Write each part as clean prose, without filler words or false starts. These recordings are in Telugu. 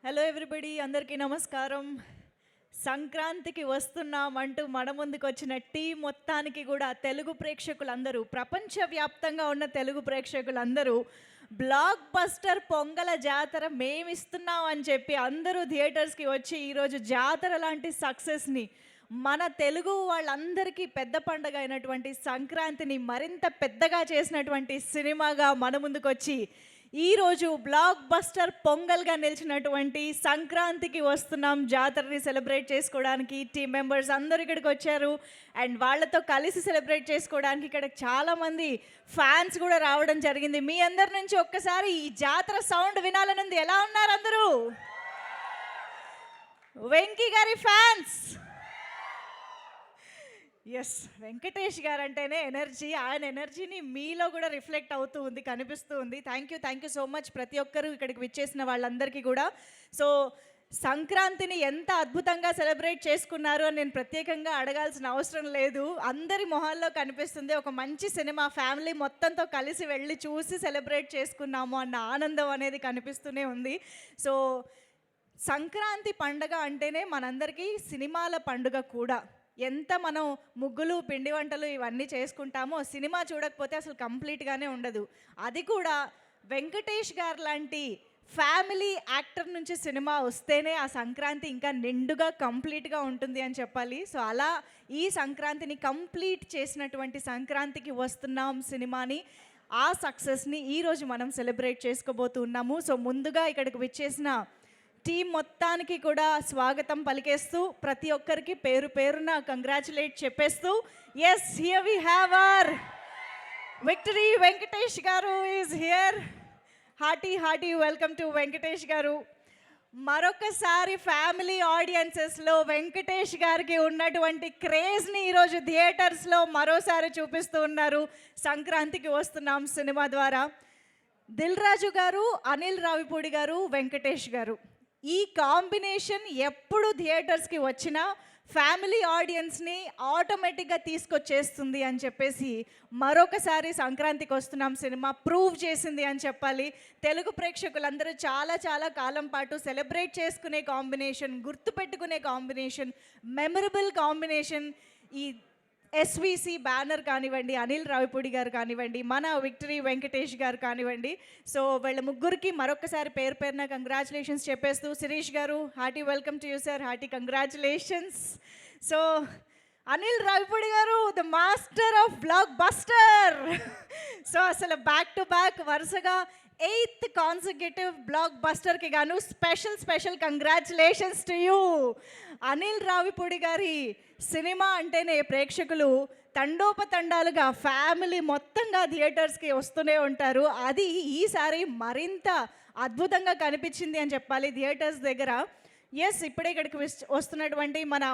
హలో ఎవ్రీబడి, అందరికీ నమస్కారం. సంక్రాంతికి వస్తున్నామంటూ మన ముందుకు వచ్చిన టీం మొత్తానికి కూడా తెలుగు ప్రేక్షకులందరూ, ప్రపంచవ్యాప్తంగా ఉన్న తెలుగు ప్రేక్షకులందరూ బ్లాక్ బస్టర్ పొంగల జాతర మేమిస్తున్నాం అని చెప్పి అందరూ థియేటర్స్కి వచ్చి ఈరోజు జాతర లాంటి సక్సెస్ని, మన తెలుగు వాళ్ళందరికీ పెద్ద పండగ అయినటువంటి సంక్రాంతిని మరింత పెద్దగా చేసినటువంటి సినిమాగా మన ముందుకు వచ్చి ఈరోజు బ్లాక్ బస్టర్ పొంగల్గా నిలిచినటువంటి సంక్రాంతికి వస్తున్నాం జాతరని సెలబ్రేట్ చేసుకోవడానికి టీం మెంబర్స్ అందరూ ఇక్కడికి వచ్చారు. అండ్ వాళ్ళతో కలిసి సెలబ్రేట్ చేసుకోవడానికి ఇక్కడ చాలామంది ఫ్యాన్స్ కూడా రావడం జరిగింది. మీ అందరి నుంచి ఒక్కసారి ఈ జాతర సౌండ్ వినాలనుంది. ఎలా ఉన్నారు అందరూ? వెంకీ గారి ఫ్యాన్స్. ఎస్, వెంకటేష్ గారు అంటేనే ఎనర్జీ. ఆయన ఎనర్జీని మీలో కూడా రిఫ్లెక్ట్ అవుతూ ఉంది, కనిపిస్తూ ఉంది. థ్యాంక్ యూ సో మచ్ ప్రతి ఒక్కరూ ఇక్కడికి విచ్చేసిన వాళ్ళందరికీ కూడా. సో సంక్రాంతిని ఎంత అద్భుతంగా సెలబ్రేట్ చేసుకున్నారు అని నేను ప్రత్యేకంగా అడగాల్సిన అవసరం లేదు. అందరి మొహాల్లో కనిపిస్తుంది. ఒక మంచి సినిమా ఫ్యామిలీ మొత్తంతో కలిసి వెళ్ళి చూసి సెలబ్రేట్ చేసుకున్నాము అన్న ఆనందం అనేది కనిపిస్తూనే ఉంది. సో సంక్రాంతి పండగ అంటేనే మనందరికీ సినిమాల పండుగ కూడా. ఎంత మనం ముగ్గులు, పిండి వంటలు ఇవన్నీ చేసుకుంటామో సినిమా చూడకపోతే అసలు కంప్లీట్గానే ఉండదు. అది కూడా వెంకటేష్ గారు లాంటి ఫ్యామిలీ యాక్టర్ నుంచి సినిమా వస్తేనే ఆ సంక్రాంతి ఇంకా నిండుగా కంప్లీట్గా ఉంటుంది అని చెప్పాలి. సో అలా ఈ సంక్రాంతిని కంప్లీట్ చేసినటువంటి సంక్రాంతికి వస్తున్నాం సినిమాని, ఆ సక్సెస్ని ఈరోజు మనం సెలబ్రేట్ చేసుకోబోతున్నాము. సో ముందుగా ఇక్కడికి విచ్చేసిన టీం మొత్తానికి కూడా స్వాగతం పలికేస్తూ ప్రతి ఒక్కరికి పేరు పేరున కంగ్రాచులేట్ చెప్పేస్తూ, yes, here we have our victory Venkatesh garu is here. Hearty welcome to Venkatesh garu. మరొకసారి ఫ్యామిలీ ఆడియన్సెస్లో వెంకటేష్ గారికి ఉన్నటువంటి క్రేజ్ని ఈరోజు థియేటర్స్లో మరోసారి చూపిస్తూ ఉన్నారు సంక్రాంతికి వస్తున్నాం సినిమా ద్వారా. దిల్ రాజు గారు, అనిల్ రావిపూడి గారు, వెంకటేష్ గారు, ఈ కాంబినేషన్ ఎప్పుడు థియేటర్స్కి వచ్చినా ఫ్యామిలీ ఆడియన్స్ని ఆటోమేటిక్గా తీసుకొచ్చేస్తుంది అని చెప్పేసి మరొకసారి సంక్రాంతికి వస్తున్నాం సినిమా ప్రూవ్ చేసింది అని చెప్పాలి. తెలుగు ప్రేక్షకులందరూ చాలా కాలం పాటు సెలబ్రేట్ చేసుకునే కాంబినేషన్, గుర్తుపెట్టుకునే కాంబినేషన్, మెమరబుల్ కాంబినేషన్ ఈ ఎస్విసి బ్యానర్ కానివ్వండి, అనిల్ రావిపూడి గారు కానివ్వండి, మన విక్టరీ వెంకటేష్ గారు కానివ్వండి. సో వీళ్ళ ముగ్గురికి మరొకసారి పేరు పేరున కంగ్రాచులేషన్స్ చెప్పేస్తూ, Shirish garu, hearty welcome to you sir, hearty congratulations. So Anil Ravipudi garu, the master of blockbuster. So అసలు బ్యాక్ టు బ్యాక్ వరుసగా 8th కాన్సిక్యూటివ్ బ్లాక్ బస్టర్కి గాను special congratulations to you. Anil Ravipudi గారి సినిమా అంటేనే ప్రేక్షకులు తండోపతండాలుగా ఫ్యామిలీ మొత్తంగా థియేటర్స్కి వస్తూనే ఉంటారు. అది ఈసారి మరింత అద్భుతంగా కనిపించింది అని చెప్పాలి థియేటర్స్ దగ్గర. ఎస్, ఇప్పుడే ఇక్కడికి వస్తున్నటువంటి మన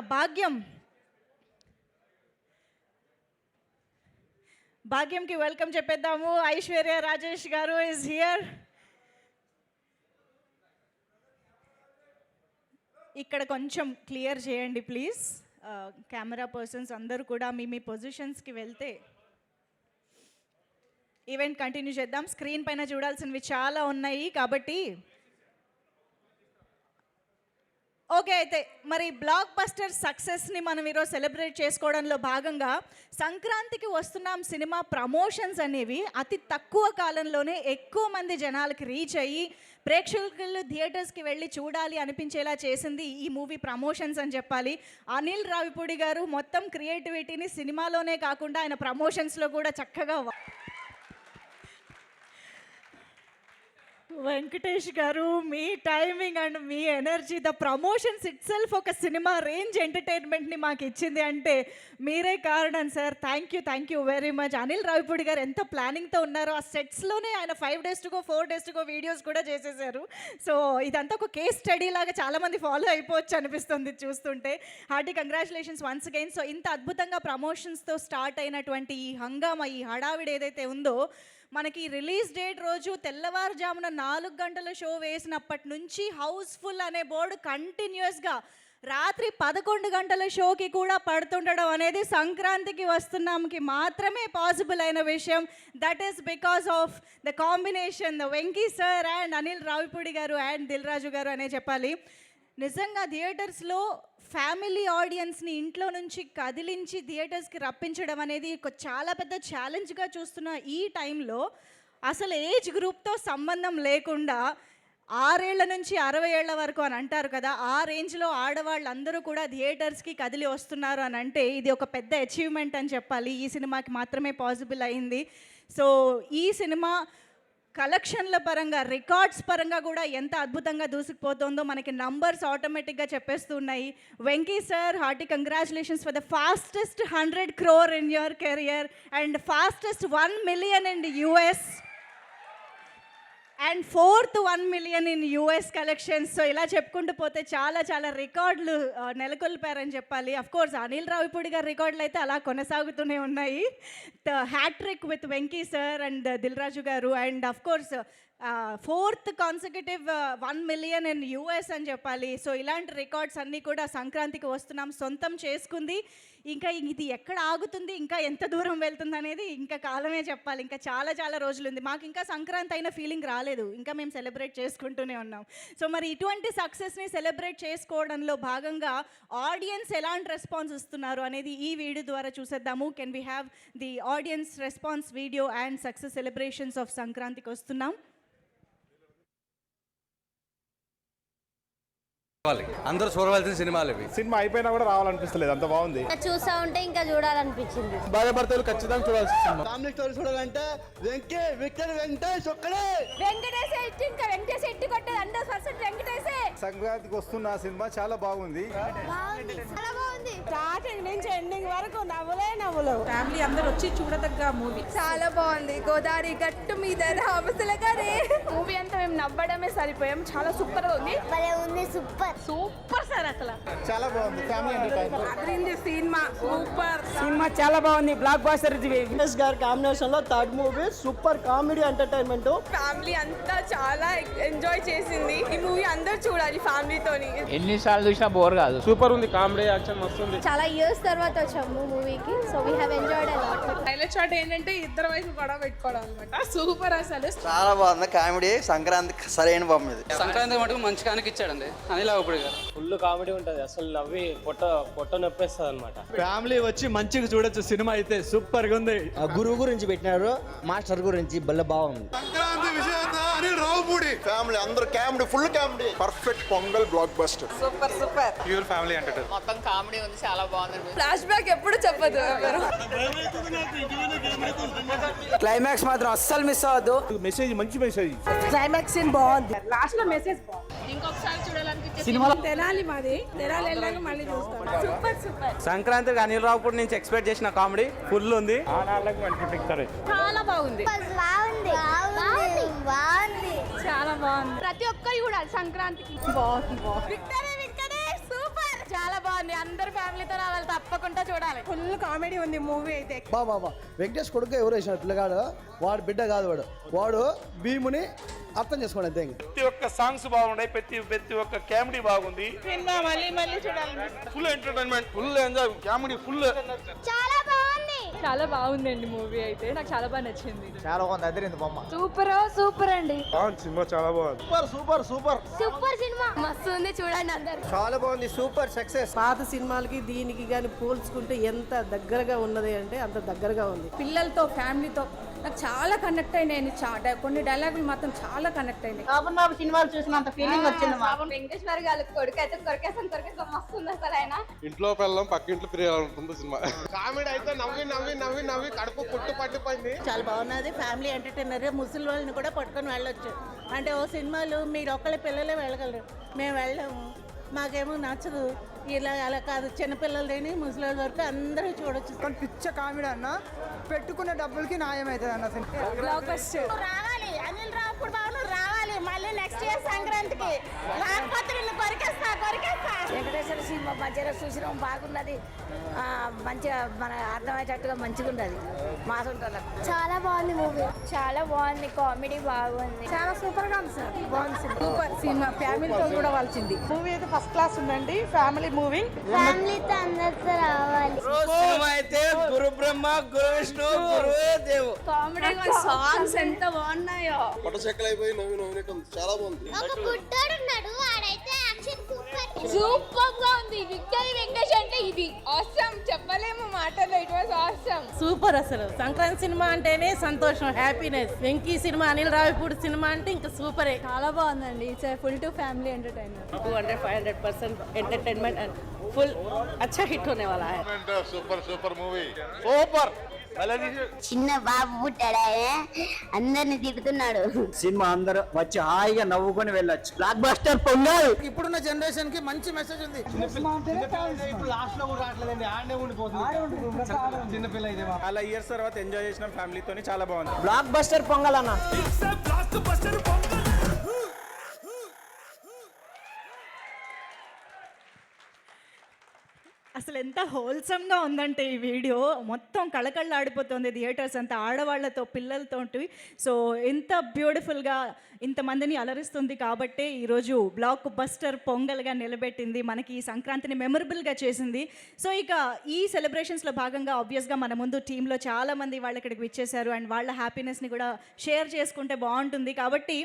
భాగ్యంకి వెల్కమ్ చెప్పేద్దాము. ఐశ్వర్య రాజేష్ గారు ఈజ్ హియర్. ఇక్కడ కొంచెం క్లియర్ చేయండి ప్లీజ్. కెమెరా పర్సన్స్ అందరూ కూడా మీ పొజిషన్స్కి వెళ్తే ఈవెంట్ కంటిన్యూ చేద్దాం. స్క్రీన్ పైన చూడాల్సినవి చాలా ఉన్నాయి కాబట్టి. ఓకే, అయితే మరి బ్లాక్ బస్టర్ సక్సెస్ని మనం ఈరోజు సెలబ్రేట్ చేసుకోవడంలో భాగంగా సంక్రాంతికి వస్తున్నాం సినిమా ప్రమోషన్స్ అనేవి అతి తక్కువ కాలంలోనే ఎక్కువ మంది జనాలకి రీచ్ అయ్యి ప్రేక్షకులు థియేటర్స్కి వెళ్ళి చూడాలి అనిపించేలా చేసింది ఈ మూవీ ప్రమోషన్స్ అని చెప్పాలి. అనిల్ రావిపూడి గారు మొత్తం క్రియేటివిటీని సినిమాలోనే కాకుండా ఆయన ప్రమోషన్స్లో కూడా చక్కగా. వెంకటేష్ గారు, మీ టైమింగ్ అండ్ మీ energy, the promotions itself ఒక సినిమా రేంజ్ ఎంటర్టైన్మెంట్ని మాకు ఇచ్చింది అంటే మీరే కారణం sir. Thank you very much. Anil Ravipudi garu ఎంత ప్లానింగ్తో ఉన్నారో, ఆ సెట్స్లోనే ఆయన 5 days to go 4 days to go videos కూడా చేసేసారు. సో ఇదంతా ఒక కేస్ స్టడీ లాగా చాలామంది ఫాలో అయిపోవచ్చు అనిపిస్తుంది చూస్తుంటే. Hearty congratulations once again. So ఇంత అద్భుతంగా ప్రమోషన్స్తో స్టార్ట్ అయినటువంటి ఈ హంగామా, ఈ హడావిడి ఏదైతే ఉందో, మనకి రిలీజ్ డేట్ రోజు తెల్లవారుజామున 4 గంటల షో వేసినప్పటి నుంచి హౌస్ఫుల్ అనే బోర్డు కంటిన్యూస్గా రాత్రి 11 గంటల షోకి కూడా పడుతుండడం అనేది సంక్రాంతికి వస్తున్నాంకి మాత్రమే పాసిబుల్ అయిన విషయం. That is because of the combination the Venky sir and Anil Ravipudi గారు అండ్ దిల్ రాజు గారు అనే చెప్పాలి. నిజంగా థియేటర్స్లో ఫ్యామిలీ ఆడియన్స్ని ఇంట్లో నుంచి కదిలించి థియేటర్స్కి రప్పించడం అనేది చాలా పెద్ద ఛాలెంజ్గా చూస్తున్న ఈ టైంలో అసలు ఏజ్ గ్రూప్తో సంబంధం లేకుండా 6 ఏళ్ల నుంచి 60 ఏళ్ల వరకు అని అంటారు కదా, ఆ రేంజ్లో ఆడవాళ్ళందరూ కూడా థియేటర్స్కి కదిలి వస్తున్నారు అని అంటే ఇది ఒక పెద్ద అచీవ్మెంట్ అని చెప్పాలి. ఈ సినిమాకి మాత్రమే పాసిబుల్ అయింది. సో ఈ సినిమా కలెక్షన్ల పరంగా రికార్డ్స్ పరంగా కూడా ఎంత అద్భుతంగా దూసుకుపోతుందో మనకి నంబర్స్ ఆటోమేటిక్గా చెప్పేస్తున్నాయి. Venky sir, hearty congratulations for the fastest 100 crore in your career and fastest 1 million in US and 4th 1 million in US collections. So ఇలా చెప్పుకుంటూ పోతే చాలా చాలా రికార్డులు నెలకొల్పారని చెప్పాలి. అఫ్కోర్స్ అనిల్ రావిపూడి గారి రికార్డులు అయితే అలా కొనసాగుతూనే ఉన్నాయి. The hattrick with Venky sir and Dil Raju garu and of course 4th consecutive 1 million in US అని చెప్పాలి. సో ఇలాంటి రికార్డ్స్ అన్నీ కూడా సంక్రాంతికి వస్తున్నాం సొంతం చేసుకుంది. ఇంకా ఇది ఎక్కడ ఆగుతుంది, ఇంకా ఎంత దూరం వెళ్తుంది అనేది ఇంకా కాలమే చెప్పాలి. ఇంకా చాలా చాలా రోజులు ఉంది. మాకు ఇంకా సంక్రాంతి అయిన ఫీలింగ్ రాలేదు, ఇంకా మేము సెలబ్రేట్ చేసుకుంటూనే ఉన్నాం. సో మరి ఇటువంటి సక్సెస్ని సెలబ్రేట్ చేసుకోవడంలో భాగంగా ఆడియన్స్ ఎలాంటి రెస్పాన్స్ ఇస్తున్నారు అనేది ఈ వీడియో ద్వారా చూసేద్దాము. Can we have the audience response video and success celebrations of సంక్రాంతికి వస్తున్నాం. అందరూ చూడవలసిన సినిమాలు ఇవి. సినిమా అయిపోయినా కూడా రావాలనిపిస్తలేదు, అంత బాగుంది. చూస్తా ఉంటే ఇంకా చూడాలనిపించింది. భార్యాభర్తలు ఖచ్చితంగా చూడాల్సిన సినిమా. ఫ్యామిలీ స్టోరీ చూడాలంటే వెంకటేష్ ఒక్కడే. వెంకటేశ్ ఎట్టి ఇంకా వెంకటేశ్ ఎట్టి కొట్టేది 100% వెంకటేశే. సంక్రాంతికి వస్తున్న సినిమా చాలా బాగుంది. చాలా బాగుంది. స్టార్టింగ్ నుంచి ఎండింగ్ వరకు నవ్వులు. ఫ్యామిలీ అందరూ వచ్చి చూడదగ్గ మూవీ. చాలా బాగుంది. గోదావరి గట్టు మీద రామసలగానే మూవీ అంతా మేము నవ్వడమే సరిపోయాం. చాలా సూపర్ గా ఉంది. భలే ఉంది. సూపర్ సార్ అసలు చాలా బాగుంది. Family entertainment. అదిరింది సినిమా. సూపర్ సినిమా చాలా బాగుంది. బ్లాక్ బాస్టర్ వెంకటేష్ గారి కాంబినేషన్ లో third movie super comedy entertainment. Family అంతా చాలా ఎంజాయ్ చేసింది. ఈ మూవీ అందరూ చూడాలి ఫ్యామిలీతోని. ఎన్నిసార్లు చూసినా బోర్ కాదు. సూపర్ ఉంది. కామెడీ యాక్షన్ వస్తుంది. చాలా ఇయర్స్ తర్వాత వచ్చాము మూవీకి. So we have enjoyed a lot. Highlight shot ఏంటంటే ఇద్దరు వైపు గొడవ పెట్టుకోవడం అనమాట. సూపర్ అసలు చాలా బాగుంది కామెడీ. సంక్రాంతికి సరైన బొమ్మ ఇది. సంక్రాంతి మటుకు మంచి కానికి ఇచ్చాడండి అనిల్ రావిపూడి గారు. ఫుల్ కామెడీ ఉంటుంది. అసలు నవ్వి పొట్ట నొప్పేస్తుంది అనమాట. ఫ్యామిలీ వచ్చి మంచిగా చూడొచ్చు. సినిమా అయితే సూపర్ గా ఉంది. గురువు గురించి పెట్టినారు, మాస్టర్ గురించి భలే బాగుంది. సంక్రాంతి విజేత అనిల్ రావిపూడి. ఫ్యామిలీ అందరూ comedy, full comedy, perfect pongal block buster. Super pure family entertainment. మొత్తం కామెడీ ఉంది, చాలా బాగుంది. ఫ్లాష్ బ్యాక్ ఎప్పుడు చెప్పదు. క్లైమాక్స్ మాత్రం అస్సలు మిస్ అవ్వద్దు. మెసేజ్, మంచి మెసేజ్. క్లైమాక్స్ సీన్ బాగుంది. లాస్ట్ లో మెసేజ్ ఇంకొకసారి చూడాలనిపించింది. తెనాలి మాది. తెనాలి వెళ్ళాక మళ్ళీ చూస్తాం. సూపర్ సంక్రాంతికి అనిల్ రావుపూడి నుంచి ఎక్స్పెక్ట్ చేసిన కామెడీ ఫుల్ ఉంది. చాలా బాగుంది. చాలా బాగుంది. ప్రతి ఒక్కరు కూడా సంక్రాంతికి బాగుంది. సూపర్. చాలా బాగుంది. అందరు ఫ్యామిలీతో రావాలి, తప్పకుండా చూడాలి. ఫుల్ కామెడీ ఉంది మూవీ అయితే. బాబా వెంకటేష్ కొడుకు ఎవరు వేసిన పిల్లగాడు, వాడు బిడ్డ కాదు. వాడు భీముని అర్థం చేసుకోండి అంతే. ప్రతి ఒక్క సాంగ్స్ బాగున్నాయి. ప్రతి ఒక్క కామెడీ బాగుంది. సినిమా మళ్ళీ చూడాలి. Full entertainment, full enjoy, comedy full. చాలా బాగుంది. చాలా బాగుందండి మూవీ అయితే. నాకు చాలా బాగా నచ్చింది. చాలా బాగుంది. అదిరింది బొమ్మ. సూపర్ అండి. సినిమా చాలా బాగుంది. Super cinema. మస్తు ఉంది. చూడండి అందరు. చాలా బాగుంది. Super success. పాత సినిమాలకి దీనికి కానీ పోల్చుకుంటే ఎంత దగ్గరగా ఉన్నది అంటే అంత దగ్గరగా ఉంది. పిల్లలతో ఫ్యామిలీతో నాకు చాలా కనెక్ట్ అయినాయి. కొన్ని డైలాగులు మాత్రం చాలా కనెక్ట్ అయినాయి. బాబు సినిమాలు చూసినంత ఫీలింగ్ వచ్చింది మాకు. వెంకటేశ్వర గారు కొడుకైతే కొరికేసం మస్తు ఉంది అసలు. ఆయన ఇంట్లో పిల్లం పక్కింట్లో ప్రియాలంటుంది సినిమా. కామెడీ అయితే నవ్వి కడుపు పుట్టు పట్టిపోయింది. చాలా బాగున్నది. Family entertainer. ముసలి వాళ్ళని కూడా పట్టుకొని వెళ్ళొచ్చు. అంటే ఓ సినిమాలు మీరు ఒక్కళ్ళ పిల్లలే వెళ్ళగలరు, మేము వెళ్ళాము. మాకేమో నచ్చదు. ఇలా అలా కాదు, చిన్నపిల్లలదేని ముసలి వరకు అందరూ చూడొచ్చు. కానీ పిచ్చ కామెడీ అన్న, పెట్టుకున్న డబ్బులకి న్యాయం అవుతుంది అన్న. Block buster. రావాలి. అనిల్ రావిపూడి బాబు రావాలి. మళ్ళీ నెక్స్ట్ ఇయర్ రావాలి సంక్రాంతికి, లేకపోతే నిన్ను కొరికేస్తా. వెంకటేశ్వర సినిమా మంచిగా చూసినాం, బాగున్నది. మంచిగా మన అర్థమయ్యేటట్టుగా మంచిగా ఉన్నది మాసంటోళ్ళకి. చాలా బాగుంది మూవీ, చాలా బాగుంది, కామెడీ బాగుంది, చాలా సూపర్ గా ఉంది సార్, బాగుంది సినిమా. సూపర్ సినిమా, ఫ్యామిలీతో కూడా వాల్సింది. మూవీ అయితే ఫస్ట్ క్లాస్ ఉందండి, ఫ్యామిలీ మూవీ. ఫ్యామిలీతో అందరితో రావాలి. సినిమా అయితే గురు బ్రహ్మ గురు విష్ణు గురు దేవు. కామెడీ సాంగ్స్ ఎంత బాగున్నాయో. చాలా బాగుంది. ఒక గుడ్డోడు ఉన్నాడు, ఆడైతే యాక్షన్ సూపర్ గా ఉంది. విక్టరీ వెంకటేష్ అంటే ఇది ఆసమ్, చెప్పలేము మాటలో. It was awesome, super. అసలు సంక్రాంతి సినిమా అంటేనే సంతోషం, happiness. Venky cinema, Anil Ravipudi cinema అంటే ఇంకా సూపరే. చాలా బాగుందండి. It's full to family entertainer. 200-500% entertainment and full అచ్చా హిట్ होने वाला है. Super movie, super. చిన్న బాబు పుట్టాడా, అందరిని తిడుతున్నాడు. సినిమా అందరూ వచ్చి హాయిగా నవ్వుకొని వెళ్ళొచ్చు. Block buster pongal. ఇప్పుడున్న జనరేషన్ కి మంచి మెసేజ్ ఉంది. లాస్ట్ లో కూడా రావట్లేదండి, ఆడే ఉండిపోతుంది చిన్నపిల్ల ఇది. అలా ఇయర్స్ తర్వాత ఎంజాయ్ చేసిన ఫ్యామిలీతో చాలా బాగుంది. బ్లాక్ బస్టర్ పొంగల్ అన్న. అసలు ఎంత హోల్సమ్గా ఉందంటే ఈ వీడియో మొత్తం కళకళలాడిపోతుంది థియేటర్స్ అంతా, ఆడవాళ్లతో పిల్లలతో. సో ఎంత బ్యూటిఫుల్గా ఇంతమందిని అలరిస్తుంది కాబట్టే ఈరోజు బ్లాక్ బస్టర్ పొంగల్గా నిలబెట్టింది, మనకి ఈ సంక్రాంతిని మెమరబుల్గా చేసింది. సో ఇక ఈ సెలబ్రేషన్స్లో భాగంగా ఆబ్వియస్గా మన ముందు టీంలో చాలామంది వాళ్ళు ఇక్కడికి విచ్చేశారు అండ్ వాళ్ళ హ్యాపీనెస్ని కూడా షేర్ చేసుకుంటే బాగుంటుంది. కాబట్టి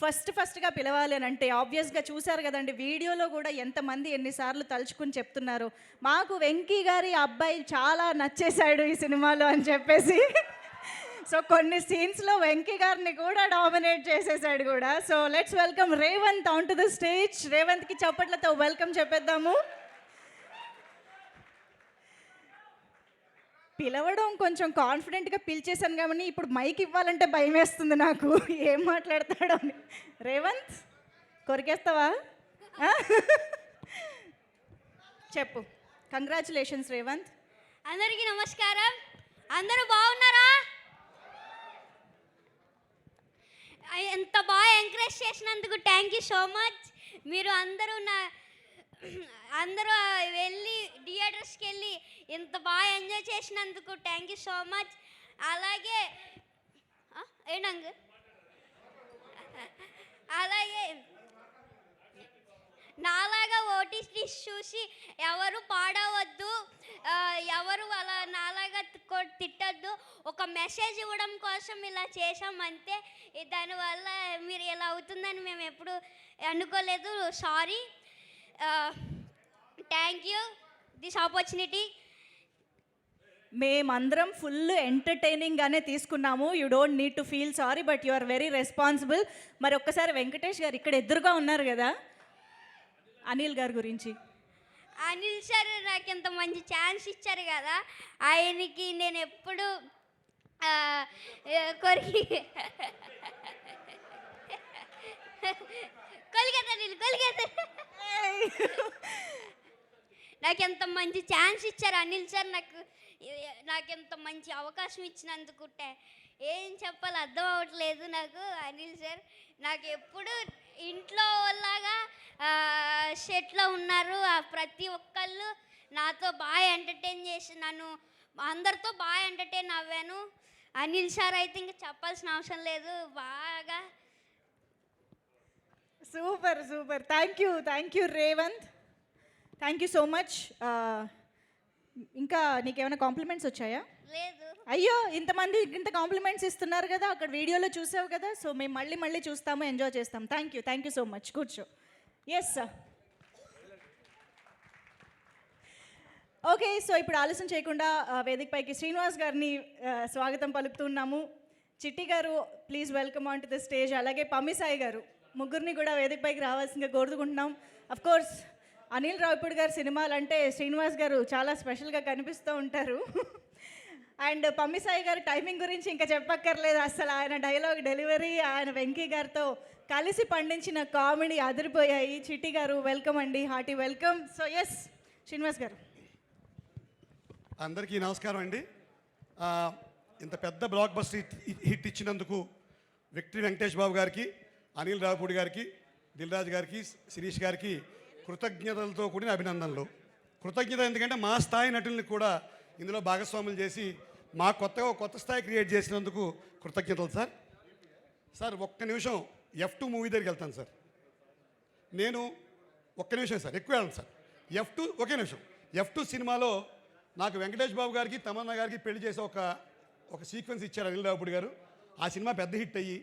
ఫస్ట్గా పిలవాలి అని అంటే ఆబ్వియస్గా చూశారు కదండి వీడియోలో కూడా ఎంతమంది ఎన్నిసార్లు తలుచుకుని చెప్తున్నారు, మాకు వెంకీ గారి అబ్బాయి చాలా నచ్చేశాడు ఈ సినిమాలో అని చెప్పేసి. సో కొన్ని సీన్స్లో వెంకీ గారిని కూడా డామినేట్ చేసేసాడు కూడా. So let's welcome Revanth on to the stage. రేవంత్కి చప్పట్లతో వెల్కమ్ చెప్పేద్దాము. పిలవడం కొంచెం కాన్ఫిడెంట్గా పిలిచేశాను కానీ ఇప్పుడు మైక్ ఇవ్వాలంటే భయం వేస్తుంది నాకు, ఏం మాట్లాడతాడో అని. రేవంత్ కొరికేస్తావా? చెప్పు. కంగ్రాచులేషన్స్ రేవంత్. అందరికీ నమస్కారం. అందరూ బాగున్నారా? ఎంత బాగా ఎంకరేజ్ చేసినందుకు థ్యాంక్ యూ సో మచ్. మీరు అందరూ వెళ్ళి థియేటర్స్కి వెళ్ళి ఇంత బాగా ఎంజాయ్ చేసినందుకు థ్యాంక్ యూ సో మచ్. అలాగే నాలాగా ఓటీటీ చూసి ఎవరు పాడవద్దు, ఎవరు అలా నాలాగా తిట్టద్దు. ఒక మెసేజ్ ఇవ్వడం కోసం ఇలా చేసామంతే. దానివల్ల మీరు ఇలా అవుతుందని మేము ఎప్పుడు అనుకోలేదు. Sorry. Thank you this opportunity. మేమందరం ఫుల్ ఎంటర్టైనింగ్గానే తీసుకున్నాము. You don't need to feel sorry, but you are very responsible. మరి ఒక్కసారి వెంకటేష్ గారు ఇక్కడ ఎదురుగా ఉన్నారు కదా, అనిల్ గారి గురించి. అనిల్ సార్ నాకు ఇంత మంచి ఛాన్స్ ఇచ్చారు కదా, ఆయనకి నేను ఎప్పుడు నాకు ఎంత మంచి ఛాన్స్ ఇచ్చారు అనిల్ సార్. నాకు ఎంత మంచి అవకాశం ఇచ్చినందుకు ఏం చెప్పాలి అర్థం అవ్వట్లేదు నాకు. అనిల్ సార్ నాకు ఎప్పుడు ఇంట్లో లాగా సెట్లో ఉన్నారు. ప్రతి ఒక్కళ్ళు నాతో బాగా ఎంటర్టైన్ చేసి నన్ను అందరితో బాగా ఎంటర్టైన్ అవ్వాను. అనిల్ సార్ అయితే ఇంకా చెప్పాల్సిన అవసరం లేదు, బాగా. Super. Thank you Revanth. Thank you so much. ఇంకా నీకేమైనా కాంప్లిమెంట్స్ వచ్చాయా? లేదు. అయ్యో, ఇంత కాంప్లిమెంట్స్ ఇస్తున్నారు కదా, అక్కడ వీడియోలో చూసావు కదా. సో మేము మళ్ళీ చూస్తాము, ఎంజాయ్ చేస్తాం. Thank you so much. కూర్చో. Yes sir. ఓకే, సో ఇప్పుడు ఆలస్యం చేయకుండా వేదికపైకి శ్రీనివాస్ గారిని స్వాగతం పలుకుతున్నాము. చిట్టి గారు please welcome on to the stage. అలాగే పమ్మిసాయి గారు, ముగ్గురిని కూడా వేదికపైకి రావాల్సిందిగా కోరుకుంటున్నాం. అఫ్ కోర్స్ అనిల్ రావిపూడి గారి సినిమాలు అంటే శ్రీనివాస్ గారు చాలా స్పెషల్గా కనిపిస్తూ ఉంటారు. అండ్ పమ్మిసాయి గారి టైమింగ్ గురించి ఇంకా చెప్పక్కర్లేదు. అసలు ఆయన డైలాగ్ డెలివరీ, ఆయన వెంకీ గారితో కలిసి పండించిన కామెడీ అదిరిపోయాయి. చిట్టి గారు వెల్కమ్ అండి, hearty welcome. So S Srinivas garu. అందరికీ నమస్కారం అండి. ఇంత పెద్ద బ్లాక్ బస్టర్ హిట్ ఇచ్చినందుకు విక్టరీ వెంకటేష్ బాబు గారికి, అనిల్ రావిపూడి గారికి, దిల్ రాజు గారికి, శిరీష్ గారికి కృతజ్ఞతలతో కూడిన అభినందనలు. కృతజ్ఞత ఎందుకంటే మా స్థాయి నటుల్ని కూడా ఇందులో భాగస్వాములు చేసి మా కొత్తగా ఒక కొత్త స్థాయి క్రియేట్ చేసినందుకు కృతజ్ఞతలు సార్. సార్ ఒక్క నిమిషం F2 మూవీ దగ్గరికి వెళ్తాను సార్. నేను ఒక్క నిమిషం సార్, ఎక్కువ వెళ్ళను సార్. F2 ఒకే నిమిషం. F2 సినిమాలో నాకు వెంకటేష్ బాబు గారికి, తమన్నా గారికి పెళ్లి చేసే ఒక సీక్వెన్స్ ఇచ్చారు అనిల్ రావుపూడి గారు. ఆ సినిమా పెద్ద హిట్ అయ్యి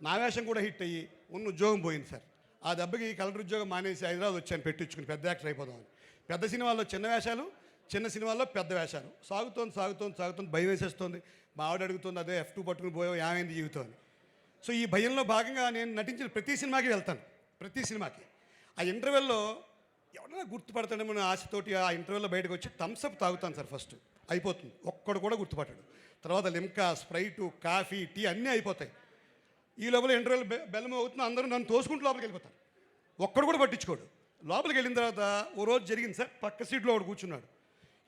నా వేషం కూడా హిట్ అయ్యి ఉన్న ఉద్యోగం పోయింది సార్. ఆ దెబ్బకి కలెక్టర్ ఉద్యోగం మానేసి హైదరాబాద్ వచ్చాను పెట్టించుకుని పెద్ద యాక్టర్ అయిపోదామని. పెద్ద సినిమాల్లో చిన్న వేషాలు, చిన్న సినిమాల్లో పెద్ద వేషాలు. సాగుతోంది భయం వేసేస్తుంది. మా ఆవిడ అడుగుతుంది, అదే F2 పట్టుకుని పోయావు ఏమైంది జీవితం అని. సో ఈ భయంలో భాగంగా నేను నటించిన ప్రతి సినిమాకి వెళ్తాను, ప్రతి సినిమాకి. ఆ ఇంటర్వెల్లో ఎవరైనా గుర్తుపడతాడేమో అనే ఆశతోటి ఆ ఇంటర్వెల్లో బయటకు వచ్చి థమ్స్అప్ తాగుతాను సార్. ఫస్ట్ అయిపోతుంది, ఒక్కడు కూడా గుర్తుపట్టాడు. తర్వాత లిమ్కా, స్ప్రైటు, కాఫీ, టీ అన్నీ అయిపోతాయి. ఈ లోపల ఇంటర్వెల్ బెల్లం అవుతుంది, అందరూ నన్ను తోసుకుంటూ లోపలికి వెళ్ళిపోతారు. ఒక్కడు కూడా పట్టించుకోడు. లోపలికి వెళ్ళిన తర్వాత ఓ రోజు జరిగింది సార్, పక్క సీట్లో ఒకడు కూర్చున్నాడు.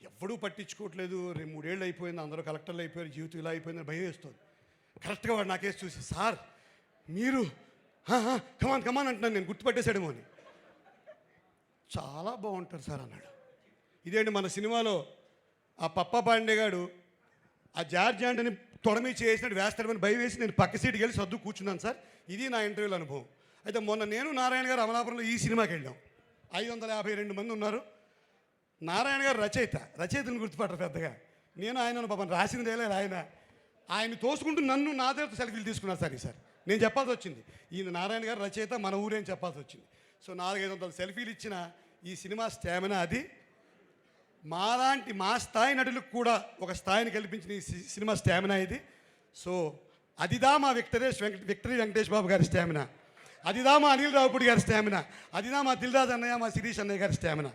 ఎవ్వడూ పట్టించుకోవట్లేదు. 2-3 ఏళ్ళు అయిపోయింది, అందరూ కలెక్టర్లు అయిపోయారు, జీవితం ఇలా అయిపోయిందని భయం వేస్తుంది. కరెక్ట్గా వాడు నాకేసి చూసి, సార్ మీరు కమాన్ అంటున్నాను, నేను గుర్తుపట్టేశాడేమో అని. చాలా బాగుంటారు సార్ అన్నాడు. ఇదేంటి మన సినిమాలో ఆ పప్పా పాండే గారు ఆ జార్జ్ యాంటనీ తొడమి చేసినట్టు వేస్తాడమని భయం వేసి నేను పక్క సీటుకి వెళ్ళి సర్దు కూర్చున్నాను సార్. ఇది నా ఇంటర్వ్యూల అనుభవం. అయితే మొన్న నేను నారాయణ గారు అమలాపురంలో ఈ సినిమాకి వెళ్ళాం. 552 మంది ఉన్నారు. నారాయణ గారు రచయితను గుర్తుపట్టరు పెద్దగా. నేను ఆయన పాపం రాసినదేలే ఆయన తోసుకుంటూ నన్ను నా దగ్గర సెల్ఫీలు తీసుకున్నారు సార్. ఈసారి నేను చెప్పాల్సి వచ్చింది, ఈయన నారాయణ గారు రచయిత, మన ఊరేం చెప్పాల్సి వచ్చింది. సో 400-500 సెల్ఫీలు ఇచ్చిన ఈ సినిమా స్టామినా అది. మా స్థాయి నటులకు కూడా ఒక స్థాయిని కల్పించిన ఈ సినిమా స్టామినా ఇది. సో అదిదా మా విక్టరీ వెంకటేష్ బాబు గారి స్టామినా, అదిదా మా అనిల్ రావుపూడి గారి స్టామినా, అదిదా మా దిల్ రాజు అన్నయ్య, మా శిరీష్ అన్నయ్య గారి స్టామినా.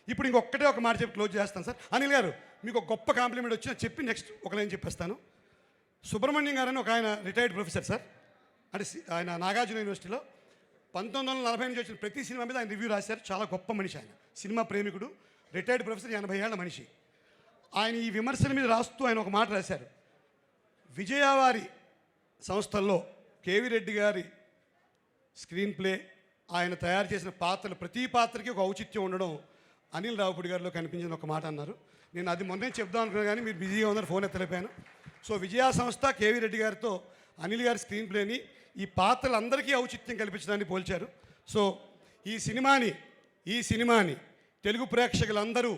ఇప్పుడు ఇంకొక్కటే ఒక మాట చెప్పి క్లోజ్ చేస్తాను సార్. అనిల్ గారు మీకు ఒక గొప్ప కాంప్లిమెంట్ వచ్చినా చెప్పి నెక్స్ట్ ఒక లైన్ చెప్పేస్తాను. సుబ్రహ్మణ్యం గారు అని ఒక ఆయన రిటైర్డ్ ప్రొఫెసర్ సార్, అంటే ఆయన నాగార్జున యూనివర్సిటీలో 1940 నుంచి వచ్చిన ప్రతి సినిమా మీద ఆయన రివ్యూ రాశారు. చాలా గొప్ప మనిషి ఆయన, సినిమా ప్రేమికుడు, రిటైర్డ్ ప్రొఫెసర్, 80 ఏళ్ల మనిషి. ఆయన ఈ విమర్శల మీద రాస్తూ ఆయన ఒక మాట రాశారు. విజయవారి సంస్థల్లో కేవీ రెడ్డి గారి స్క్రీన్ ప్లే, ఆయన తయారు చేసిన పాత్రలు ప్రతి పాత్రకి ఒక ఔచిత్యం ఉండడం అనిల్ రావుపూడి గారిలో కనిపించిన ఒక మాట అన్నారు. నేను అది మొన్నే చెప్దాం అనుకున్నాను కానీ మీరు బిజీగా ఉన్నారు, ఫోన్ ఎత్తలేపాను. సో విజయ సంస్థ కేవీ రెడ్డి గారితో అనిల్ గారి స్క్రీన్ ప్లేని ఈ పాత్రలందరికీ ఔచిత్యం కల్పించడాన్ని పోల్చారు. సో ఈ సినిమాని తెలుగు ప్రేక్షకులందరూ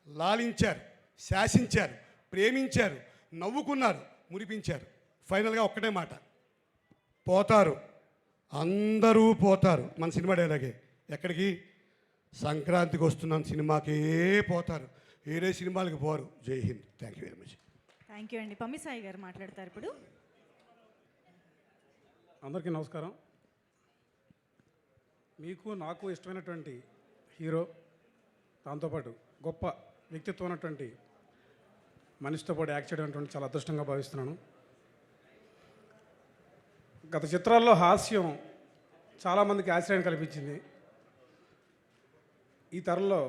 లాలించారు, శాసించారు, ప్రేమించారు, నవ్వుకున్నారు, మురిపించారు. ఫైనల్గా ఒక్కటే మాట, పోతారు, అందరూ పోతారు. మన సినిమా డైలాగే. ఎక్కడికి? సంక్రాంతికి వస్తున్నాను సినిమాకే పోతారు, వేరే సినిమాలకు పోరు. జై Hind. Thank you very much. Thank you అండి. పమ్మిసాయి గారు మాట్లాడతారు ఇప్పుడు. అందరికీ నమస్కారం. మీకు నాకు ఇష్టమైనటువంటి హీరో, దాంతోపాటు గొప్ప వ్యక్తిత్వం ఉన్నటువంటి మనిషితో పాటు యాక్ట్ చేయడం చాలా అదృష్టంగా భావిస్తున్నాను. గత చిత్రాల్లో హాస్యం చాలామందికి ఆశ్రయం కల్పించింది. ఈ తరంలో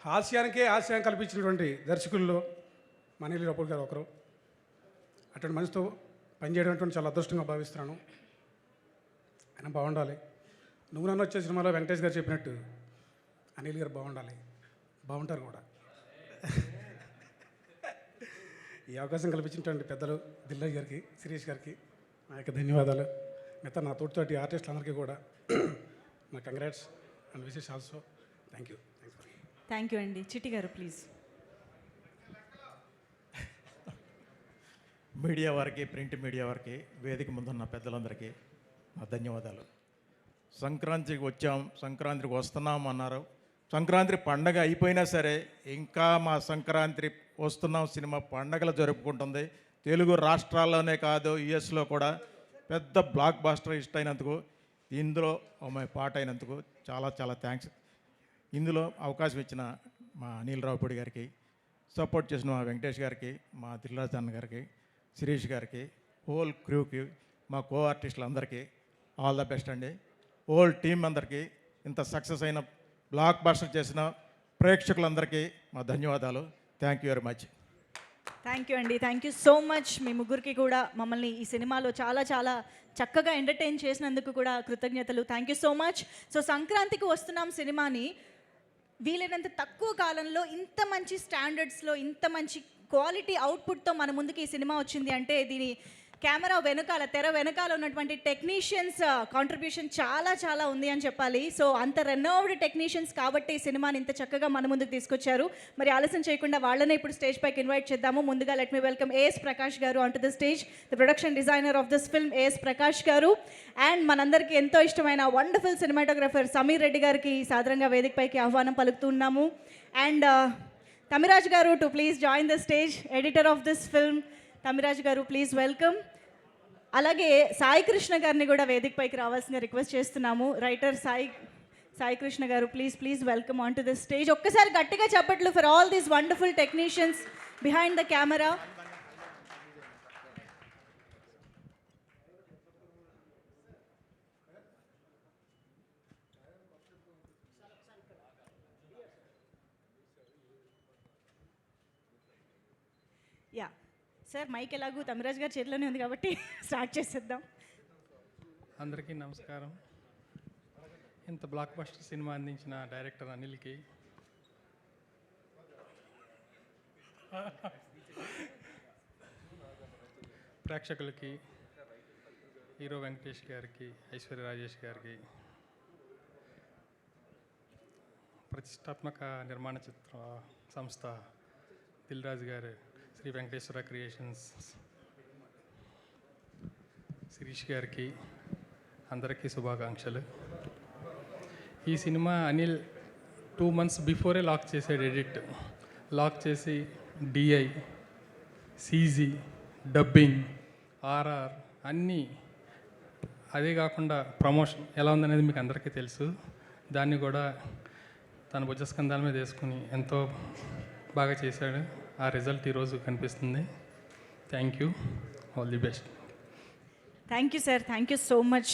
హాస్యానికే ఆశ్రయం కల్పించినటువంటి దర్శకుల్లో అనిల్ రావుపూడి గారు ఒకరు. అటువంటి మనిషితో పనిచేయడం చాలా అదృష్టంగా భావిస్తున్నాను. ఆయన బాగుండాలి. నువ్వు నన్ను వచ్చే సినిమాలో వెంకటేష్ గారు చెప్పినట్టు అనిల్ గారు బాగుండాలి, బాగుంటారు కూడా. ఈ అవకాశం కల్పించినటువంటి పెద్దలు దిల్రాజు గారికి, శిరీష్ గారికి నా యొక్క ధన్యవాదాలు. మిగతా నా తోటి ఆర్టిస్టులందరికీ కూడా నా congrats and wishes also. Thank you. Thank you అండి. చిట్టి గారు ప్లీజ్. మీడియా వారికి, ప్రింట్ మీడియా వారికి, వేదిక ముందున్న పెద్దలందరికీ నా ధన్యవాదాలు. సంక్రాంతికి వచ్చాం, సంక్రాంతికి వస్తున్నాం అన్నారు. సంక్రాంతి పండగ అయిపోయినా సరే ఇంకా మా సంక్రాంతి వస్తున్నాం సినిమా పండగలు జరుపుకుంటుంది. తెలుగు రాష్ట్రాల్లోనే కాదు, యుఎస్లో కూడా పెద్ద బ్లాక్ బాస్టర్ హిట్ అయినందుకు, ఇందులో మా పాట అయినందుకు చాలా చాలా థ్యాంక్స్. ఇందులో అవకాశం ఇచ్చిన మా అనిల్ రావుపూడి గారికి, సపోర్ట్ చేసిన మా వెంకటేష్ గారికి, మా దిల్రాజ్ అన్న గారికి, శిరీష్ గారికి, హోల్ క్రూకి, మా కో ఆర్టిస్టులందరికీ ఆల్ ద బెస్ట్ అండి. హోల్ టీమ్ అందరికీ, ఇంత సక్సెస్ అయిన బ్లాక్ బాస్టర్ చేసిన ప్రేక్షకులందరికీ మా ధన్యవాదాలు. Thank you very much. Thank you అండి, థ్యాంక్ యూ సో మచ్. మీ ముగ్గురికి కూడా మమ్మల్ని ఈ సినిమాలో చాలా చాలా చక్కగా ఎంటర్టైన్ చేసినందుకు కూడా కృతజ్ఞతలు. Thank you so much. So సంక్రాంతికి వస్తున్నాం సినిమాని వీలైనంత తక్కువ కాలంలో ఇంత మంచి స్టాండర్డ్స్లో ఇంత మంచి క్వాలిటీ అవుట్పుట్తో మన ముందుకి ఈ సినిమా వచ్చింది అంటే దీని కెమెరా వెనకాల తెర వెనకాల ఉన్నటువంటి టెక్నీషియన్స్ కాంట్రిబ్యూషన్ చాలా చాలా ఉంది అని చెప్పాలి. సో అంత రెనోవ్డ్ టెక్నీషియన్స్ కాబట్టి ఈ సినిమాని ఇంత చక్కగా మన ముందుకు తీసుకొచ్చారు. మరి ఆలస్యం చేయకుండా వాళ్ళనే ఇప్పుడు స్టేజ్ పైకి ఇన్వైట్ చేద్దాము. ముందుగా let me welcome A S Prakash garu on to the stage, the production designer of this film A S Prakash garu. And మనందరికీ ఎంతో ఇష్టమైన వండర్ఫుల్ సినిమాటోగ్రఫర్ సమీర్ రెడ్డి గారికి సాదరంగా వేదిక పైకి ఆహ్వానం పలుకుతున్నాము. అండ్ తమిరాజ్ గారు to please join the stage, editor of this film Tamiraj గారు ప్లీజ్ వెల్కమ్. అలాగే సాయి కృష్ణ గారిని కూడా వేదిక పైకి రావాల్సిన రిక్వెస్ట్ చేస్తున్నాము. Writer Sai Krishna garu please welcome on to this stage. ఒక్కసారి గట్టిగా చెప్పట్లు for all these wonderful technicians behind the camera. Yeah sir, mike ఎలాగూ తమిరాజ్ గారి చేతిలోనే ఉంది కాబట్టి స్టార్ట్ చేసేద్దాం. అందరికీ నమస్కారం. ఇంత బ్లాక్ బస్టర్ సినిమా అందించిన డైరెక్టర్ అనిల్కి, ప్రేక్షకులకి, హీరో వెంకటేష్ గారికి, ఐశ్వర్య రాజేష్ గారికి, ప్రతిష్టాత్మక నిర్మాణ చిత్ర సంస్థ దిల్ రాజు గారు, శ్రీ వెంకటేశ్వర క్రియేషన్స్ శిరీష్ గారికి అందరికీ శుభాకాంక్షలు. ఈ సినిమా అనిల్ 2 months బిఫోరే లాక్ చేసాడు. లాక్ చేసి డిఐ, సీజీ, డబ్బింగ్, ఆర్ఆర్ అన్నీ, అదే కాకుండా ప్రమోషన్ ఎలా ఉందనేది మీకు అందరికీ తెలుసు. దాన్ని కూడా తన భుజస్కంధాల మీద వేసుకుని ఎంతో బాగా చేశాడు. ఆ రిజల్ట్ ఈరోజు కనిపిస్తుంది. Thank you, all the best. Thank you sir, thank you so much.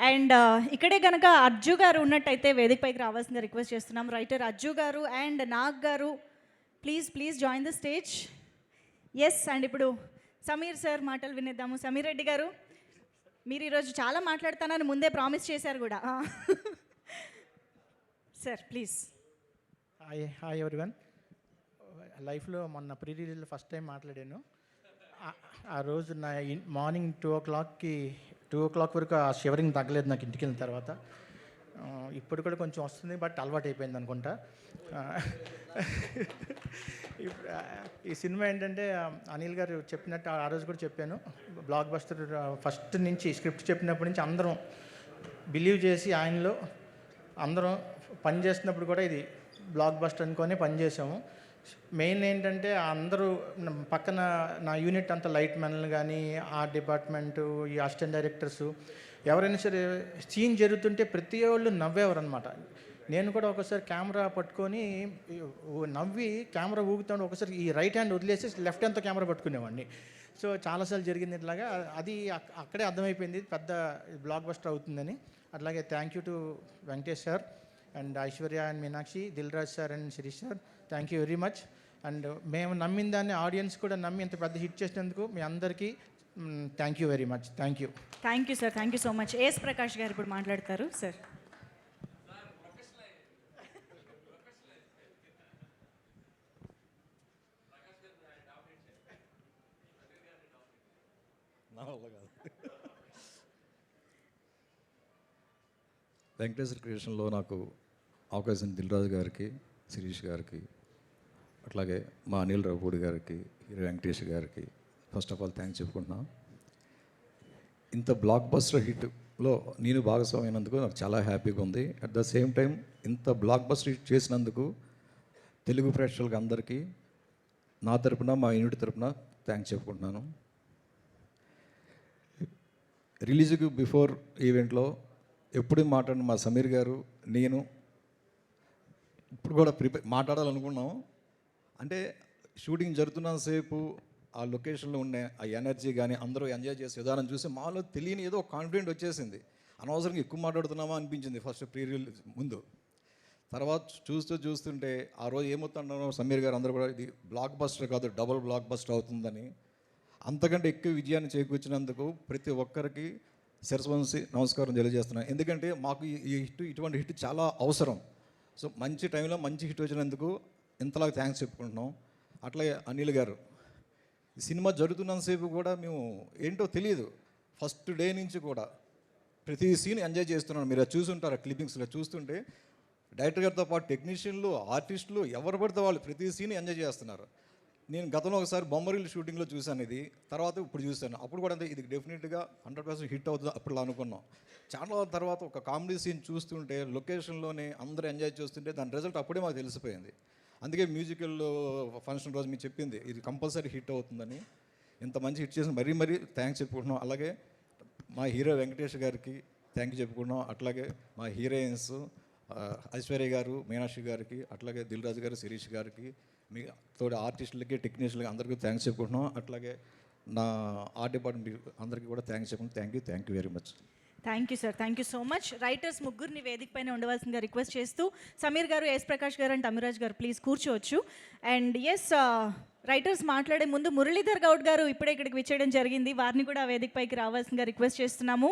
And ఇక్కడే కనుక అర్జు గారు ఉన్నట్టయితే వేదిక పైకి రావాల్సింది రిక్వెస్ట్ చేస్తున్నాం. రైటర్ అర్జు గారు and Nag garu please join the stage. Yes, and ఇప్పుడు సమీర్ సార్ మాటలు వినేద్దాము. సమీర్ రెడ్డి గారు, మీరు ఈరోజు చాలా మాట్లాడతానని ముందే ప్రామిస్ చేశారు కూడా. Sir please. Hi everyone. లైఫ్లో మొన్న ప్రీ రిలీజ్లో ఫస్ట్ టైం మాట్లాడాను. ఆ రోజు నా మార్నింగ్ 2 o'clock వరకు ఆ షివరింగ్ తగ్గలేదు నాకు ఇంటికి వెళ్ళిన తర్వాత. ఇప్పుడు కూడా కొంచెం వస్తుంది, బట్ అలవాటు అయిపోయింది అనుకుంటా. ఈ సినిమా ఏంటంటే అనిల్ గారు చెప్పినట్టు ఆ రోజు కూడా చెప్పాను, బ్లాక్ బస్టర్ ఫస్ట్ నుంచి స్క్రిప్ట్ చెప్పినప్పటి నుంచి అందరం బిలీవ్ చేసి ఆయనలో అందరం పని చేస్తున్నప్పుడు కూడా ఇది బ్లాక్ బస్టర్ అనుకొని పనిచేసాము. మెయిన్ ఏంటంటే అందరూ పక్కన నా యూనిట్ అంతా లైట్ మెన్లు కానీ, ఆర్ట్ డిపార్ట్మెంటు, ఈ అసిస్టెంట్ డైరెక్టర్సు ఎవరైనా సరే సీన్ జరుగుతుంటే ప్రతి వాళ్ళు నవ్వేవారు అనమాట. నేను కూడా ఒకసారి కెమెరా పట్టుకొని నవ్వి కెమెరా ఊగుతాడు, ఒకసారి ఈ రైట్ హ్యాండ్ వదిలేసి లెఫ్ట్ హ్యాండ్తో కెమెరా పట్టుకునేవాడిని. సో చాలాసార్లు జరిగింది ఇట్లాగా. అది అక్కడే అర్థమైపోయింది పెద్ద బ్లాక్ బస్టర్ అవుతుందని. అట్లాగే thank you to Venkatesh sir and Aishwarya and Meenakshi, Dil Raj sir and Sirish sir, thank you very much. And మేము నమ్మిన దాన్ని ఆడియన్స్ కూడా నమ్మి ఇంత పెద్ద హిట్ చేసినందుకు మీ అందరికీ thank you very much. Thank you sir, thank you so much. AS Prakash garu ఇప్పుడు మాట్లాడతారు సార్. వెంకటేశ్వర క్రియేషన్లో నాకు అవకాశం దిల్ రాజు గారికి, శిరీష్ గారికి, అట్లాగే మా అనిల్ రావుపూడి గారికి, హీరో వెంకటేష్ గారికి ఫస్ట్ ఆఫ్ ఆల్ థ్యాంక్స్ చెప్పుకుంటున్నాను. ఇంత బ్లాక్ బస్టర్ హిట్లో నేను భాగస్వామి అయినందుకు నాకు చాలా హ్యాపీగా ఉంది. అట్ ద సేమ్ టైం ఇంత బ్లాక్ బస్టర్ హిట్ చేసినందుకు తెలుగు ప్రేక్షకులకు అందరికీ నా తరపున, మా యూనిట్ తరపున థ్యాంక్స్ చెప్పుకుంటున్నాను. రిలీజ్కి బిఫోర్ ఈవెంట్లో ఎప్పుడు మాట్లాడిన మా సమీర్ గారు, నేను ఇప్పుడు కూడా మాట్లాడాలనుకున్నాం. అంటే షూటింగ్ జరుగుతున్నంతసేపు ఆ లొకేషన్లో ఉండే ఆ ఎనర్జీ కానీ అందరూ ఎంజాయ్ చేసే విధానం చూసి మాలో తెలియని ఏదో కాన్ఫిడెంట్ వచ్చేసింది. అనవసరంగా ఎక్కువ మాట్లాడుతున్నామా అనిపించింది ఫస్ట్ ప్రీ రిలీజ్ ముందు. తర్వాత చూస్తుంటే ఆ రోజు ఏమవుతుంటారో సమీర్ గారు అందరూ కూడా ఇది బ్లాక్ బస్టర్ కాదు డబుల్ బ్లాక్ బస్టర్ అవుతుందని, అంతకంటే ఎక్కువ విజయాన్ని చేకూర్చినందుకు ప్రతి ఒక్కరికి శిరస్వంశి నమస్కారం తెలియజేస్తున్నాను. ఎందుకంటే మాకు ఈ హిట్, ఇటువంటి హిట్ చాలా అవసరం. సో మంచి టైంలో మంచి హిట్ వచ్చినందుకు ఇంతలాగా థ్యాంక్స్ చెప్పుకుంటున్నాం. అట్లాగే అనిల్ గారు, ఈ సినిమా జరుగుతున్నంతసేపు కూడా మేము ఏంటో తెలియదు, ఫస్ట్ డే నుంచి కూడా ప్రతి సీన్ ఎంజాయ్ చేస్తున్నాను. మీరు అది చూసుంటారు, ఆ క్లిప్పింగ్స్లో చూస్తుంటే డైరెక్టర్ గారితో పాటు టెక్నీషియన్లు, ఆర్టిస్టులు ఎవరు పడితే వాళ్ళు ప్రతి సీన్ ఎంజాయ్ చేస్తున్నారు. నేను గతంలో ఒకసారి బొమ్మరిల్లు షూటింగ్లో చూశాను ఇది, తర్వాత ఇప్పుడు చూశాను. అప్పుడు కూడా అంతే, ఇది డెఫినెట్గా 100% హిట్ అవుతుంది అప్పుడు అనుకున్నాం. చాలా తర్వాత ఒక కామెడీ సీన్ చూస్తుంటే లొకేషన్లోనే అందరూ ఎంజాయ్ చేస్తుంటే దాని రిజల్ట్ అప్పుడే మాకు తెలిసిపోయింది. అందుకే మ్యూజికల్ ఫంక్షన్ రోజు మీరు చెప్పింది ఇది కంపల్సరీ హిట్ అవుతుందని. ఇంత మంచి హిట్ చేసిన మరీ థ్యాంక్స్ చెప్పుకుంటున్నాం. అలాగే మా హీరో వెంకటేష్ గారికి థ్యాంక్ యూ చెప్పుకుంటున్నాం. అట్లాగే మా హీరోయిన్స్ ఐశ్వర్య గారు, మీనాక్షి గారికి, అట్లాగే దిల్ రాజు గారు, శిరీష్ గారికి, మీ తోటి ఆర్టిస్టులకి, టెక్నీషియన్లకి అందరికీ థ్యాంక్స్ చెప్పుకుంటున్నాం. అట్లాగే నా ఆర్ట్ డిపార్ట్మెంట్ అందరికీ కూడా థ్యాంక్స్ చెప్పుకుంటున్నాం. Thank you very much. Thank you sir, thank you so much. Writers ముగ్గురిని వేదిక పైన ఉండవలసిందిగా రిక్వెస్ట్ చేస్తూ సమీర్ గారు, ఎస్ ప్రకాష్ గారు అండ్ అమిరాజ్ గారు ప్లీజ్ కూర్చోవచ్చు. అండ్ ఎస్ రైటర్స్ మాట్లాడే ముందు మురళీధర్ గౌడ్ గారు ఇప్పుడే ఇక్కడికి విచ్చేయడం జరిగింది, వారిని కూడా వేదిక పైకి రావాల్సిందిగా రిక్వెస్ట్ చేస్తున్నాము.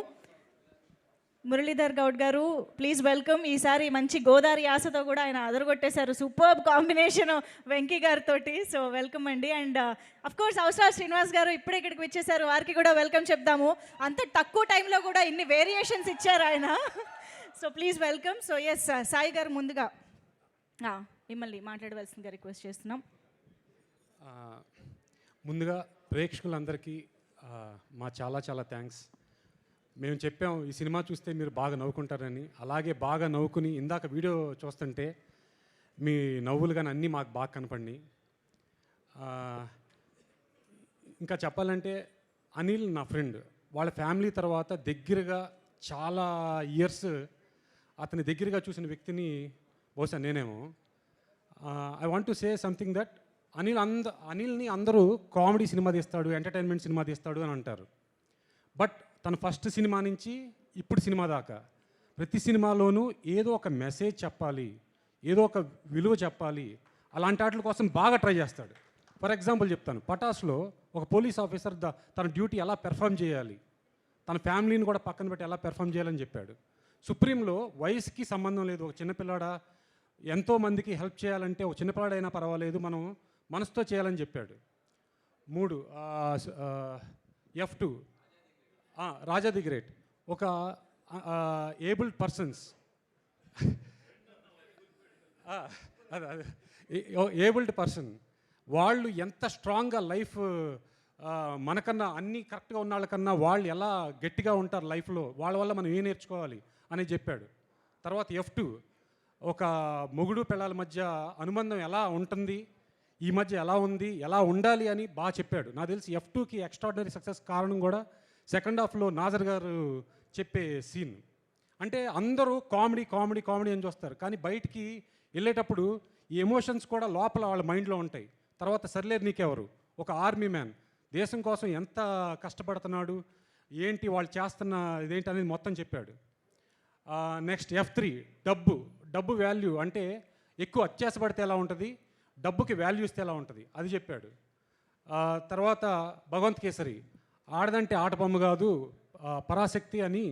మురళీధర్ గౌడ్ గారు ప్లీజ్ వెల్కమ్. ఈసారి మంచి గోదావరి యాసతో కూడా ఆయన అదరగొట్టేశారు, సూపర్ కాంబినేషన్ వెంకీ గారితో. సో వెల్కమ్ అండి. అండ్ అఫ్ కోర్స్ అవసరాలు శ్రీనివాస్ గారు ఇప్పుడే ఇక్కడికి వచ్చేసారు, వారికి కూడా వెల్కమ్ చెప్దాము. అంత తక్కువ టైంలో కూడా ఇన్ని వేరియేషన్స్ ఇచ్చారు ఆయన. So please welcome. So S Sai garu ముందుగా మిమ్మల్ని మాట్లాడవలసిందిగా రిక్వెస్ట్ చేస్తున్నాం. ముందుగా ప్రేక్షకులందరికీ మా చాలా థ్యాంక్స్. మేము చెప్పాం ఈ సినిమా చూస్తే మీరు బాగా నవ్వుకుంటారని, అలాగే బాగా నవ్వుకుని ఇందాక వీడియో చూస్తుంటే మీ నవ్వులు కానీ అన్నీ మాకు బాగా కనపడినాయి. ఇంకా చెప్పాలంటే అనిల్ నా ఫ్రెండ్, వాళ్ళ ఫ్యామిలీ తర్వాత దగ్గరగా చాలా ఇయర్స్ అతని దగ్గరగా చూసిన వ్యక్తిని బహుశా నేనేమో. I want to say something that అనిల్ని అందరూ కామెడీ సినిమా తీస్తాడు, ఎంటర్టైన్మెంట్ సినిమా తీస్తాడు అని అంటారు. బట్ తన ఫస్ట్ సినిమా నుంచి ఇప్పుడు సినిమా దాకా ప్రతి సినిమాలోనూ ఏదో ఒక మెసేజ్ చెప్పాలి, ఏదో ఒక విలువ చెప్పాలి, అలాంటి వాటి కోసం బాగా ట్రై చేస్తాడు. ఫర్ ఎగ్జాంపుల్ చెప్తాను, పటాస్లో ఒక పోలీస్ ఆఫీసర్ తన డ్యూటీ ఎలా పెర్ఫామ్ చేయాలి, తన ఫ్యామిలీని కూడా పక్కన పెట్టి ఎలా పెర్ఫామ్ చేయాలని చెప్పాడు. సుప్రీంలో వయసుకి సంబంధం లేదు, ఒక చిన్నపిల్లాడ ఎంతోమందికి హెల్ప్ చేయాలంటే ఒక చిన్నపిల్లాడైనా పర్వాలేదు, మనం మనసుతో చేయాలని చెప్పాడు. 3 F2 రాజా ది గ్రేట్, ఒక ఏబుల్డ్ పర్సన్స్ ఏబుల్డ్ పర్సన్ వాళ్ళు ఎంత స్ట్రాంగ్గా లైఫ్ మనకన్నా అన్నీ కరెక్ట్గా ఉన్న వాళ్ళకన్నా వాళ్ళు ఎలా గట్టిగా ఉంటారు లైఫ్లో, వాళ్ళ వల్ల మనం ఏం నేర్చుకోవాలి అని చెప్పాడు. తర్వాత F2 ఒక మొగుడు పిల్లల మధ్య అనుబంధం ఎలా ఉంటుంది, ఈ మధ్య ఎలా ఉంది, ఎలా ఉండాలి అని బాగా చెప్పాడు. నాకు తెలిసి F2కి ఎక్స్ట్రాడినరీ సక్సెస్ కారణం కూడా సెకండ్ హాఫ్లో నాజర్ గారు చెప్పే సీన్. అంటే అందరూ కామెడీ అని చూస్తారు, కానీ బయటికి వెళ్ళేటప్పుడు ఈ ఎమోషన్స్ కూడా లోపల వాళ్ళ మైండ్లో ఉంటాయి. తర్వాత సర్లేరు నీకెవరు, ఒక ఆర్మీ మ్యాన్ దేశం కోసం ఎంత కష్టపడుతున్నాడు, ఏంటి వాళ్ళు చేస్తున్న ఇదేంటి అనేది మొత్తం చెప్పాడు. నెక్స్ట్ F3 డబ్బు వాల్యూ, అంటే ఎక్కువ అత్యాసపడితే ఎలా ఉంటుంది, డబ్బుకి వాల్యూ ఇస్తే ఎలా ఉంటుంది అది చెప్పాడు. తర్వాత భగవంత్ కేసరి ఆడదంటే ఆట బొమ్మ కాదు పరాశక్తి అని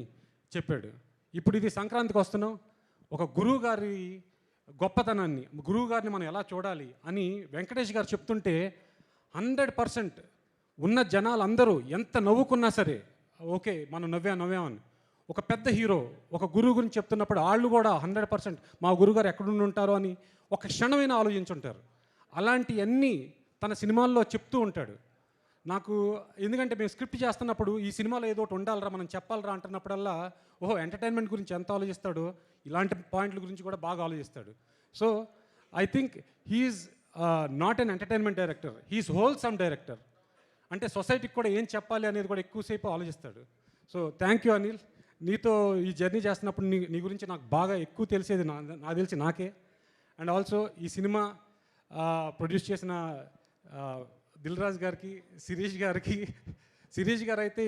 చెప్పాడు. ఇప్పుడు ఇది సంక్రాంతికి వస్తున్నాం, ఒక గురువు గారి గొప్పతనాన్ని, గురువు గారిని మనం ఎలా చూడాలి అని వెంకటేష్ గారు చెప్తుంటే 100% ఉన్న జనాలు అందరూ ఎంత నవ్వుకున్నా సరే ఓకే మనం నవ్వామని. ఒక పెద్ద హీరో ఒక గురువు గురించి చెప్తున్నప్పుడు వాళ్ళు కూడా 100% మా గురువుగారు ఎక్కడుండి ఉంటారో అని ఒక క్షణమైనా ఆలోచించుంటారు. అలాంటివన్నీ తన సినిమాల్లో చెప్తూ ఉంటాడు. నాకు ఎందుకంటే మేము స్క్రిప్ట్ చేస్తున్నప్పుడు ఈ సినిమాలో ఏదో ఒకటి ఉండాలరా మనం చెప్పాలరా అంటున్నప్పుడల్లా ఓహో ఎంటర్టైన్మెంట్ గురించి ఎంత ఆలోచిస్తాడో ఇలాంటి పాయింట్ల గురించి కూడా బాగా ఆలోచిస్తాడు. So I think he is not an entertainment director, he is wholesome director. అంటే సొసైటీకి కూడా ఏం చెప్పాలి అనేది కూడా ఎక్కువసేపు ఆలోచిస్తాడు. సో థ్యాంక్ యూ అనిల్, నీతో ఈ జర్నీ చేస్తున్నప్పుడు నీ గురించి నాకు బాగా ఎక్కువ తెలిసేది నాకు తెలిసి నాకే. అండ్ ఆల్సో ఈ సినిమా ప్రొడ్యూస్ చేసిన దిల్ రాజు గారికి, శిరీష్ గారు అయితే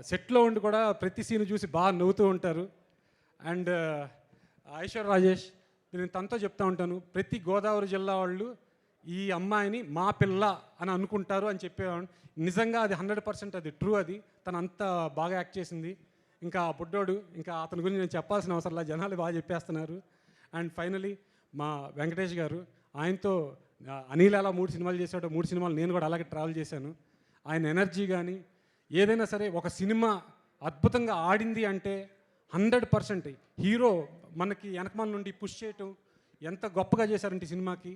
సెట్లో ఉండి కూడా ప్రతి సీన్ చూసి బాగా నవ్వుతూ ఉంటారు. అండ్ ఐశ్వర్య రాజేష్ నేను తనతో చెప్తా ఉంటాను, ప్రతి గోదావరి జిల్లా వాళ్ళు ఈ అమ్మాయిని మా పిల్ల అని అనుకుంటారు అని చెప్పేవాడు. నిజంగా అది 100% అది ట్రూ. అది తను అంత బాగా యాక్ట్ చేసింది. ఇంకా ఆ బుడ్డోడు, ఇంకా అతని గురించి నేను చెప్పాల్సిన అవసరం లేదు, జనాలు బాగా చెప్పేస్తున్నారు. అండ్ ఫైనలీ మా వెంకటేష్ గారు, ఆయనతో అనిల్ అలా 3 సినిమాలు చేశాడు, 3 సినిమాలు నేను కూడా అలాగే ట్రావెల్ చేశాను. ఆయన ఎనర్జీ కానీ ఏదైనా సరే, ఒక సినిమా అద్భుతంగా ఆడింది అంటే 100% హీరో మనకి వెనకమాల నుండి పుష్ చేయటం ఎంత గొప్పగా చేశారంటే ఈ సినిమాకి,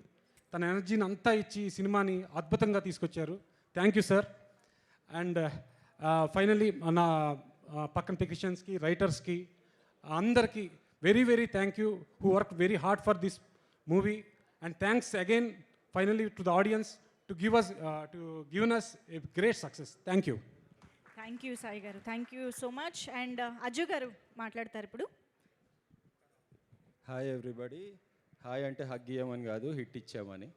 తన ఎనర్జీని అంతా ఇచ్చి ఈ సినిమాని అద్భుతంగా తీసుకొచ్చారు. Thank you sir. And finally నా పక్కన టెక్నీషియన్స్కి, రైటర్స్కి, అందరికీ very very thank you, who work very hard for this movie. And thanks again finally to the audience to give us a great success. Thank you. Thank you Sai garu, thank you so much. And Ajju garu మాట్లాడతారు ఇప్పుడు. Hi everybody. హాయ్ అంటే హగ్ ఇవ్వమని కాదు, హిట్ ఇచ్చామని.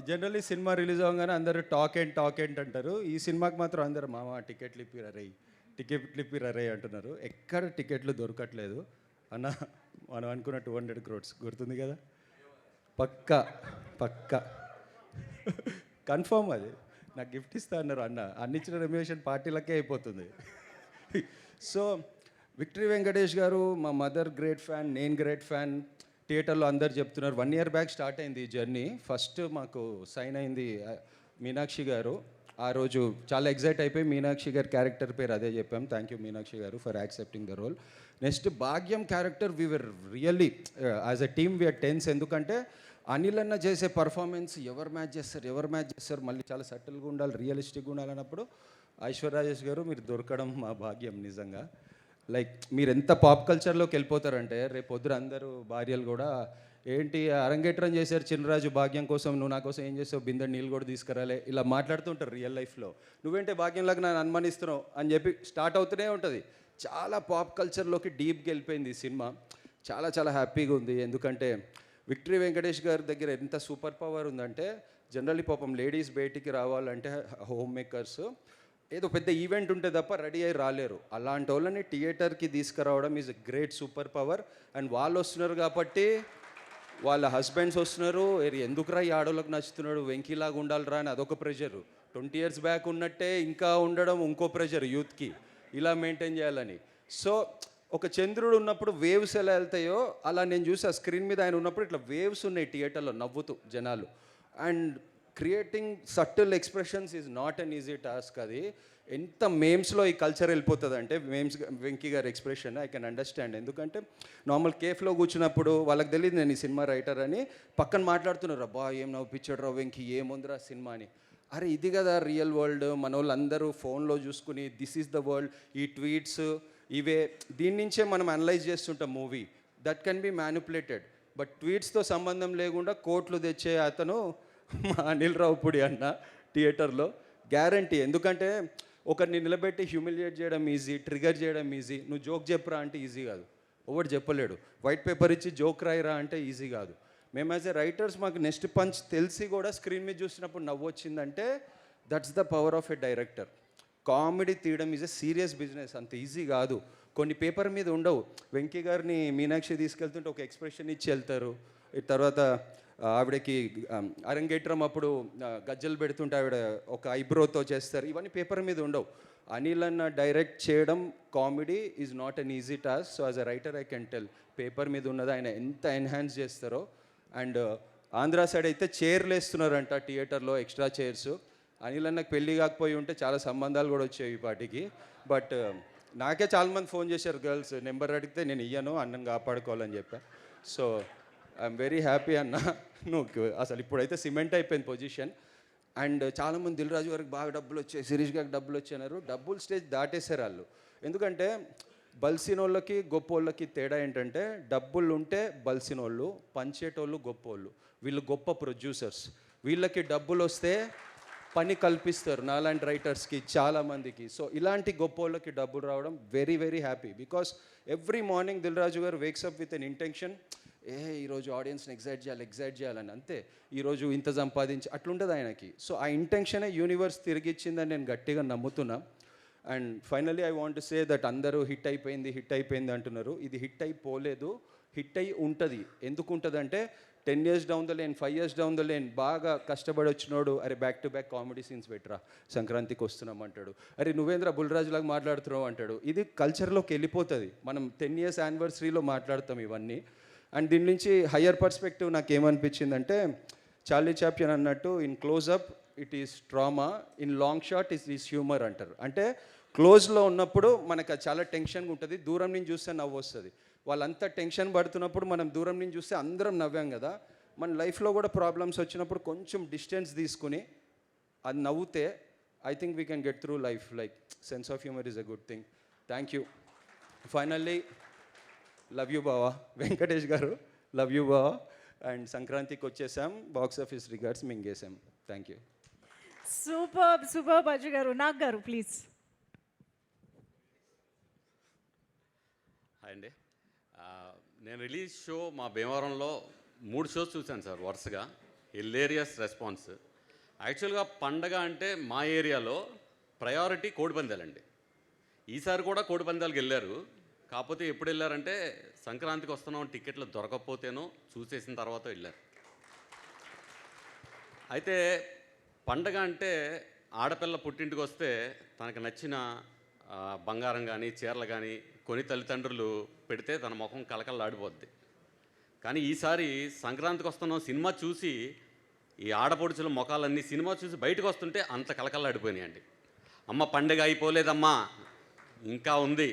జనరల్లీ సినిమా రిలీజ్ అవ్వగానే అందరూ టాక్ ఏంట్ అంటారు. ఈ సినిమాకి మాత్రం అందరూ మామ టికెట్లు ఇప్పిరరే అంటున్నారు. ఎక్కడ టికెట్లు దొరకట్లేదు అన్న. మనం అనుకున్న 200 crores గుర్తుంది కదా, పక్కా కన్ఫర్మ్. అది నాకు గిఫ్ట్ ఇస్తా అన్నారు అన్న. అన్నిచ్చిన రెమ్యునేషన్ పార్టీలకే అయిపోతుంది. సో విక్టరీ వెంకటేష్ గారు, మా మదర్ గ్రేట్ ఫ్యాన్, నేను గ్రేట్ ఫ్యాన్. థియేటర్లో అందరు చెప్తున్నారు. 1 year బ్యాక్ స్టార్ట్ అయింది ఈ జర్నీ. ఫస్ట్ మాకు సైన్ అయింది మీనాక్షి గారు. ఆ రోజు చాలా ఎగ్జైట్ అయిపోయి మీనాక్షి గారి క్యారెక్టర్ పేరు అదే చెప్పాం. Thank you Meenakshi garu for accepting the role. Next Bhagyam character we were really as a team we're tense. ఎందుకంటే అనిల్ అన్న చేసే పర్ఫార్మెన్స్ ఎవరు మ్యాచ్ చేస్తారు, మళ్ళీ చాలా సటిల్గా ఉండాలి, రియలిస్టిక్గా ఉండాలన్నప్పుడు ఐశ్వర్రాజేష్ గారు మీరు దొరకడం మా భాగ్యం నిజంగా. లైక్ మీరు ఎంత పాప్ కల్చర్లోకి వెళ్ళిపోతారంటే రేపు పొద్దున అందరూ భార్యలు కూడా ఏంటి అరంగేట్రం చేశారు చిన్నరాజు భాగ్యం కోసం, నువ్వు నా కోసం ఏం చేసావు, బిందె నీళ్ళు కూడా తీసుకురాలే, ఇలా మాట్లాడుతుంటారు రియల్ లైఫ్లో. నువ్వేంటే భాగ్యంలాగా నన్ను అనుమానిస్తున్నావు అని చెప్పి స్టార్ట్ అవుతూనే ఉంటుంది. చాలా పాప్ కల్చర్లోకి డీప్గా వెళ్ళిపోయింది ఈ సినిమా. చాలా చాలా హ్యాపీగా ఉంది. ఎందుకంటే విక్టరీ వెంకటేష్ గారి దగ్గర ఎంత సూపర్ పవర్ ఉందంటే, జనరల్లీ పాపం లేడీస్ బయటికి రావాలంటే హోమ్ మేకర్స్ ఏదో పెద్ద ఈవెంట్ ఉంటే తప్ప రెడీ అయ్యి రాలేరు. అలాంటి వాళ్ళని థియేటర్కి తీసుకురావడం is a great super power. And వాళ్ళు వస్తున్నారు కాబట్టి వాళ్ళ హస్బెండ్స్ వస్తున్నారు. ఎందుకురా ఈ ఆడోళ్ళకి నచ్చుతున్నాడు, వెంకీలాగా ఉండాలిరా అని అదొక ప్రెషరు. 20 years బ్యాక్ ఉన్నట్టే ఇంకా ఉండడం ఇంకో ప్రెషర్ యూత్కి, ఇలా మెయింటైన్ చేయాలని. సో ఒక చంద్రుడు ఉన్నప్పుడు వేవ్స్ ఎలా వెళ్తాయో అలా నేను చూసి ఆ స్క్రీన్ మీద ఆయన ఉన్నప్పుడు ఇట్లా వేవ్స్ ఉన్నాయి థియేటర్లో నవ్వుతూ జనాలు. And creating subtle expressions is not an easy task. అది ఎంత మేమ్స్లో ఈ కల్చర్ వెళ్ళిపోతుంది అంటే వెంకీ గారి ఎక్స్ప్రెషన్ ఐ కెన్ అండర్స్టాండ్. ఎందుకంటే నార్మల్ కేఫ్లో కూర్చున్నప్పుడు వాళ్ళకి తెలియదు నేను ఈ సినిమా రైటర్ అని, పక్కన మాట్లాడుతున్నారు, అబ్బా ఏం నవ్వుపిచ్చాడు రా వెంకీ, ఏముందిరా సినిమా అని. అరే ఇది కదా రియల్ వరల్డ్. మన వాళ్ళు అందరూ ఫోన్లో చూసుకుని దిస్ ఈజ్ ద వరల్డ్, ఈ ట్వీట్స్ ఇవే, దీని నుంచే మనం అనలైజ్ చేస్తుంటాం movie. That can be manipulated. But ట్వీట్స్తో సంబంధం లేకుండా కోట్లు తెచ్చే అతను మా అనిల్ రావుపూడి అన్న థియేటర్లో గ్యారంటీ. ఎందుకంటే ఒకరిని నిలబెట్టి హ్యూమిలియేట్ చేయడం ఈజీ, ట్రిగర్ చేయడం ఈజీ. నువ్వు జోక్ చెప్పరా అంటే ఈజీ కాదు, ఒకటి చెప్పలేడు. వైట్ పేపర్ ఇచ్చి జోక్ రాయిరా అంటే ఈజీ కాదు. మేము యాజ్ ఎ రైటర్స్ మాకు నెక్స్ట్ పంచ్ తెలిసి కూడా స్క్రీన్ మీద చూసినప్పుడు నవ్వు వచ్చిందంటే that's the power of a director. Comedy తీయడం ఈజ్ ఎ సీరియస్ బిజినెస్, అంత ఈజీ కాదు. కొన్ని పేపర్ మీద ఉండవు. వెంకీ గారిని మీనాక్షి తీసుకెళ్తుంటే ఒక ఎక్స్ప్రెషన్ ఇచ్చి వెళ్తారు. తర్వాత ఆవిడకి అరంగేట్రం అప్పుడు గజ్జలు పెడుతుంటే ఆవిడ ఒక ఐబ్రోతో చేస్తారు. ఇవన్నీ పేపర్ మీద ఉండవు. అనిల్ అన్న డైరెక్ట్ చేయడం comedy is not an easy task. So as a writer I can tell paper మీద ఉన్నది ఆయన ఎంత ఎన్హాన్స్ చేస్తారో. అండ్ ఆంధ్ర సైడ్ అయితే చైర్లు వేస్తున్నారంట థియేటర్లో, ఎక్స్ట్రా చైర్స్. అనిల్ అన్నకు పెళ్ళి కాకపోయి ఉంటే చాలా సంబంధాలు కూడా వచ్చాయి ఈ పాటికి. బట్ నాకే చాలామంది ఫోన్ చేశారు గర్ల్స్, నెంబర్ అడిగితే నేను ఇయ్యను, అన్నం కాపాడుకోవాలని చెప్పా. సో ఐఎమ్ వెరీ హ్యాపీ అన్న. నువ్వు అసలు ఇప్పుడైతే సిమెంట్ అయిపోయింది పొజిషన్. అండ్ చాలామంది దిల్ రాజు గారికి బాగా డబ్బులు వచ్చాయి, శిరీష్ గారికి డబ్బులు వచ్చారు. డబ్బులు స్టేజ్ దాటేశారు వాళ్ళు. ఎందుకంటే బలిసినోళ్ళకి గొప్పోళ్ళకి తేడా ఏంటంటే, డబ్బులు ఉంటే బలిసినోళ్ళు, పంచేటోళ్ళు గొప్పోళ్ళు. వీళ్ళు గొప్ప ప్రొడ్యూసర్స్. వీళ్ళకి డబ్బులు వస్తే పని కల్పిస్తారు నాలాంటి రైటర్స్కి చాలామందికి. సో ఇలాంటి గొప్పోళ్ళకి డబ్బులు రావడం very very happy. Because every morning Dil Raju garu wakes up with an intention, ఈరోజు ఆడియన్స్ని ఎగ్జైట్ చేయాలని. అంతే, ఈరోజు ఇంత సంపాదించి అట్లుంటుంది ఆయనకి. సో ఆ ఇంటెన్షనే యూనివర్స్ తిరిగిచ్చిందని నేను గట్టిగా నమ్ముతున్నా. And finally I want to say that అందరూ హిట్ అయిపోయింది అంటున్నారు. ఇది హిట్ అయిపోలేదు, హిట్ అయి ఉంటుంది. ఎందుకు ఉంటుంది అంటే 10 years down the lane, 5 years down the lane బాగా కష్టపడి వచ్చినోడు అరే back to back comedy scenes పెట్టరా, సంక్రాంతికి వస్తున్నాం అంటాడు. అరే నువ్వేంద్ర బుల్రాజులాగా మాట్లాడుతున్నావు అంటాడు. ఇది కల్చర్లోకి వెళ్ళిపోతుంది. మనం 10 years యానివర్సరీలో మాట్లాడతాం ఇవన్నీ. అండ్ దీని నుంచి హయ్యర్ పర్స్పెక్టివ్ నాకు ఏమనిపించిందంటే, చార్లీ చాప్లిన్ అన్నట్టు in close up it is trauma, in long shot it is humour అంటారు. అంటే క్లోజ్లో ఉన్నప్పుడు మనకు చాలా టెన్షన్గా ఉంటుంది, దూరం నుంచి చూస్తే నవ్వు వస్తుంది. వాళ్ళంతా టెన్షన్ పడుతున్నప్పుడు మనం దూరం నుంచి చూస్తే అందరం నవ్వాం కదా. మన లైఫ్లో కూడా ప్రాబ్లమ్స్ వచ్చినప్పుడు కొంచెం డిస్టెన్స్ తీసుకుని అది నవ్వుతే I think we can get through life. Like sense of humour is a good thing. Thank you. Finally love you బావా వెంకటేష్ గారు, లవ్ యూ బావా. అండ్ సంక్రాంతికి వచ్చేసాం, బాక్స్ ఆఫీస్ రికార్డ్స్ మింగేసాం. Thank you. Super Ajju garu. Nag garu please. Hi అండి. నేను రిలీజ్ షో మా భీమవరంలో 3 shows చూశాను సార్ వరుసగా. Hilarious response. యాక్చువల్గా పండగ అంటే మా ఏరియాలో ప్రయారిటీ కోడిపందాలండి. ఈసారి కూడా కోడిపందాలకు వెళ్ళారు. కాకపోతే ఎప్పుడు వెళ్ళారంటే సంక్రాంతికి వస్తున్నాం టికెట్లు దొరకకపోతేనో చూసేసిన తర్వాత వెళ్ళారు. అయితే పండగ అంటే ఆడపిల్ల పుట్టింటికి వస్తే తనకు నచ్చిన బంగారం కానీ చీరలు కానీ కొని తల్లిదండ్రులు పెడితే తన ముఖం కలకల్లాడిపోద్ది. కానీ ఈసారి సంక్రాంతికి వస్తున్నాం సినిమా చూసి ఈ ఆడపడుచుల ముఖాలన్నీ సినిమా చూసి బయటకు వస్తుంటే అంత కలకల్లాడిపోయినాయండి. అమ్మ పండుగ అయిపోలేదమ్మా, ఇంకా ఉంది,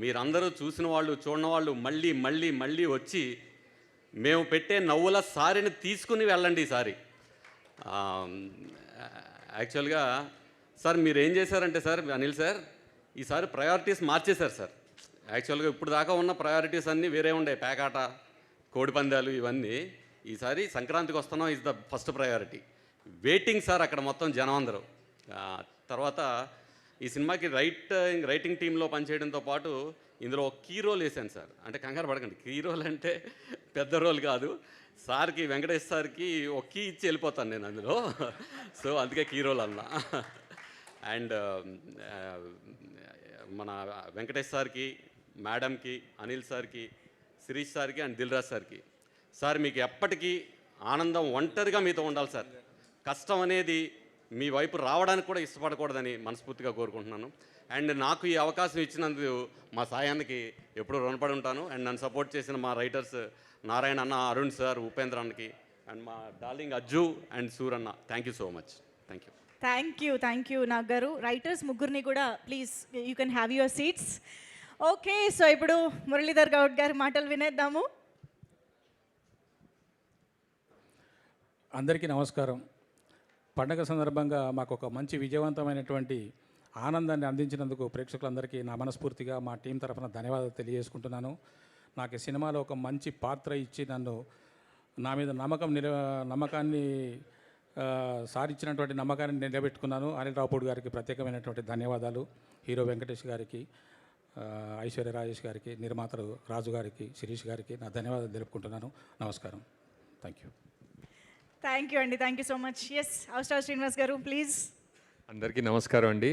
మీరందరూ చూసిన వాళ్ళు చూడని వాళ్ళు మళ్ళీ మళ్ళీ మళ్ళీ వచ్చి మేము పెట్టే నవ్వుల సారిని తీసుకుని వెళ్ళండి ఈసారి. యాక్చువల్గా సార్ మీరు ఏం చేశారంటే సార్ అనిల్ సార్ ఈసారి ప్రయారిటీస్ మార్చేశారు సార్. యాక్చువల్గా ఇప్పుడు దాకా ఉన్న ప్రయారిటీస్ అన్నీ వేరే ఉండే, పేకాట కోడిపందాలు ఇవన్నీ. ఈసారి సంక్రాంతికి వస్తున్నాం is the first priority. Waiting sir అక్కడ మొత్తం జనం అందరూ. తర్వాత ఈ సినిమాకి రైటింగ్ టీంలో పనిచేయడంతో పాటు ఇందులో ఒక కీ రోల్ వేసాను సార్. అంటే కంగారు పడకండి, కీ రోల్ అంటే పెద్ద రోల్ కాదు. సార్కి వెంకటేష్ సార్కి ఒక కీ ఇచ్చి వెళ్ళిపోతాను నేను అందులో. సో అందుకే కీ రోల్ అన్నా. అండ్ మన వెంకటేష్ సార్కి, మేడంకి, అనిల్ సార్కి, శిరీష్ సార్కి అండ్ దిల్రాజ్ సార్కి, సార్ మీకు ఎప్పటికీ ఆనందం ఒంటరిగా మీతో ఉండాలి సార్. కష్టం అనేది మీ వైపు రావడానికి కూడా ఇష్టపడకూడదని మనస్ఫూర్తిగా కోరుకుంటున్నాను. అండ్ నాకు ఈ అవకాశం ఇచ్చినందుకు మా సాయానికి ఎప్పుడూ రుణపడి ఉంటాను. అండ్ నన్ను సపోర్ట్ చేసిన మా రైటర్స్ నారాయణ అన్న, అరుణ్ సార్, ఉపేంద్ర అన్నకి అండ్ మా darling Ajju and Suranna, thank you so much. Thank you. Thank you Nag గారు. రైటర్స్ ముగ్గురిని కూడా please you can have your seats. Okay, so ఇప్పుడు మురళీధర్ గౌడ్ గారి మాటలు వినేద్దాము. అందరికీ నమస్కారం. పండగ సందర్భంగా మాకు ఒక మంచి విజయవంతమైనటువంటి ఆనందాన్ని అందించినందుకు ప్రేక్షకులందరికీ నా మనస్ఫూర్తిగా మా టీం తరఫున ధన్యవాదాలు తెలియజేసుకుంటున్నాను. నాకు ఈ సినిమాలో ఒక మంచి పాత్ర ఇచ్చి నన్ను నా మీద నమ్మకాన్ని సారించినటువంటి నమ్మకాన్ని నిలబెట్టుకున్నాను. అనిల్ రావుపూడి గారికి ప్రత్యేకమైనటువంటి ధన్యవాదాలు. హీరో వెంకటేష్ గారికి, ఐశ్వర్య రాజేష్ గారికి, నిర్మాతలు రాజు గారికి, శిరీష్ గారికి నా ధన్యవాదాలు తెలుపుకుంటున్నాను. నమస్కారం. Thank you. థ్యాంక్ యూ అండి. Thank you so much. Yes, our star Srinivas garu please. అందరికీ నమస్కారం అండి.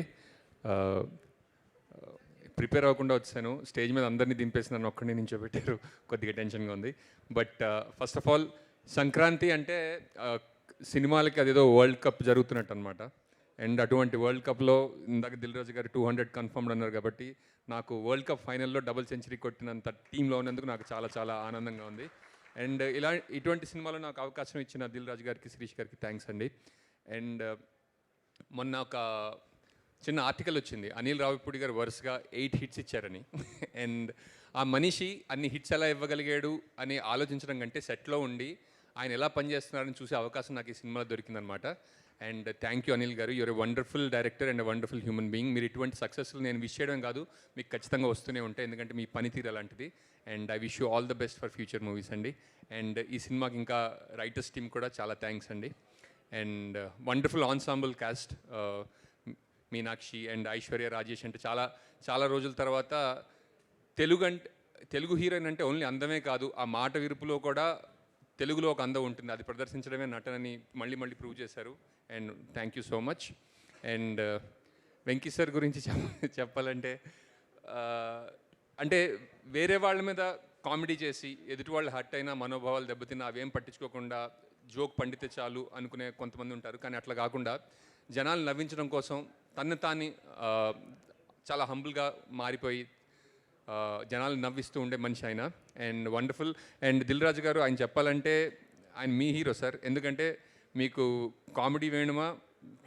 ప్రిపేర్ అవ్వకుండా వచ్చాను, స్టేజ్ మీద అందరినీ దింపేసి నన్ను ఒక్కడిని నించోబెట్టారు, కొద్దిగా టెన్షన్గా ఉంది. But first of all Sankranti అంటే సినిమాలకి అదేదో వరల్డ్ కప్ జరుగుతున్నట్టు అనమాట. అండ్ అటువంటి వరల్డ్ కప్లో ఇందాక దిల్రాజు గారు 200 కన్ఫర్మ్డ్ అన్నారు కాబట్టి నాకు వరల్డ్ కప్ ఫైనల్లో డబుల్ సెంచరీ కొట్టినంత టీంలో ఉన్నందుకు నాకు చాలా చాలా ఆనందంగా ఉంది. అండ్ ఇటువంటి సినిమాలో నాకు అవకాశం ఇచ్చిన దిల్రాజు గారికి, శిరీష్ గారికి థ్యాంక్స్ అండి. అండ్ మొన్న ఒక చిన్న ఆర్టికల్ వచ్చింది, అనిల్ రావిపూడి గారు వరుసగా 8 hits ఇచ్చారని. అండ్ ఆ మనిషి అన్ని హిట్స్ ఎలా ఇవ్వగలిగాడు అని ఆలోచించడం కంటే సెట్లో ఉండి ఆయన ఎలా పనిచేస్తున్నారని చూసే అవకాశం నాకు ఈ సినిమాలో దొరికిందనమాట. And thank you Anil garu, you're a wonderful director and a wonderful human being. మీరు ఇటువంటి సక్సెస్లు నేను విష్ చేయడం కాదు, మీకు ఖచ్చితంగా వస్తూనే ఉంటాయి, ఎందుకంటే మీ పనితీరు అలాంటిది. And I wish you all the best for future movies అండి. అండ్ ఈ సినిమాకి ఇంకా రైటర్స్ టీమ్ కూడా చాలా థ్యాంక్స్ అండి. And wonderful ensemble caste, Meenakshi and Aishwarya Rajesh అంటే చాలా చాలా రోజుల తర్వాత తెలుగు హీరోయిన్ అంటే ఓన్లీ అందమే కాదు, ఆ మాట విరుపులో కూడా తెలుగులో ఒక అందం ఉంటుంది, అది ప్రదర్శించడమే నటనని మళ్ళీ మళ్ళీ ప్రూవ్ చేశారు. And thank you so much. And Venky sir గురించి చెప్పాలంటే అంటే వేరే వాళ్ళ మీద కామెడీ చేసి ఎదుటి వాళ్ళు హర్ట్ అయినా మనోభావాలు దెబ్బతిన్నా అవేం పట్టించుకోకుండా జోక్ పండితే చాలు అనుకునే కొంతమంది ఉంటారు. కానీ అట్లా కాకుండా జనాలు నవ్వించడం కోసం తను తాని చాలా హంబుల్గా మారిపోయి జనాలు నవ్విస్తూ ఉండే మనిషి ఆయన. And wonderful. And Dil Raju గారు, ఆయన చెప్పాలంటే ఆయన మీ హీరో సార్. ఎందుకంటే మీకు కామెడీ వేణుమా,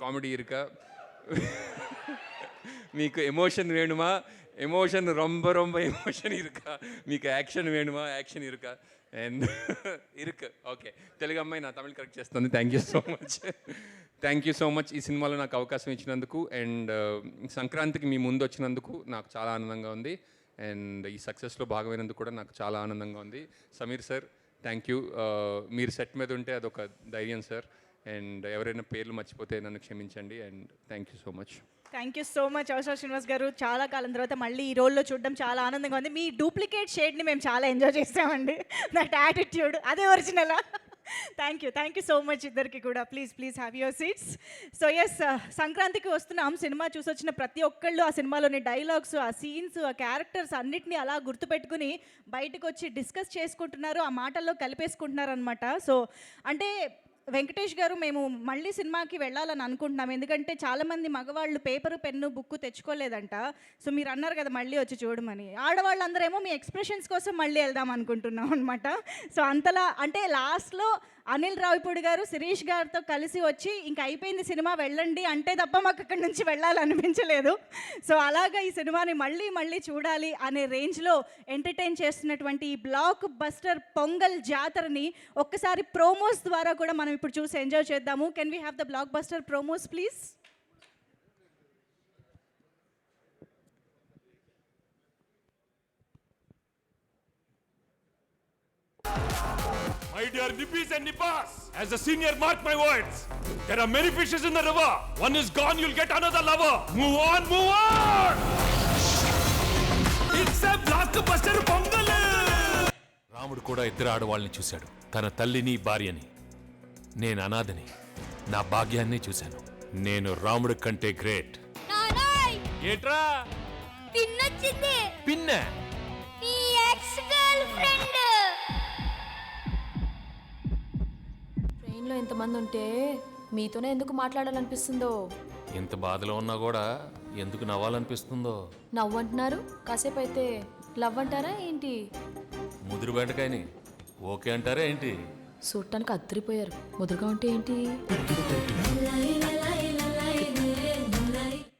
కామెడీ ఇరుక, మీకు ఎమోషన్ వేణుమా, ఎమోషన్ రొంబ రొంబ ఎమోషన్ ఇరుక, మీకు యాక్షన్ వేణుమా, యాక్షన్ ఇరుక. అండ్ ఇరుక్ ఓకే, తెలుగు అమ్మాయి నా తమిళ్ కరెక్ట్ చేస్తుంది. Thank you so much. Thank you so much ఈ సినిమాలో నాకు అవకాశం ఇచ్చినందుకు. అండ్ సంక్రాంతికి మీ ముందు వచ్చినందుకు నాకు చాలా ఆనందంగా ఉంది. అండ్ ఈ సక్సెస్లో భాగమైనందుకు కూడా నాకు చాలా ఆనందంగా ఉంది. Sameer sir, thank you. మీరు సెట్ మీద ఉంటే అదొక ధైర్యం సార్. అండ్ ఎవరైనా పేర్లు మర్చిపోతే నన్ను క్షమించండి. And thank you so much. Thank you so much అవసర శ్రీనివాస్ గారు. చాలా కాలం తర్వాత మళ్ళీ ఈ రోల్లో చూడడం చాలా ఆనందంగా ఉంది. మీ డూప్లికేట్ షేడ్ని మేము చాలా ఎంజాయ్ చేసామండి. దట్ యాటిట్యూడ్ అదే ఒరిజినలా. థ్యాంక్ యూ సో మచ్ ఇద్దరికి కూడా. Please have your seats. So yes, Sankranthiki వస్తున్నాం. సినిమా చూసి వచ్చిన ప్రతి ఒక్కళ్ళు ఆ సినిమాలోని డైలాగ్స్, ఆ సీన్స్, ఆ క్యారెక్టర్స్ అన్నిటినీ అలా గుర్తుపెట్టుకుని బయటకు వచ్చి డిస్కస్ చేసుకుంటున్నారు, ఆ మాటల్లో కలిపేసుకుంటున్నారు అనమాట. సో అంటే వెంకటేష్ గారు, మేము మళ్ళీ సినిమాకి వెళ్ళాలని అనుకుంటున్నాం. ఎందుకంటే చాలామంది మగవాళ్ళు పేపరు, పెన్ను, బుక్కు తెచ్చుకోలేదంట. సో మీరు అన్నారు కదా మళ్ళీ వచ్చి చూడమని. ఆడవాళ్ళందరేమో మీ ఎక్స్ప్రెషన్స్ కోసం మళ్ళీ వెళ్దాం అనుకుంటున్నాం అనమాట. సో అంతలా అంటే లాస్ట్లో అనిల్ రావిపూడి గారు శిరీష్ గారితో కలిసి వచ్చి ఇంక అయిపోయింది సినిమా వెళ్ళండి అంటే తప్ప మాకు అక్కడి నుంచి వెళ్ళాలనిపించలేదు. సో అలాగా ఈ సినిమాని మళ్ళీ చూడాలి అనే రేంజ్లో ఎంటర్టైన్ చేస్తున్నటువంటి ఈ బ్లాక్ బస్టర్ పొంగల్ జాతరని ఒక్కసారి ప్రోమోస్ ద్వారా కూడా మనం ఇప్పుడు చూసి ఎంజాయ్ చేద్దాము. Can we have the block buster promos please? My dear nippies and nippas, as a senior, mark my words. There are many fishes in the river. One is gone, you'll get another lover. Move on, move on. It's a blockbuster pongal. రాముడు కూడా ఇద్దరు ఆడవాళ్ళని చూశాడు, తన తల్లిని భార్యని. నేను అనాథని, నా భాగ్యాన్ని చూశాను. నేను రాముడి కంటే గ్రేట్. ఏట్రా పిన్నొచ్చింది. పిన్న నీ ఎక్స్ గర్ల్ ఫ్రెండ్. ట్రైన్లో ఎంతమంది ఉంటే మీతోనే ఎందుకు మాట్లాడాలనిపిస్తుందో. ఎంత బాధలో ఉన్నా కూడా ఎందుకు నవ్వాలనిపిస్తుందో. నవ్వు అంటున్నారు, కాసేపు అయితే లవ్ అంటారా ఏంటి? ముదురు బెండకాయని ఓకే అంటారా ఏంటి? చూడటానికి అద్దరిపోయారు, ముదురుగా ఉంటే ఏంటి?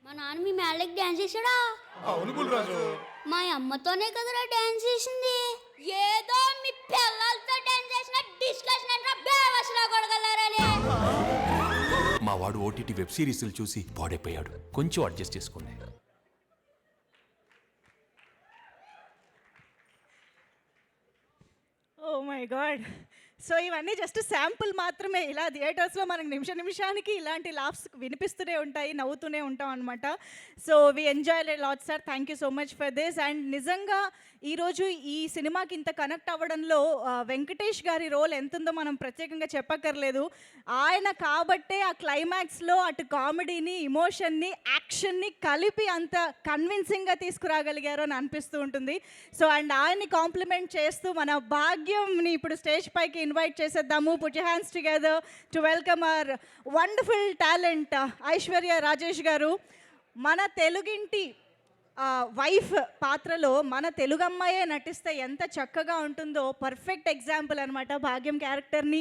మా నాన్న మీ మేళకి డాన్స్ చేశాడా? అవును బుల్రాజు. మా అమ్మతోనే కదరా డాన్స్ చేసింది. ఏదో మీ పిల్లలతో డాన్స్ చేసిన డిస్కషన్ అంటే బేవసలా కొడగలరని. మా వాడు ఓటీటీ వెబ్ సిరీస్లు చూసి పాడైపోయాడు. కొంచెం అడ్జస్ట్ చేసుకోండి. Oh my god. సో ఇవన్నీ జస్ట్ శాంపుల్ మాత్రమే. ఇలా థియేటర్స్లో మనకు నిమిషానికి ఇలాంటి లాఫ్స్ వినిపిస్తూనే ఉంటాయి, నవ్వుతూనే ఉంటాం అనమాట. So we enjoy lot sir. Thank you so much for this. And నిజంగా ఈరోజు ఈ సినిమాకి ఇంత కనెక్ట్ అవ్వడంలో వెంకటేష్ గారి రోల్ ఎంతుందో మనం ప్రత్యేకంగా చెప్పక్కర్లేదు. ఆయన కాబట్టే ఆ క్లైమాక్స్లో అటు కామెడీని, ఇమోషన్ని, యాక్షన్ని కలిపి అంత కన్విన్సింగ్గా తీసుకురాగలిగారు అని అనిపిస్తూ ఉంటుంది. సో అండ్ ఆయన్ని కాంప్లిమెంట్ చేస్తూ మన భాగ్యంని ఇప్పుడు స్టేజ్ పైకి ఇన్వైట్ చేసేద్దాము. Put your hands together to welcome our wonderful talent Aishwarya Rajesh garu. మన తెలుగింటి వైఫ్ పాత్రలో మన తెలుగు అమ్మాయే నటిస్తే ఎంత చక్కగా ఉంటుందో పర్ఫెక్ట్ ఎగ్జాంపుల్ అనమాట. భాగ్యం క్యారెక్టర్ని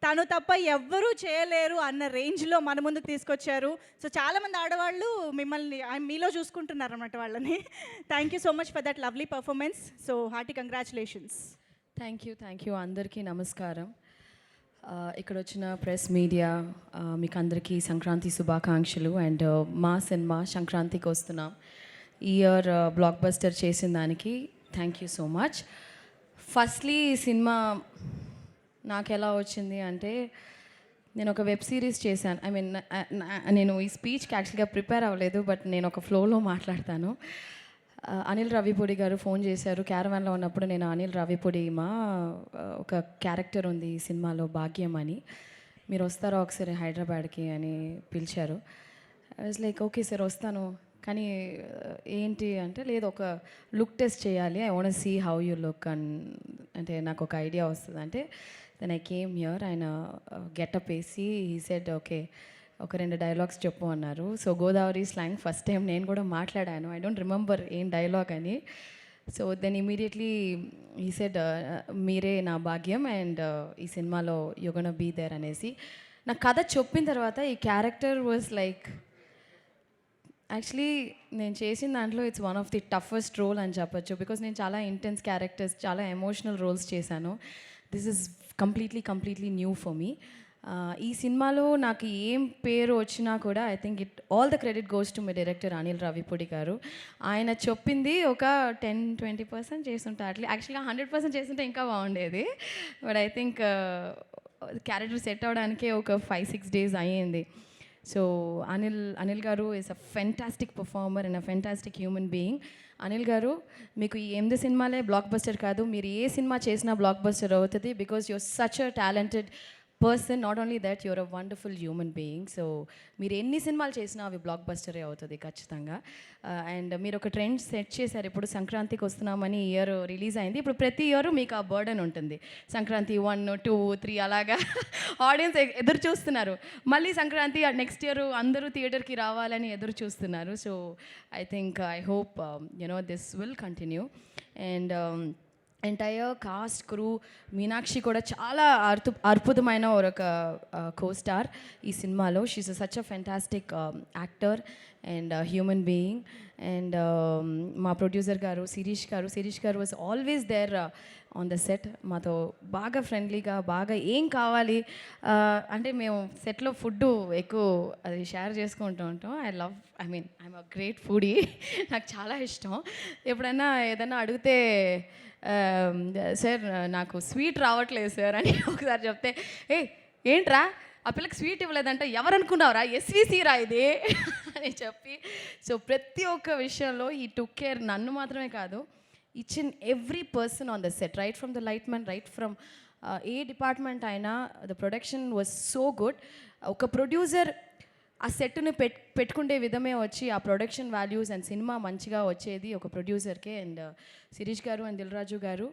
తను తప్ప ఎవ్వరూ చేయలేరు అన్న రేంజ్లో మన ముందుకు తీసుకొచ్చారు. సో చాలామంది ఆడవాళ్ళు మిమ్మల్ని మీలో చూసుకుంటున్నారు అనమాట వాళ్ళని. Thank you so much for that lovely performance. So hearty congratulations. Thank you అందరికీ నమస్కారం. ఇక్కడ వచ్చిన ప్రెస్ మీడియా మీకు అందరికీ సంక్రాంతి శుభాకాంక్షలు. అండ్ మా సినిమా సంక్రాంతికి వస్తున్నాం. ఈ ఇయర్ బ్లాక్ బస్టర్ చేసిన దానికి thank you so much. Firstly ఈ సినిమా నాకు ఎలా వచ్చింది అంటే, నేను ఒక వెబ్ సిరీస్ చేశాను. ఐ మీన్ నేను ఈ స్పీచ్కి యాక్చువల్గా ప్రిపేర్ అవ్వలేదు, బట్ నేను ఒక ఫ్లోలో మాట్లాడతాను. అనిల్ రావిపూడి గారు ఫోన్ చేశారు క్యారవాన్లో ఉన్నప్పుడు. నేను అనిల్ రావిపూడి ఒక క్యారెక్టర్ ఉంది ఈ సినిమాలో భాగ్యం అని, మీరు వస్తారా ఒకసారి హైదరాబాద్కి అని పిలిచారు. I was like okay sir వస్తాను, కానీ ఏంటి అంటే లేదు ఒక లుక్ టెస్ట్ చేయాలి, I want see how you look అంటే నాకు ఒక ఐడియా వస్తుంది అంటే దెన్ ఐ కేమ్ హియర్. ఆయన గెటప్ వేసి హీ సెడ్ ఓకే ఒక 2 డైలాగ్స్ చెప్పు అన్నారు. So Godavari slang first time నేను కూడా మాట్లాడాను, ఐ డోంట్ రిమెంబర్ ఏం డైలాగ్ అని. So then immediately he said మీరే నా భాగ్యం అండ్ ఈ సినిమాలో యు గోనా బీ దేర్ అనేసి. నా కథ చెప్పిన తర్వాత ఈ క్యారెక్టర్ వాజ్ లైక్ యాక్చువల్లీ నేను చేసిన దాంట్లో it's one of the toughest role అని చెప్పొచ్చు, బికాస్ నేను చాలా ఇంటెన్స్ క్యారెక్టర్స్, చాలా ఎమోషనల్ రోల్స్ చేశాను. This is completely new for me. ఈ సినిమాలో నాకు ఏం పేరు వచ్చినా కూడా I think all the credit goes to my director Anil Ravipudi గారు. ఆయన చెప్పింది ఒక 10-20% చేస్తుంటే యాక్చువల్గా 100% చేస్తుంటే ఇంకా బాగుండేది. But I think character set అవ్వడానికే ఒక 5-6 days అయ్యింది. So Anil garu is a fantastic performer and a fantastic human being. Anil garu మీకు ఈ 8 సినిమాలే బ్లాక్ బస్టర్ కాదు, మీరు ఏ సినిమా చేసినా బ్లాక్ బస్టర్ అవుతుంది, because you're such a talented person. Not only that you're a wonderful human being. So మీరు ఎన్ని సినిమాలు చేసినా అవి బ్లాక్ బస్టరే అవుతుంది ఖచ్చితంగా. అండ్ మీరు ఒక ట్రెండ్ సెట్ చేశారు. ఇప్పుడు సంక్రాంతికి వస్తున్నామని ఇయర్ రిలీజ్ అయింది. ఇప్పుడు ప్రతి ఇయర్ మీకు ఆ బర్డన్ ఉంటుంది, సంక్రాంతి 1, 2, 3 అలాగా ఆడియన్స్ ఎదురు చూస్తున్నారు. మళ్ళీ సంక్రాంతి నెక్స్ట్ ఇయర్ అందరూ థియేటర్కి రావాలని ఎదురు చూస్తున్నారు. So I think I hope this will continue. And entire cast crew, Meenakshi కూడా చాలా అద్భుతమైన ఒక కో-స్టార్ ఈ సినిమాలో. She is such a fantastic actor and human being. And మా ప్రొడ్యూసర్ గారు శిరీష్ గారు was always there on the set. మాతో బాగా ఫ్రెండ్లీగా, బాగా ఏం కావాలి అంటే మేము సెట్లో ఫుడ్ ఎక్కువ అది షేర్ చేసుకుంటూ ఉంటాం. ఐఎమ్ అ గ్రేట్ ఫుడీ, నాకు చాలా ఇష్టం. ఎప్పుడైనా ఏదైనా అడిగితే సార్ నాకు స్వీట్ రావట్లేదు సార్ అని ఒకసారి చెప్తే, ఏంట్రా ఆ పిల్లకి స్వీట్ ఇవ్వలేదంటే ఎవరనుకున్నావురా, ఎస్విసి రా ఇది అని చెప్పి. సో ప్రతి ఒక్క విషయంలో ఈ టుక్ కేర్, నన్ను మాత్రమే కాదు, each and every person on the set, right from the light man, right from ఏ డిపార్ట్మెంట్ అయినా. The production was so good. ఒక ప్రొడ్యూసర్ ఆ సెట్ని పెట్టుకుండే విధమే వచ్చి ఆ ప్రొడక్షన్ వాల్యూస్ అండ్ సినిమా మంచిగా వచ్చేది ఒక ప్రొడ్యూసర్కే. అండ్ శిరీష్ గారు అండ్ దిల్ రాజు గారు,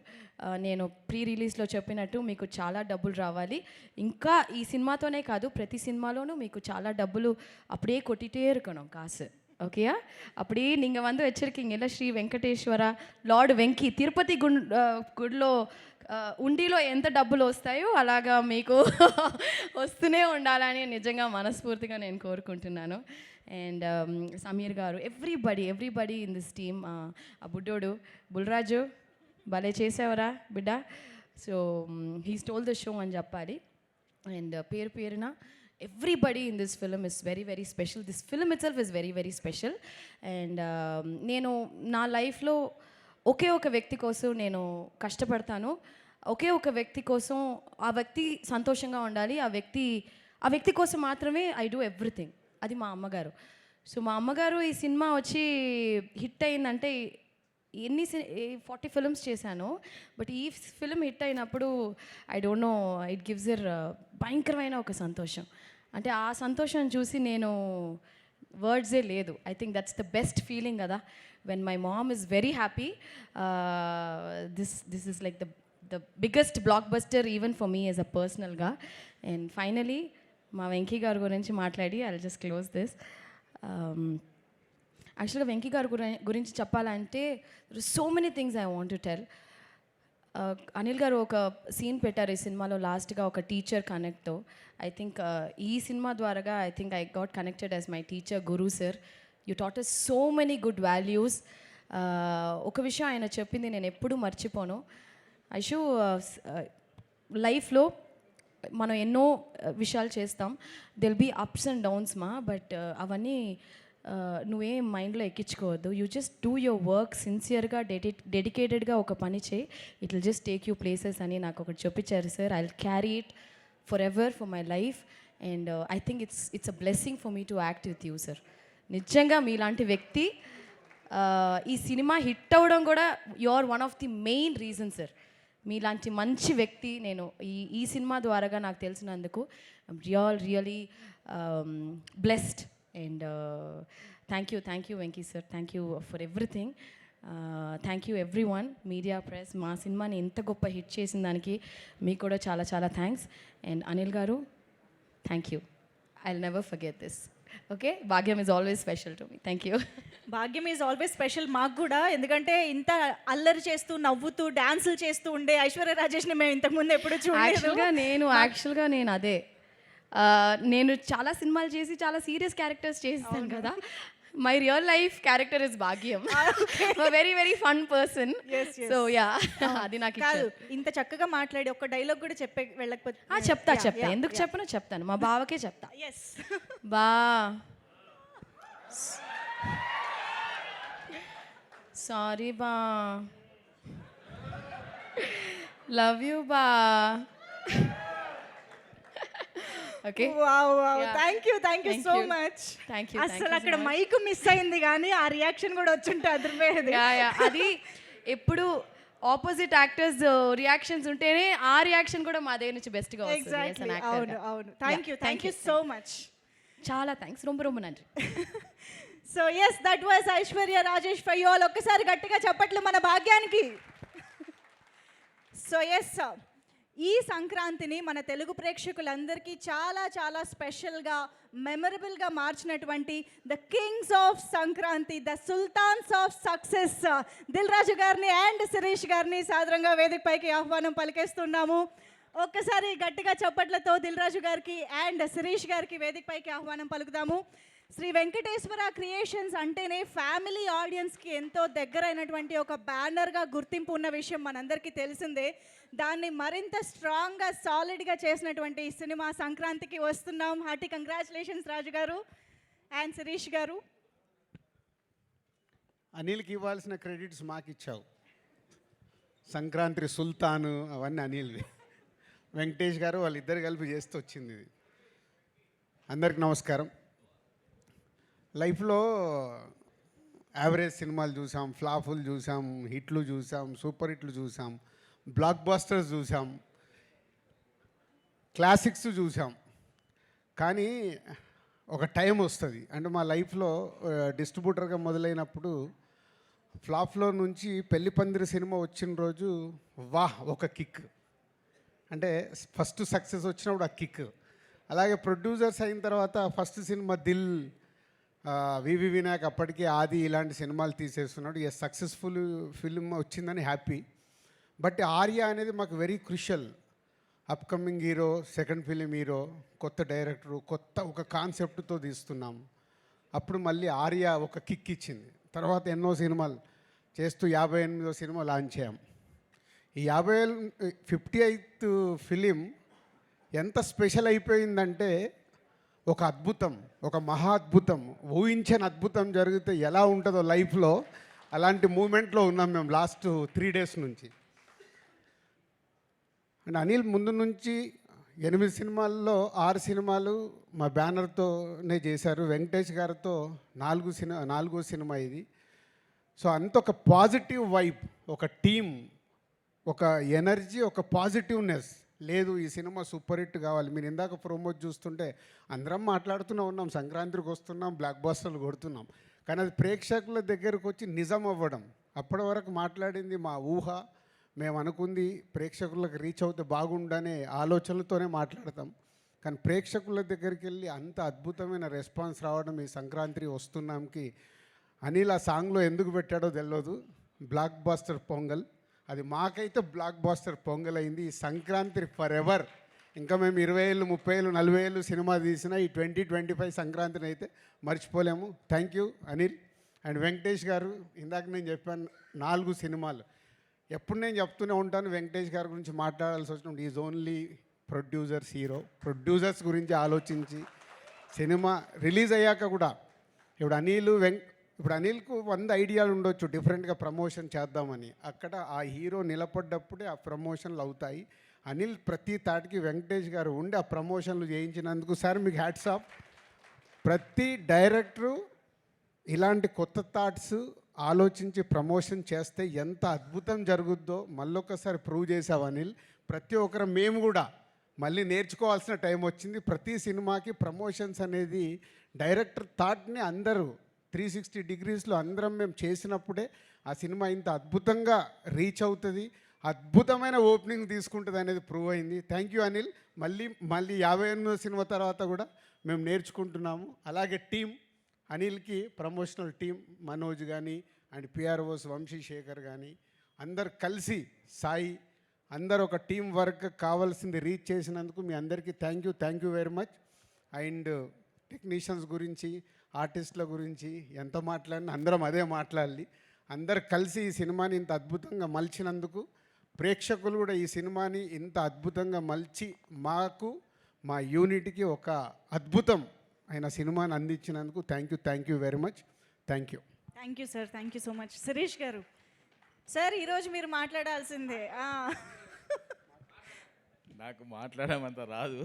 నేను ప్రీ రిలీజ్లో చెప్పినట్టు మీకు చాలా డబ్బులు రావాలి. ఇంకా ఈ సినిమాతోనే కాదు, ప్రతి సినిమాలోనూ మీకు చాలా డబ్బులు அப்படியே கொட்டிட்டே இருக்கணும் காசு. ஓகேயா? அப்படியே நீங்கள் வந்து வச்சுருக்கீங்கல்ல ஸ்ரீ வெங்கடேஸ்வர లార్డ్ వెంకీ తిరుపతి గుడిలో ఉండిలో ఎంత డబ్బులు వస్తాయో అలాగా మీకు వస్తూనే ఉండాలని నిజంగా మనస్ఫూర్తిగా నేను కోరుకుంటున్నాను. అండ్ సమీర్ గారు, ఎవ్రీబడి ఇన్ దిస్ టీమ్, ఆ బుడ్డోడు బుల్రాజు భలే చేసావరా బిడ్డ. So he stole the show అని చెప్పాలి. అండ్ పేరున everybody in this film is very special. This film itself is very special. And నేను నా లైఫ్లో ఒకే ఒక వ్యక్తి కోసం నేను కష్టపడతాను. ఒకే ఒక వ్యక్తి కోసం, ఆ వ్యక్తి సంతోషంగా ఉండాలి, ఆ వ్యక్తి కోసం మాత్రమే ఐ డూ ఎవ్రీథింగ్. అది మా అమ్మగారు. సో మా అమ్మగారు ఈ సినిమా వచ్చి హిట్ అయిందంటే 40 ఫిల్మ్స్ చేశాను, బట్ ఈ ఫిల్మ్ హిట్ అయినప్పుడు I don't know, it gives ఇర్ భయంకరమైన ఒక సంతోషం. అంటే ఆ సంతోషం చూసి నేను వర్డ్సే లేదు. I think that's the best feeling కదా, when my mom is very happy. This is like the biggest blockbuster even for me as a పర్సనల్గా. అండ్ ఫైనలీ మా వెంకీ గారి గురించి మాట్లాడి I will just close this. యాక్చువల్గా వెంకీ గారి గురించి చెప్పాలంటే so many things I want to tell. Anil garu ఒక సీన్ పెట్టారు ఈ సినిమాలో లాస్ట్గా, ఒక టీచర్ కనెక్ట్తో. ఐ థింక్ ఈ సినిమా ద్వారాగా I got connected as my teacher Guru sir. You taught us so many good values. ఒక విషయం ఆయన చెప్పింది నేను ఎప్పుడూ మర్చిపోను. ఐషు, లైఫ్లో మనం ఎన్నో విషయాలు చేస్తాం, there'll be ups and downs but అవన్నీ నువ్వేం మైండ్లో ఎక్కించుకోవద్దు. You just do your work సిన్సియర్గా, డెడికేటెడ్గా ఒక పని చేయి, it will just take you places అని నాకు ఒకటి చెప్పించారు సార్. I will carry it forever for my life. And I think it's a blessing for me to act with you sir. నిజంగా మీలాంటి వ్యక్తి ఈ సినిమా హిట్ అవ్వడం కూడా you are one of the main reason sir. మీలాంటి మంచి వ్యక్తి నేను ఈ సినిమా ద్వారాగా నాకు తెలిసినందుకు I'm really blessed. And thank you Venky sir, thank you for everything. Thank you everyone, media, press. మా సినిమాని ఎంత గొప్ప హిట్ చేసిన దానికి మీకు కూడా చాలా చాలా thanks. And Anil garu, thank you. I will never forget this. Okay, Bhagyam is always special to me. Thank you. Bhagyam is always special మాకు కూడా, ఎందుకంటే ఇంత అల్లరి చేస్తూ నవ్వుతూ డాన్సులు చేస్తూ ఉండే ఐశ్వర్య రాజేష్ని మేము ఇంతకుముందు ఎప్పుడు చూడలేదు. యాక్చువల్గా నేను అదే, నేను చాలా సినిమాలు చేసి చాలా సీరియస్ క్యారెక్టర్స్ చేస్తాను కదా. My real life character is Bhagyam. Very very fun person. So yeah, అది నాకు కాదు, ఇంత చక్కగా మాట్లాడి ఒక్క డైలాగ్ కూడా చెప్పే వెళ్ళకపోతే చెప్తా. ఎందుకు చెప్పను చెప్తాను, మా బావకే చెప్తా. బా, సారీ బా, లవ్ యూ బా. Okay, thank you so much. అసలు అక్కడ మైక్ మిస్ అయింది కానీ ఆ రియాక్షన్ కూడా వచ్చుంటే అదిరిపోయేది. అది ఎప్పుడు ఆపోజిట్ యాక్టర్స్ రియాక్షన్స్ ఉంటేనే ఆ రియాక్షన్ కూడా మా దగ్గర నుంచి బెస్ట్గా వస్తుంది. అవును, థ్యాంక్ యూ సో మచ్. చాలా థ్యాంక్స్, రొంబ నండి. So yes, that was Aishwarya Rajesh for you all. ఒక్కసారి గట్టిగా చప్పట్లు మన భాగ్యానికి. సో ఎస్, ఈ సంక్రాంతిని మన తెలుగు ప్రేక్షకులందరికీ చాలా చాలా స్పెషల్గా, మెమరబుల్గా మార్చినటువంటి the kings of Sankranti, the sultans of success Dil Raju గారిని అండ్ శిరీష్ గారిని సాదరంగా వేదికపైకి ఆహ్వానం పలికేస్తున్నాము. ఒక్కసారి గట్టిగా చప్పట్లతో దిల్ రాజు గారికి అండ్ శిరీష్ గారికి వేదికపైకి ఆహ్వానం పలుకుదాము. శ్రీ వెంకటేశ్వర క్రియేషన్స్ అంటేనే ఫ్యామిలీ ఆడియన్స్కి ఎంతో దగ్గరైనటువంటి ఒక బ్యానర్గా గుర్తింపు ఉన్న విషయం మనందరికీ తెలిసిందే. దాన్ని మరింత స్ట్రాంగ్గా, సాలిడ్గా చేసినటువంటి ఈ సినిమా సంక్రాంతికి వస్తున్నాం. Hearty congratulations Raju garu and Sirish గారు. అనిల్కి ఇవ్వాల్సిన క్రెడిట్స్ మాకు ఇచ్చావు. సంక్రాంతి సుల్తాను అవన్నీ అనిల్వి. వెంకటేష్ గారు వాళ్ళిద్దరు కలిపి చేస్తూ వచ్చింది ఇది. అందరికి నమస్కారం. లైఫ్లో యావరేజ్ సినిమాలు చూసాం, ఫ్లాపులు చూసాం, హిట్లు చూసాం, సూపర్ హిట్లు చూసాం, బ్లాక్ బస్టర్స్ చూసాం, క్లాసిక్స్ చూసాం. కానీ ఒక టైం వస్తుంది, అంటే మా లైఫ్లో డిస్ట్రిబ్యూటర్గా మొదలైనప్పుడు ఫ్లాప్లో నుంచి పెళ్లి పందిరి సినిమా వచ్చిన రోజు వాహ్ ఒక కిక్, అంటే ఫస్ట్ సక్సెస్ వచ్చినప్పుడు ఆ కిక్. అలాగే ప్రొడ్యూసర్స్ అయిన తర్వాత ఫస్ట్ సినిమా దిల్, వివి వినాయక్ అప్పటికి ఆది ఇలాంటి సినిమాలు తీసేస్తున్నాడు. సక్సెస్ఫుల్ ఫిల్మ్ వచ్చిందని హ్యాపీ. బట్ ఆర్య అనేది మాకు very crucial. Upcoming hero, second film hero, కొత్త డైరెక్టరు, కొత్త ఒక కాన్సెప్ట్తో తీస్తున్నాం. అప్పుడు మళ్ళీ ఆర్య ఒక కిక్ ఇచ్చింది. తర్వాత ఎన్నో సినిమాలు చేస్తూ 58వ సినిమా లాంచ్ చేయం. ఈ 58th ఫిలిం ఎంత స్పెషల్ అయిపోయిందంటే ఒక అద్భుతం, ఒక మహా అద్భుతం, ఊహించని అద్భుతం జరిగితే ఎలా ఉంటుందో లైఫ్లో అలాంటి మూమెంట్లో ఉన్నాం మేము లాస్ట్ 3 days నుంచి. అండ్ అనిల్ ముందు నుంచి 8 సినిమాల్లో 6 సినిమాలు మా బ్యానర్తోనే చేశారు. వెంకటేష్ గారితో 4వ సినిమా ఇది. సో అంత ఒక పాజిటివ్ వైబ్, ఒక టీమ్, ఒక ఎనర్జీ, ఒక పాజిటివ్నెస్. లేదు ఈ సినిమా సూపర్ హిట్ కావాలి. మీరు ఇందాక ప్రోమోట్ చూస్తుంటే అందరం మాట్లాడుతూనే ఉన్నాం, సంక్రాంతికి వస్తున్నాం, బ్లాక్ బస్టర్లు కొడుతున్నాం. కానీ అది ప్రేక్షకుల దగ్గరకు వచ్చి నిజం అవ్వడం. అప్పటి వరకు మాట్లాడింది మా ఊహ, మేము అనుకుంది ప్రేక్షకులకు రీచ్ అవుతే బాగుండనే ఆలోచనలతోనే మాట్లాడతాం. కానీ ప్రేక్షకుల దగ్గరికి వెళ్ళి అంత అద్భుతమైన రెస్పాన్స్ రావడం ఈ సంక్రాంతి వస్తున్నాంకి అనిల్ ఆ సాంగ్లో ఎందుకు పెట్టాడో తెలియదు. బ్లాక్ బస్టర్ పొంగల్, అది మాకైతే బ్లాక్ బస్టర్ పొంగల్ అయింది. ఈ సంక్రాంతి ఫర్ ఎవర్. ఇంకా మేము 20 ఏళ్ళు, 30 ఏళ్ళు, 40 ఏళ్ళు సినిమా తీసిన ఈ 2025 సంక్రాంతిని అయితే మర్చిపోలేము. Thank you Anil and Venkatesh గారు. ఇందాక నేను చెప్పాను 4 సినిమాలు. ఎప్పుడు నేను చెప్తూనే ఉంటాను వెంకటేష్ గారి గురించి మాట్లాడాల్సి వచ్చినప్పుడు is only producers hero. Producers గురించి ఆలోచించి సినిమా రిలీజ్ అయ్యాక కూడా ఇప్పుడు అనిల్కు 100 ఐడియాలు ఉండొచ్చు డిఫరెంట్గా ప్రమోషన్ చేద్దామని. అక్కడ ఆ హీరో నిలబడ్డప్పుడే ఆ ప్రమోషన్లు అవుతాయి. అనిల్ ప్రతి తాటికి వెంకటేష్ గారు ఉండి ఆ ప్రమోషన్లు చేయించినందుకు సార్ మీకు హ్యాట్స్ ఆఫ్. ప్రతి డైరెక్టరు ఇలాంటి కొత్త థాట్స్ ఆలోచించి ప్రమోషన్ చేస్తే ఎంత అద్భుతం జరుగుద్దో మళ్ళొకసారి ప్రూవ్ చేసావు అనిల్. ప్రతి ఒక్కరు మేము కూడా మళ్ళీ నేర్చుకోవాల్సిన టైం వచ్చింది. ప్రతి సినిమాకి ప్రమోషన్స్ అనేది డైరెక్టర్ థాట్ని అందరూ 360 డిగ్రీస్లో అందరం మేము చేసినప్పుడే ఆ సినిమా ఇంత అద్భుతంగా రీచ్ అవుతుంది, అద్భుతమైన ఓపెనింగ్ తీసుకుంటుంది అనేది ప్రూవ్ అయింది. Thank you Anil. మళ్ళీ 58వ సినిమా తర్వాత కూడా మేము నేర్చుకుంటున్నాము. అలాగే టీం అనిల్కి ప్రమోషనల్ టీం మనోజ్ కానీ అండ్ పిఆర్ఓస్ వంశీశేఖర్ కానీ అందరు కలిసి సాయి అందరు ఒక టీం వర్క్ కావాల్సింది రీచ్ చేసినందుకు మీ అందరికీ thank you very much. And technicians గురించి ఆర్టిస్టుల గురించి ఎంత మాట్లాడినా అందరం అదే మాట్లాడాలి. అందరు కలిసి ఈ సినిమాని ఇంత అద్భుతంగా మలిచినందుకు, ప్రేక్షకులు కూడా ఈ సినిమాని ఇంత అద్భుతంగా మలిచి మాకు మా యూనిట్కి ఒక అద్భుతం అయిన సినిమాని అందించినందుకు thank you very much. Thank you sir, thank you so much. Shirish garu sir, ఈరోజు మీరు మాట్లాడాల్సిందే. నాకు మాట్లాడమంత రాదు.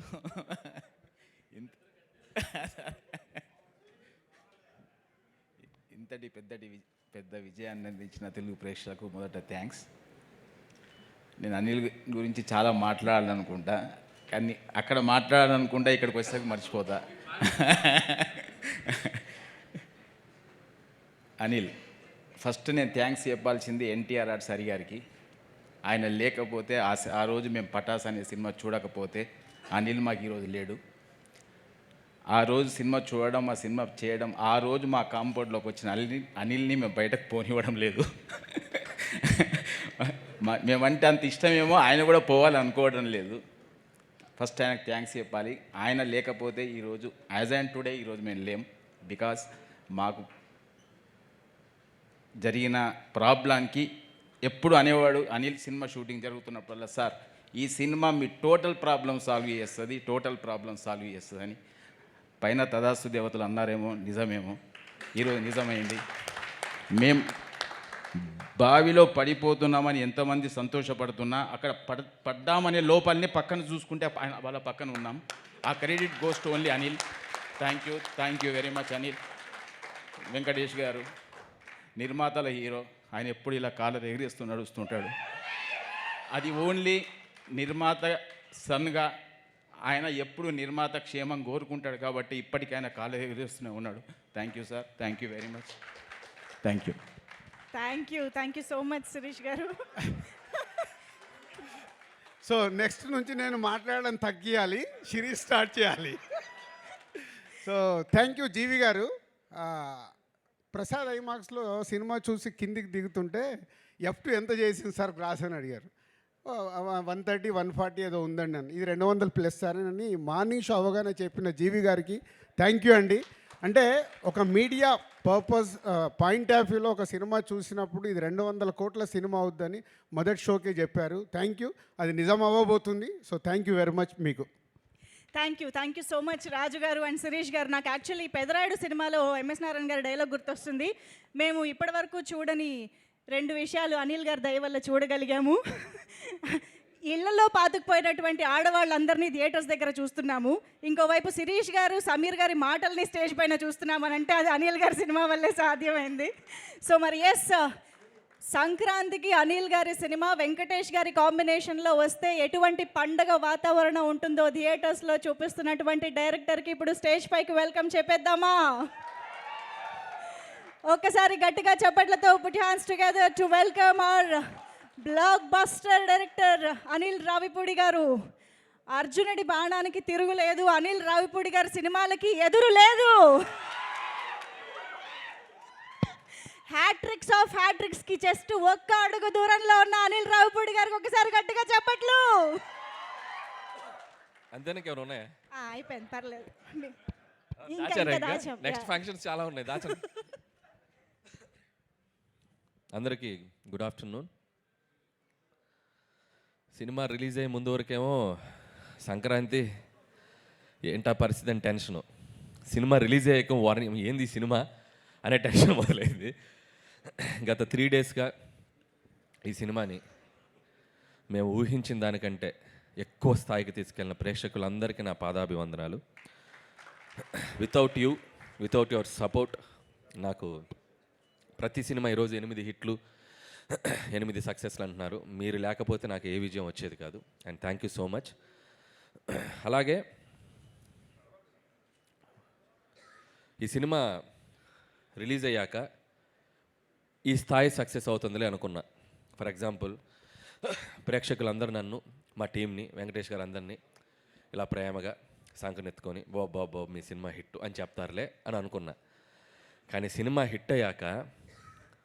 ఇంతటి పెద్ద విజయాన్ని అందించిన తెలుగు ప్రేక్షకులకు మొదట థ్యాంక్స్. నేను అనిల్ గురించి చాలా మాట్లాడాలనుకుంటా, కానీ అక్కడ మాట్లాడాలనుకుంటా ఇక్కడికి వచ్చేసరికి మర్చిపోతా. అనిల్, ఫస్ట్ నేను థ్యాంక్స్ చెప్పాల్సింది ఎన్టీఆర్ ఆర్ట్ సరి గారికి. ఆయన లేకపోతే ఆ రోజు మేము పటాస్ అనే సినిమా చూడకపోతే అనిల్ మాకు ఈరోజు లేడు. ఆ రోజు సినిమా చూడడం, ఆ సినిమా చేయడం, ఆ రోజు మా కాంపౌండ్లోకి వచ్చిన అనిల్ని మేము బయటకు పోనివ్వడం లేదు. మేమంటే అంత ఇష్టమేమో, ఆయన కూడా పోవాలనుకోవడం లేదు. ఫస్ట్ ఆయనకు థ్యాంక్స్ చెప్పాలి. ఆయన లేకపోతే ఈరోజు యాజ్ అండ్ టుడే ఈరోజు మేము లేం. బికాస్ మాకు జరిగిన ప్రాబ్లంకి ఎప్పుడు అనేవాడు అనిల్ సినిమా షూటింగ్ జరుగుతున్నప్పుడల్లా, సార్ ఈ సినిమా మీ టోటల్ ప్రాబ్లం సాల్వ్ చేస్తుంది అని. పైన తదాస్తు దేవతలు అన్నారేమో, నిజమేమో, ఈరోజు నిజమైంది. మేం బావిలో పడిపోతున్నామని ఎంతమంది సంతోషపడుతున్నా అక్కడ పడ్డామనే లోపలనే పక్కన చూసుకుంటే వాళ్ళ పక్కన ఉన్నాం. ఆ credit goes to only Anil. Thank you very much Anil. Venkatesh గారు నిర్మాతల హీరో, ఆయన ఎప్పుడు ఇలా కాలర్ ఎగిరేస్తూ నడుస్తుంటాడు. అది ఓన్లీ నిర్మాత సన్గా ఆయన ఎప్పుడు నిర్మాత క్షేమం కోరుకుంటాడు కాబట్టి ఇప్పటికీ ఆయన కాలర్ ఎగిరేస్తూనే ఉన్నాడు. Thank you sir, thank you very much. Thank you so much Shirish గారు. సో నెక్స్ట్ నుంచి నేను మాట్లాడడం తగ్గియాలి, సిరీస్ స్టార్ట్ చేయాలి. సో థ్యాంక్ యూ జీవి గారు. ప్రసాద్ ఐమాక్స్లో సినిమా చూసి కిందికి దిగుతుంటే F2 ఎంత చేసింది సార్ గ్రాస్ అని అడిగారు. 130, 140 ఏదో ఉందండి అని. ఇది 200+ సార్ అని మార్నింగ్ షో అవగానే చెప్పిన జీవి గారికి థ్యాంక్ యూ అండి. అంటే ఒక మీడియా పర్పస్ పాయింట్ ఆఫ్ వ్యూలో ఒక సినిమా చూసినప్పుడు ఇది 200 కోట్ల సినిమా అవుద్దని మొదటి షోకే చెప్పారు. థ్యాంక్ యూ, అది నిజం అవ్వబోతుంది. So thank you very much మీకు. Thank you so much Raju garu and Sirish గారు. నాకు యాక్చువల్లీ పెదరాయుడు సినిమాలో ఎంఎస్ నారాయణ గారి డైలాగ్ గుర్తొస్తుంది. మేము ఇప్పటివరకు చూడని 2 విషయాలు అనిల్ గారి దయ వల్ల చూడగలిగాము. ఇళ్లలో పాతుకుపోయినటువంటి ఆడవాళ్ళందరినీ థియేటర్స్ దగ్గర చూస్తున్నాము. ఇంకోవైపు శిరీష్ గారు, సమీర్ గారి మాటల్ని స్టేజ్ పైన చూస్తున్నామని అంటే అది అనిల్ గారి సినిమా వల్లే సాధ్యమైంది. సో మరి ఎస్, సంక్రాంతికి అనిల్ గారి సినిమా వెంకటేష్ గారి కాంబినేషన్లో వస్తే ఎటువంటి పండగ వాతావరణం ఉంటుందో థియేటర్స్లో చూపిస్తున్నటువంటి డైరెక్టర్కి ఇప్పుడు స్టేజ్ పైకి వెల్కమ్ చెప్పేద్దామా? ఒక్కసారి గట్టిగా చప్పట్లతో put hands together to welcome hour block buster director Anil Ravipudi గారు. అర్జునుడి బాణానికి తిరుగులేదు, అనిల్ రావిపూడి గారి సినిమాలకి ఎదురు లేదు. హ్యాట్రిక్స్ ఆఫ్ హ్యాట్రిక్స్కి జస్ట్ ఒక్క అడుగు దూరంలో ఉన్న అనిల్ రావిపూడి గారికి ఒకసారి గట్టిగా చప్పట్లు. అంతేనా, ఎవరు ఉన్నాయా? అయిపోయింది, పర్లేదు. నెక్స్ట్ ఫంక్షన్స్ చాలా ఉన్నాయి, దాచండి. అందరికీ గుడ్ ఆఫ్టర్నూన్. సినిమా రిలీజ్ అయ్యే ముందు వరకేమో సంక్రాంతి ఏంటా పరిస్థితి అని టెన్షను. సినిమా రిలీజ్ అయ్యాక వార్నింగ్ ఏంది సినిమా అనే టెన్షన్ మొదలైంది. గత 3 డేస్గా ఈ సినిమాని మేము ఊహించిన దానికంటే ఎక్కువ స్థాయికి తీసుకెళ్ళిన ప్రేక్షకులందరికీ నా పాదాభివందనాలు. వితౌట్ యువర్ సపోర్ట్ నాకు ప్రతి సినిమా ఈరోజు 8 హిట్లు 8 సక్సెస్లు అంటున్నారు. మీరు లేకపోతే నాకు ఏ విజయం వచ్చేది కాదు. And thank you so much. అలాగే ఈ సినిమా రిలీజ్ అయ్యాక ఈ స్థాయి సక్సెస్ అవుతుందిలే అనుకున్నా. ఫర్ ఎగ్జాంపుల్, ప్రేక్షకులందరూ నన్ను, మా టీంని, వెంకటేష్ గారు అందరినీ ఇలా ప్రేమగా సంకనెత్తుకొని బాబు మీ సినిమా హిట్ అని చెప్తారులే అని అనుకున్నా. కానీ సినిమా హిట్ అయ్యాక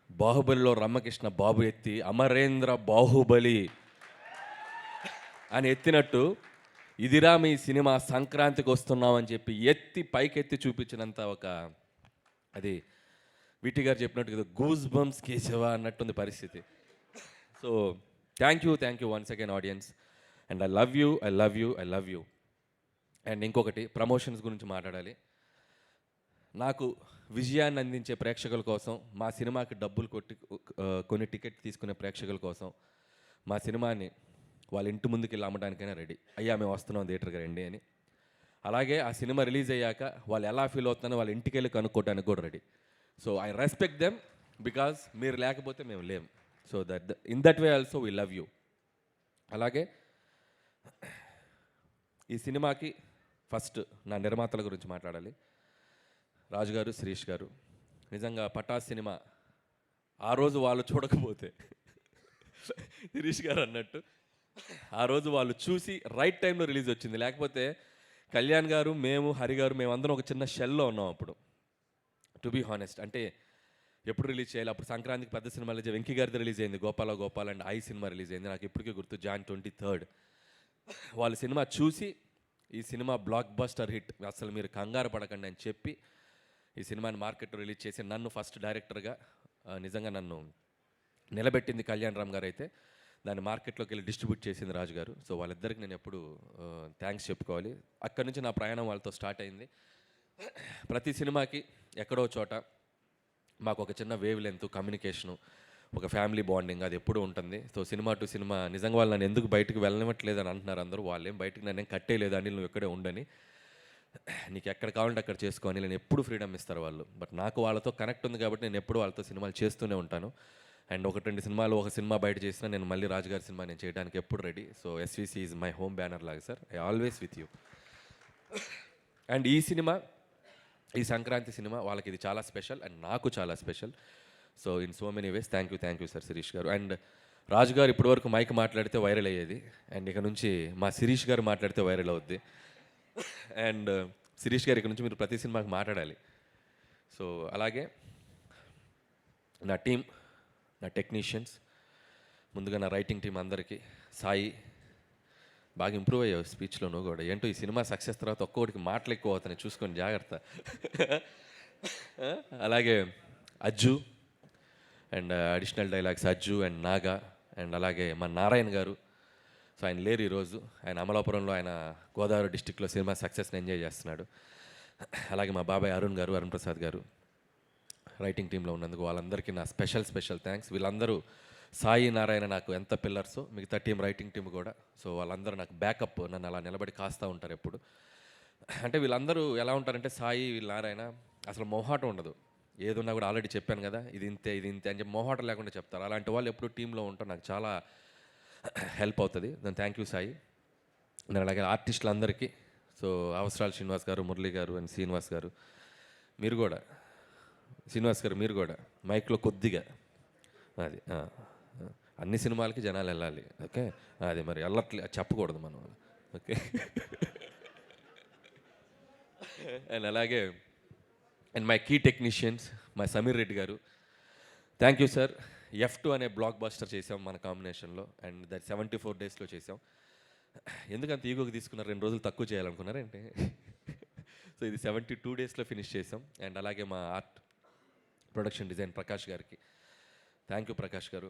బాహుబలిలో రమ్మకృష్ణ బాబు ఎత్తి అమరేంద్ర బాహుబలి అని ఎత్తినట్టు ఇదిరా మీ సినిమా సంక్రాంతికి వస్తున్నామని చెప్పి ఎత్తి పైకెత్తి చూపించినంత ఒక అది విటి గారు చెప్పినట్టు కదా, గూస్ బంప్స్ కేశవ అన్నట్టుంది పరిస్థితి. So thank you once again audience, and I love you. And ఇంకొకటి, ప్రమోషన్స్ గురించి మాట్లాడాలి. నాకు విజయాన్ని అందించే ప్రేక్షకుల కోసం, మా సినిమాకి డబ్బులు కొన్ని టికెట్ తీసుకునే ప్రేక్షకుల కోసం మా సినిమాని వాళ్ళ ఇంటి ముందుకు వెళ్ళి అమ్మడానికైనా రెడీ. అయ్యా మేము వస్తున్నాం థియేటర్కి రండి అని. అలాగే ఆ సినిమా రిలీజ్ అయ్యాక వాళ్ళు ఎలా ఫీల్ అవుతున్నారో వాళ్ళ ఇంటికి వెళ్ళి కనుక్కోవడానికి కూడా ready. So I respect them because మీరు లేకపోతే మేము లేం. So in that way also we love you. అలాగే ఈ సినిమాకి ఫస్ట్ నా నిర్మాతల గురించి మాట్లాడాలి. రాజు గారు, శిరీష్ గారు. నిజంగా పటాస్ సినిమా ఆ రోజు వాళ్ళు చూడకపోతే, శిరీష్ గారు అన్నట్టు ఆ రోజు వాళ్ళు చూసి రైట్ టైంలో రిలీజ్ వచ్చింది. లేకపోతే కళ్యాణ్ గారు, మేము, హరి గారు, మేమందరం ఒక చిన్న షెల్లో ఉన్నాం అప్పుడు. టు బీ హానెస్ట్, అంటే ఎప్పుడు రిలీజ్ చేయాలి. అప్పుడు సంక్రాంతికి పెద్ద సినిమా రిలీజ్, వెంకీ గారిది రిలీజ్ అయింది, Gopal and I cinema release అయింది. నాకు ఇప్పటికీ గుర్తు, Jan 23rd. వాళ్ళ సినిమా చూసి ఈ సినిమా బ్లాక్ బస్టర్ హిట్, అసలు మీరు కంగారు పడకండి అని చెప్పి ఈ సినిమాని మార్కెట్లో రిలీజ్ చేసి నన్ను ఫస్ట్ డైరెక్టర్గా నిజంగా నన్ను నిలబెట్టింది కళ్యాణ్ రామ్ గారు. అయితే దాన్ని మార్కెట్లోకి వెళ్ళి డిస్ట్రిబ్యూట్ చేసింది రాజు గారు. సో వాళ్ళిద్దరికి నేను ఎప్పుడు థ్యాంక్స్ చెప్పుకోవాలి. అక్కడి నుంచి నా ప్రయాణం వాళ్ళతో స్టార్ట్ అయింది. ప్రతి సినిమాకి ఎక్కడో చోట మాకు ఒక చిన్న వేవ్ లెంత్, కమ్యూనికేషను, ఒక ఫ్యామిలీ బాండింగ్ అది ఎప్పుడూ ఉంటుంది. సో సినిమా టు సినిమా నిజంగా వాళ్ళు నన్ను ఎందుకు బయటకు వెళ్ళనివ్వట్లేదు అని అంటున్నారు అందరూ. వాళ్ళేం బయటకు నన్ను ఏం కట్టేయలేదు, అని నువ్వు ఇక్కడే ఉండని, నీకు ఎక్కడ కావాలంటే అక్కడ చేసుకొని నేను ఎప్పుడు ఫ్రీడమ్ ఇస్తారు వాళ్ళు. బట్ నాకు వాళ్ళతో కనెక్ట్ ఉంది కాబట్టి నేను ఎప్పుడు వాళ్ళతో సినిమాలు చేస్తూనే ఉంటాను. అండ్ 1-2 సినిమాలు, ఒక సినిమా బయట చేసినా నేను మళ్ళీ రాజుగారి సినిమా నేను చేయడానికి ఎప్పుడు ready. So SVC is my home banner లాగా sir, I always with you. And ఈ సినిమా, ఈ సంక్రాంతి సినిమా వాళ్ళకి ఇది చాలా స్పెషల్ అండ్ నాకు చాలా special. So in so many ways thank you sir Shirish గారు. అండ్ రాజు గారు ఇప్పటివరకు మైక్ మాట్లాడితే వైరల్ అయ్యేది, అండ్ ఇక నుంచి మా శిరీష్ గారు మాట్లాడితే వైరల్ అవుద్ది. అండ్ శిరీష్ గారు ఇక నుంచి మీరు ప్రతి సినిమాకి మాట్లాడాలి. సో అలాగే నా టీం, నా టెక్నీషియన్స్, ముందుగా నా రైటింగ్ టీం అందరికీ, సాయి బాగా ఇంప్రూవ్ అయ్యావు స్పీచ్లో నువ్వు కూడా. ఏంటో ఈ సినిమా సక్సెస్ తర్వాత ఒక్కొక్కటికి మాటలు ఎక్కువ అవుతాయి, చూసుకొని జాగ్రత్త. అలాగే Ajju and additional dialogues Ajju and Naga, and అలాగే మా నారాయణ గారు. సో ఆయన లేరు ఈరోజు, ఆయన అమలాపురంలో, ఆయన గోదావరి డిస్టిక్లో సినిమా సక్సెస్ని ఎంజాయ్ చేస్తున్నాడు. అలాగే మా బాబాయ్ అరుణ్ గారు, అరుణ్ ప్రసాద్ గారు రైటింగ్ టీంలో ఉన్నందుకు వాళ్ళందరికీ నా స్పెషల్ థ్యాంక్స్. వీళ్ళందరూ, సాయి, నారాయణ నాకు ఎంత పిల్లర్సో మిగతా టీం, రైటింగ్ టీం కూడా. సో వాళ్ళందరూ నాకు బ్యాకప్, నన్ను అలా నిలబడి కాస్తూ ఉంటారు ఎప్పుడు. అంటే వీళ్ళందరూ ఎలా ఉంటారంటే, సాయి, వీళ్ళ నారాయణ అసలు మొహాటం ఉండదు. ఏదున్నా కూడా ఆల్రెడీ చెప్పాను కదా, ఇది ఇంతే అని చెప్పి మొహాటం లేకుండా చెప్తారు. అలాంటి వాళ్ళు ఎప్పుడు టీంలో ఉంటారు, నాకు చాలా హెల్ప్ అవుతుంది. దాని థ్యాంక్ యూ సాయి. నేను అలాగే ఆర్టిస్టులందరికీ, సో అవసరాలు శ్రీనివాస్ గారు, మురళి గారు అండ్ శ్రీనివాస్ గారు, మీరు కూడా, శ్రీనివాస్ గారు మీరు కూడా మైక్లో కొద్దిగా అది అన్ని సినిమాలకి జనాలు వెళ్ళాలి, ఓకే. అది మరి వెళ్ళట్లే చెప్పకూడదు మనం, ఓకే. అండ్ అలాగే and my key technicians, my Sameer Reddy గారు, థ్యాంక్ యూ సార్. F2 అనే బ్లాక్ బస్టర్ చేసాం మన కాంబినేషన్లో, అండ్ దట్ 74 డేస్లో చేసాం. ఎందుకంత ఈగోకి తీసుకున్నారు, 2 రోజులు తక్కువ చేయాలనుకున్నారంటే. సో ఇది 72 డేస్లో ఫినిష్ చేసాం. అండ్ అలాగే మా ఆర్ట్ ప్రొడక్షన్ డిజైన్ ప్రకాష్ గారికి thank you Prakash garu.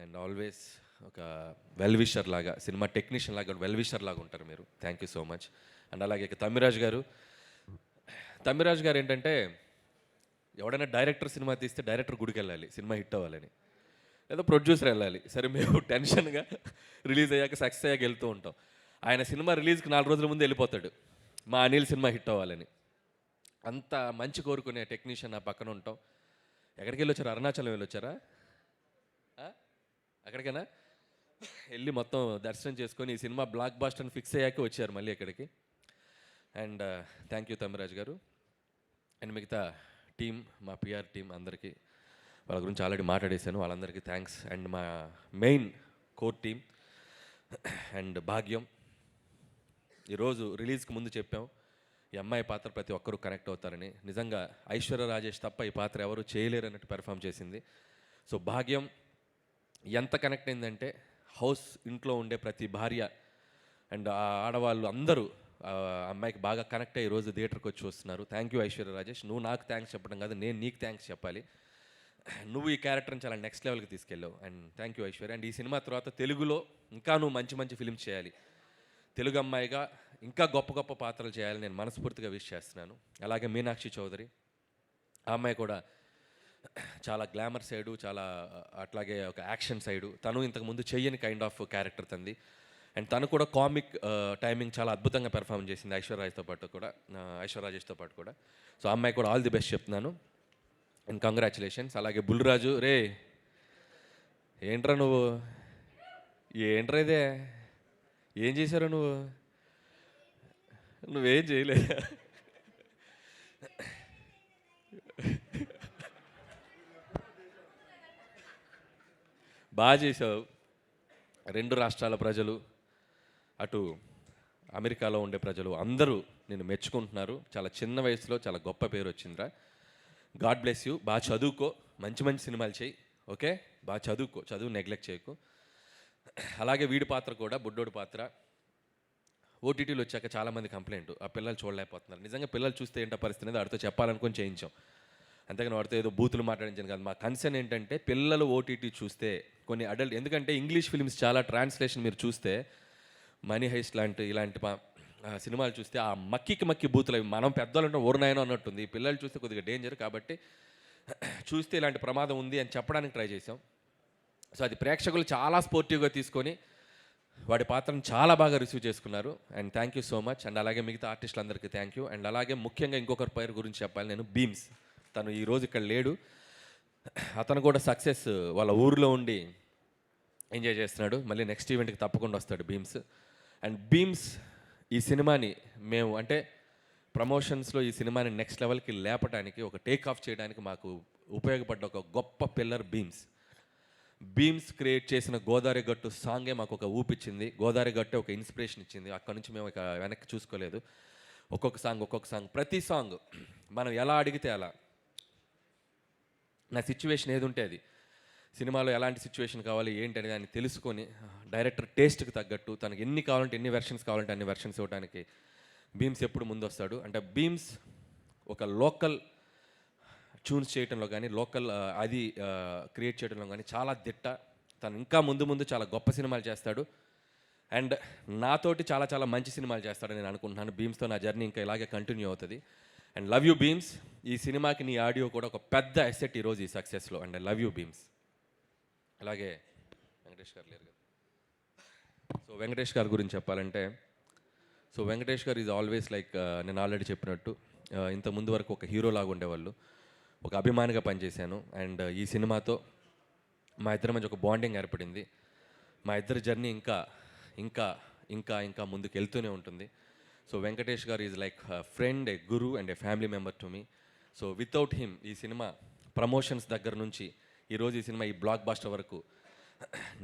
And always ఒక వెల్ విషర్ లాగా, సినిమా టెక్నీషియన్ లాగా వెల్ విషర్ లాగా ఉంటారు మీరు. Thank you so much. And అలాగే తమ్మిరాజ్ గారు ఏంటంటే, ఎవడైనా డైరెక్టర్ సినిమా తీస్తే డైరెక్టర్ గుడికి వెళ్ళాలి సినిమా హిట్ అవ్వాలని, లేదా ప్రొడ్యూసర్ వెళ్ళాలి. సరే మేము టెన్షన్గా రిలీజ్ అయ్యాక సక్సెస్ అయ్యాక వెళ్తూ ఉంటాం. ఆయన సినిమా రిలీజ్కి 4 రోజుల ముందు వెళ్ళిపోతాడు, మా అనిల్ సినిమా హిట్ అవ్వాలని. అంత మంచి కోరుకునే టెక్నీషియన్ నా పక్కన ఉంటాం. ఎక్కడికి వెళ్ళొచ్చారు? అరుణాచలం వెళ్ళొచ్చారా? అక్కడికైనా వెళ్ళి మొత్తం దర్శనం చేసుకొని ఈ సినిమా బ్లాక్ బాస్టర్ని ఫిక్స్ అయ్యాక వచ్చారు మళ్ళీ ఇక్కడికి. అండ్ థ్యాంక్ యూ తమ్మిరాజ్ గారు. అండ్ మిగతా టీం, మా పిఆర్ టీం అందరికీ వాళ్ళ గురించి ఆల్రెడీ మాట్లాడేశాను, వాళ్ళందరికీ థ్యాంక్స్. అండ్ మా మెయిన్ కోర్ టీం అండ్ భాగ్యం. ఈరోజు రిలీజ్కి ముందు చెప్పాం ఈ అమ్మాయి పాత్ర ప్రతి ఒక్కరూ కనెక్ట్ అవుతారని. నిజంగా ఐశ్వర్య రాజేష్ తప్ప ఈ పాత్ర ఎవరు చేయలేరు అన్నట్టు పెర్ఫామ్ చేసింది. సో భాగ్యం ఎంత కనెక్ట్ అయిందంటే హౌస్ ఇంట్లో ఉండే ప్రతి భార్య అండ్ ఆ ఆడవాళ్ళు అందరూ ఆ అమ్మాయికి బాగా కనెక్ట్ అయ్యి ఈరోజు థియేటర్కి వచ్చి వస్తున్నారు. Thank you Aishwarya Rajesh. నువ్వు నాకు థ్యాంక్స్ చెప్పడం కాదు, నేను నీకు థ్యాంక్స్ చెప్పాలి. నువ్వు ఈ క్యారెక్టర్ని చాలా నెక్స్ట్ లెవెల్కి తీసుకెళ్ళావు and thank you Aishwarya. And ఈ సినిమా తర్వాత తెలుగులో ఇంకా నువ్వు మంచి మంచి ఫిల్మ్స్ చేయాలి, తెలుగు అమ్మాయిగా ఇంకా గొప్ప గొప్ప పాత్రలు చేయాలని నేను మనస్ఫూర్తిగా విష్ చేస్తున్నాను. అలాగే మీనాక్షి చౌదరి, ఆ అమ్మాయి కూడా చాలా గ్లామర్ సైడు, చాలా అట్లాగే ఒక యాక్షన్ సైడు, తను ఇంతకుముందు చెయ్యని కైండ్ ఆఫ్ క్యారెక్టర్ తంది. అండ్ తను కూడా కామిక్ టైమింగ్ చాలా అద్భుతంగా పెర్ఫామ్ చేసింది ఐశ్వర్య రాజేష్తో పాటు కూడా. సో ఆ అమ్మాయి కూడా ఆల్ ది బెస్ట్ చెప్తున్నాను అండ్ కంగ్రాచులేషన్స్. అలాగే బుల్లిరాజు, రే ఏంట్రా నువ్వు, ఏంట్రా ఇదే, ఏం చేశారు నువ్వేం చేయలే, బాగా చేసావు. రెండు రాష్ట్రాల ప్రజలు, అటు అమెరికాలో ఉండే ప్రజలు అందరూ నేను మెచ్చుకుంటున్నారు. చాలా చిన్న వయసులో చాలా గొప్ప పేరు వచ్చిందిరా. God bless you. బాగా చదువుకో, మంచి మంచి సినిమాలు చేయి, ఓకే? బాగా చదువుకో, చదువు నెగ్లెక్ట్ చేయకు. అలాగే వీడి పాత్ర కూడా, బుడ్డోడి పాత్ర ఓటీటీలో వచ్చాక చాలామంది కంప్లైంట్, ఆ పిల్లలు చూడలేకపోతున్నారు. నిజంగా పిల్లలు చూస్తే ఏంటో పరిస్థితి అనేది వాడితో చెప్పాలనుకొని చేయించాం, అంతేగాని వాడితో ఏదో బూతులు మాట్లాడించాను కాదు. మా కన్సర్న్ ఏంటంటే పిల్లలు ఓటీటీ చూస్తే కొన్ని అడల్ట్, ఎందుకంటే ఇంగ్లీష్ ఫిల్మ్స్ చాలా ట్రాన్స్లేషన్ మీరు చూస్తే మనీ హైస్ట్ ఇలాంటి సినిమాలు చూస్తే ఆ మక్కి బూతులు అవి మనం పెద్దవాళ్ళు ఊరినాయనో అన్నట్టుంది. పిల్లలు చూస్తే కొద్దిగా డేంజర్, కాబట్టి చూస్తే ఇలాంటి ప్రమాదం ఉంది అని చెప్పడానికి ట్రై చేసాం. సో అది ప్రేక్షకులు చాలా స్పోర్టివ్గా తీసుకొని వాడి పాత్రను చాలా బాగా రిసీవ్ చేసుకున్నారు and thank you so much. And అలాగే మిగతా ఆర్టిస్టులందరికీ థ్యాంక్ యూ. అండ్ అలాగే ముఖ్యంగా ఇంకొకరి పేరు గురించి చెప్పాలి నేను, బీమ్స్. తను ఈరోజు ఇక్కడ లేడు, అతను కూడా సక్సెస్ వాళ్ళ ఊరిలో ఉండి ఎంజాయ్ చేస్తున్నాడు. మళ్ళీ నెక్స్ట్ ఈవెంట్కి తప్పకుండా వస్తాడు బీమ్స్. అండ్ బీమ్స్ ఈ సినిమాని మేము అంటే ప్రమోషన్స్లో ఈ సినిమాని నెక్స్ట్ లెవెల్కి లేపడానికి, ఒక టేక్ ఆఫ్ చేయడానికి మాకు ఉపయోగపడ్డ ఒక గొప్ప పిల్లర్ బీమ్స్. బీమ్స్ క్రియేట్ చేసిన గోదావరి గట్టు సాంగే మాకు ఒక ఊపిచ్చింది. గోదావరి గట్టు ఒక ఇన్స్పిరేషన్ ఇచ్చింది. అక్కడ నుంచి మేము ఇక వెనక్కి చూసుకోలేదు. ఒక్కొక్క సాంగ్ ప్రతి సాంగ్ మనం ఎలా అడిగితే అలా, నా సిచ్యువేషన్ ఏది ఉంటే అది, సినిమాలో ఎలాంటి సిచ్యువేషన్ కావాలి ఏంటి అనేది దాన్ని తెలుసుకొని డైరెక్టర్ టేస్ట్కి తగ్గట్టు తనకి ఎన్ని కావాలంటే ఎన్ని వెర్షన్స్ కావాలంటే అన్ని వెర్షన్స్ ఇవ్వడానికి బీమ్స్ ఎప్పుడు ముందు వస్తాడు. అంటే బీమ్స్ ఒక లోకల్ ట్యూన్స్ చేయడంలో కానీ, లోకల్ అది క్రియేట్ చేయడంలో కానీ చాలా దిట్ట. తను ఇంకా ముందు చాలా గొప్ప సినిమాలు చేస్తాడు అండ్ నాతోటి చాలా మంచి సినిమాలు చేస్తాడని నేను అనుకుంటున్నాను. బీమ్స్తో నా జర్నీ ఇంకా ఇలాగే కంటిన్యూ అవుతుంది. And love you Bheems. ఈ సినిమాకి నీ ఆడియో కూడా ఒక పెద్ద అసెట్ ఈరోజు ఈ సక్సెస్లో. And I love you Bheems. అలాగే వెంకటేష్ గారు లేరు కదా, సో వెంకటేష్ గారి గురించి చెప్పాలంటే, so Venkatesh garu is always like, నేను ఆల్రెడీ చెప్పినట్టు ఇంత ముందు వరకు ఒక హీరోలాగా ఉండేవాళ్ళు, ఒక అభిమానిగా పనిచేశాను. అండ్ ఈ సినిమాతో మా ఇద్దరి మధ్య ఒక బాండింగ్ ఏర్పడింది. మా ఇద్దరి జర్నీ ఇంకా ముందుకు వెళ్తూనే ఉంటుంది. So Venkatesh garu is like friend, A Guru and A family member to me. So without him ఈ సినిమా ప్రమోషన్స్ దగ్గర నుంచి ఈరోజు ఈ సినిమా ఈ బ్లాక్ బాస్టర్ వరకు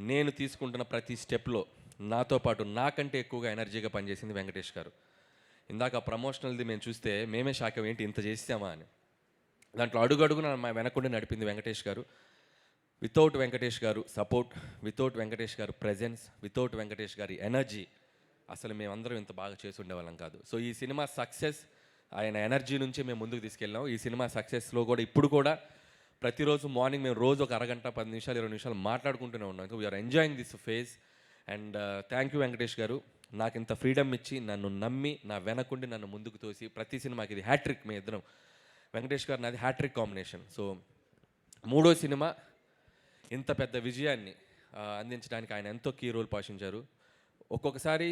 నేను తీసుకుంటున్న ప్రతి స్టెప్లో నాతో పాటు నాకంటే ఎక్కువగా ఎనర్జీగా పనిచేసింది వెంకటేష్ గారు. ఇందాక ప్రమోషనల్ది మేము చూస్తే మేమే షాక్ ఏంటి ఇంత చేసామా అని. దాంట్లో అడుగడుగున మా వెనకుండి నడిపింది వెంకటేష్ గారు. వితౌట్ వెంకటేష్ గారు సపోర్ట్, వితౌట్ వెంకటేష్ గారు ప్రెజెన్స్, వితౌట్ వెంకటేష్ గారి ఎనర్జీ అసలు మేమందరం ఇంత బాగా చేసి ఉండేవాళ్ళం కాదు. సో ఈ సినిమా సక్సెస్ ఆయన ఎనర్జీ నుంచి మేము ముందుకు తీసుకెళ్ళాం. ఈ సినిమా సక్సెస్లో కూడా ఇప్పుడు కూడా ప్రతిరోజు మార్నింగ్ మేము రోజు ఒక అరగంట 10 నిమిషాలు 20 నిమిషాలు మాట్లాడుకుంటూనే ఉన్నాం. We are enjoying this phase. And thank you Venkatesh గారు, నాకు ఇంత ఫ్రీడమ్ ఇచ్చి నన్ను నమ్మి నా వెనకుండి నన్ను ముందుకు తోసి ప్రతి సినిమాకి ఇది హ్యాట్రిక్. మీ ఇద్దరం వెంకటేష్ గారు నాది హ్యాట్రిక్ కాంబినేషన్. సో 3వ సినిమా ఇంత పెద్ద విజయాన్ని అందించడానికి ఆయన ఎంతో కీ రోల్ పోషించారు. ఒక్కొక్కసారి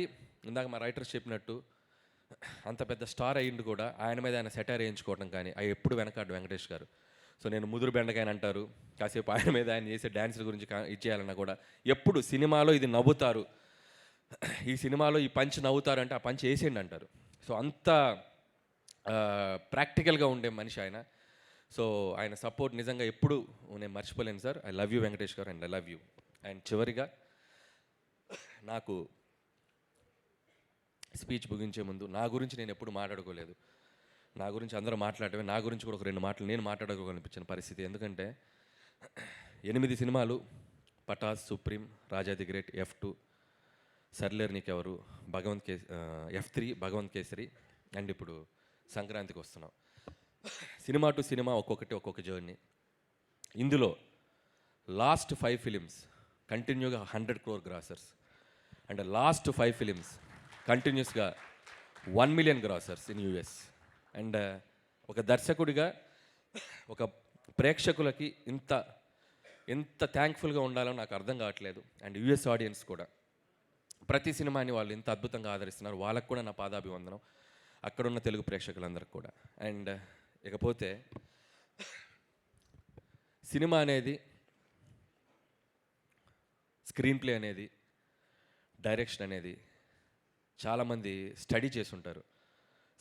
ఇందాక మా రైటర్స్ చెప్పినట్టు అంత పెద్ద స్టార్ అయ్యిండు కూడా ఆయన మీద ఆయన సెటైర్ వేయించుకోవడం కానీ అవి ఎప్పుడు వెనకాడు వెంకటేష్ గారు. సో నేను ముదురు బెండకాయని అంటారు, కాసేపు ఆయన మీద ఆయన చేసే డ్యాన్సుల గురించి ఇచ్చేయాలన్నా కూడా ఎప్పుడు సినిమాలో ఇది నవ్వుతారు, ఈ సినిమాలో ఈ పంచ్ నవ్వుతారు అంటే ఆ పంచ్ వేసేయండి అంటారు. సో అంత ప్రాక్టికల్గా ఉండే మనిషి ఆయన. సో ఆయన సపోర్ట్ నిజంగా ఎప్పుడు నేను మర్చిపోలేను sir. I love you Venkatesh garu, and I love you. And చివరిగా నాకు స్పీచ్ ముగించే ముందు నా గురించి నేను ఎప్పుడు మాట్లాడుకోలేదు. నా గురించి అందరూ మాట్లాడటమే, నా గురించి కూడా ఒక 2 మాటలు నేను మాట్లాడుకోవాలనిపించిన పరిస్థితి. ఎందుకంటే 8 సినిమాలు, Pataas, Supreme, Raja the great, F2, Sarileru Neekevvaru, F3, Bhagavanth Kesari, and ఇప్పుడు సంక్రాంతికి వస్తున్నాం. సినిమా టు సినిమా ఒక్కొక్క జర్నీ. ఇందులో లాస్ట్ 5 ఫిలిమ్స్ కంటిన్యూగా 100 crore grossers, and last 5 films కంటిన్యూస్గా 1 million grossers in US. And ఒక దర్శకుడిగా ఒక ప్రేక్షకులకి ఎంత థ్యాంక్ఫుల్గా ఉండాలో నాకు అర్థం కావట్లేదు. అండ్ US ఆడియన్స్ కూడా ప్రతి సినిమాని వాళ్ళు ఇంత అద్భుతంగా ఆదరిస్తున్నారు. వాళ్ళకు కూడా నా పాదాభివందనం, అక్కడున్న తెలుగు ప్రేక్షకులందరికీ కూడా. అండ్ ఇకపోతే సినిమా అనేది, స్క్రీన్ ప్లే అనేది, డైరెక్షన్ అనేది చాలామంది స్టడీ చేసుంటారు.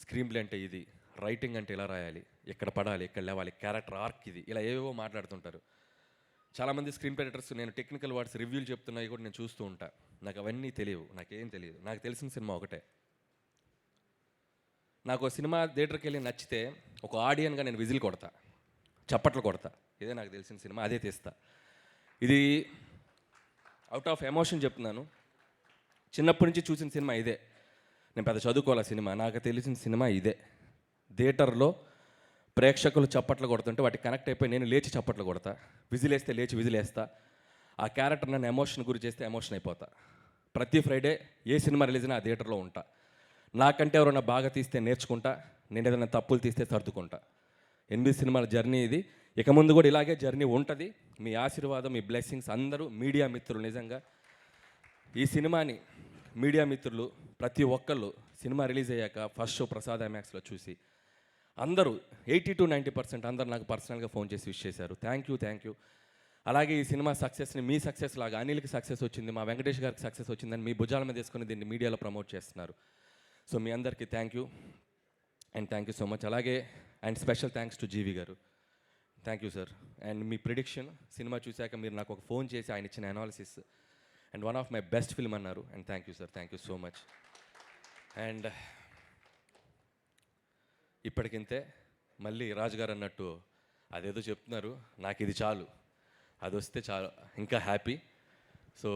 స్క్రీన్ ప్లే అంటే ఇది, రైటింగ్ అంటే ఇలా రాయాలి, ఎక్కడ పడాలి, ఎక్కడ లేవాలి, క్యారెక్టర్ ఆర్క్ ఇది, ఇలా ఏవేవో మాట్లాడుతుంటారు. చాలామంది స్క్రీన్ ప్లే రైటర్స్ నేను టెక్నికల్ వర్డ్స్ రివ్యూలు చెప్తున్నాయి కూడా నేను చూస్తూ ఉంటా. నాకు అవన్నీ తెలియవు, నాకేం తెలియదు. నాకు తెలిసిన సినిమా ఒకటే. నాకు సినిమా థియేటర్కి వెళ్ళి నచ్చితే ఒక ఆడియన్గా నేను విజిల్ కొడతా, చప్పట్లు కొడతా. ఇదే నాకు తెలిసిన సినిమా, అదే తీస్తా. ఇది అవుట్ ఆఫ్ ఎమోషన్ చెప్తున్నాను. చిన్నప్పటి నుంచి చూసిన సినిమా ఇదే. నేను పెద్ద చదువుకోవాల సినిమా, నాకు తెలిసిన సినిమా ఇదే. థియేటర్లో ప్రేక్షకులు చప్పట్లు కొడుతుంటే వాటికి కనెక్ట్ అయిపోయి నేను లేచి చప్పట్లు కొడతా, విజిలేస్తే లేచి విజిలేస్తా. ఆ క్యారెక్టర్ నన్ను ఎమోషన్ గురి చేస్తే ఎమోషన్ అయిపోతా. ప్రతి ఫ్రైడే ఏ సినిమా రిలీజ్ అయినా ఆ థియేటర్లో ఉంటా. నాకంటే ఎవరైనా బాగా తీస్తే నేర్చుకుంటా, నేను ఏదైనా తప్పులు తీస్తే సర్దుకుంటా. 8 సినిమాల జర్నీ ఇది. ఇక ముందు కూడా ఇలాగే జర్నీ ఉంటుంది. మీ ఆశీర్వాదం, మీ బ్లెస్సింగ్స్ అందరూ మీడియా మిత్రులు, నిజంగా ఈ సినిమాని మీడియా మిత్రులు ప్రతి ఒక్కళ్ళు సినిమా రిలీజ్ అయ్యాక ఫస్ట్ షో ప్రసాద్ ఐమాక్స్లో చూసి అందరూ 80 to 90% అందరూ నాకు పర్సనల్గా ఫోన్ చేసి విష్ చేశారు. Thank you. అలాగే ఈ సినిమా సక్సెస్ని మీ సక్సెస్ లాగా అనిల్కి సక్సెస్ వచ్చింది, మా వెంకటేష్ గారికి సక్సెస్ వచ్చిందని మీ భుజాల మీద తీసుకుని దీన్ని మీడియాలో ప్రమోట్ చేస్తున్నారు. సో మీ అందరికీ థ్యాంక్ యూ సో మచ్. అలాగే and special thanks to G V garu. Thank you sir. And మీ ప్రిడిక్షన్ సినిమా చూశాక మీరు నాకు ఒక ఫోన్ చేసి ఆయన ఇచ్చిన analysis and one of my best film అన్నారు. And thank you sir, thank you so much. And ఇప్పటికింతే. మళ్ళీ రాజుగారు అన్నట్టు అదేదో చెప్తున్నారు, నాకు ఇది చాలు, అది వస్తే చాలు, ఇంకా హ్యాపీ. సో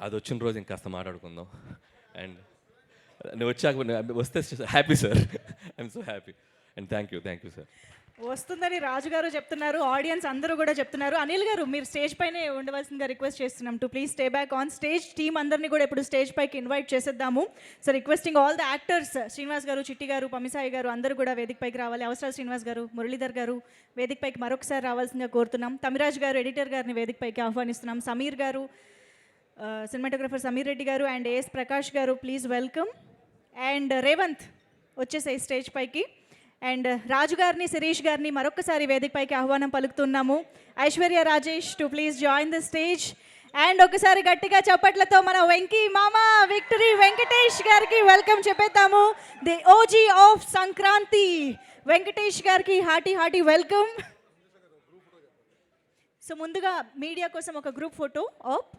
అది వచ్చిన రోజు ఇంకాస్త మాట్లాడుకుందాం. అండ్ నువ్వు వచ్చాక వస్తే happy sir, I'm so happy. And thank you sir. వస్తుందని రాజుగారు చెప్తున్నారు, ఆడియన్స్ అందరూ కూడా చెప్తున్నారు. అనిల్ గారు మీరు స్టేజ్ పైనే ఉండవలసిందిగా రిక్వెస్ట్ చేస్తున్నాం to please stay back on stage. Team అందరినీ కూడా ఇప్పుడు స్టేజ్ పైకి ఇన్వైట్ చేసేద్దాము. So requesting all the actors, Srinivas garu, Chitti గారు, పమిసాయి గారు అందరూ కూడా వేదిక పైకి రావాలి. అవసరాలు శ్రీనివాస్ గారు, మురళీధర్ గారు వేదిక పైకి మరొకసారి రావాల్సిందిగా కోరుతున్నాం. తమిరాజ్ గారు ఎడిటర్ గారిని వేదిక పైకి ఆహ్వానిస్తున్నాం. సమీర్ గారు, సినిమాటోగ్రఫర్ సమీర్ రెడ్డి గారు అండ్ ఏఎస్ ప్రకాష్ గారు ప్లీజ్ వెల్కమ్. అండ్ రేవంత్ వచ్చేసాయి స్టేజ్ పైకి. అండ్ రాజు గారిని, శిరీష్ గారిని మరొకసారి వేదిక పైకి ఆహ్వానం పలుకుతున్నాము. Aishwarya Rajesh to please join the stage. And ఒకసారి గట్టిగా చప్పట్లతో మన వెంకీ మామ విక్టరీ వెంకటేష్ గారికి వెల్కమ్ చెప్పేద్దాము. The OG of Sankranti Venkatesh గారికి హార్టీ వెల్కమ్. సో ముందుగా మీడియా కోసం ఒక గ్రూప్ ఫోటో ఆప్.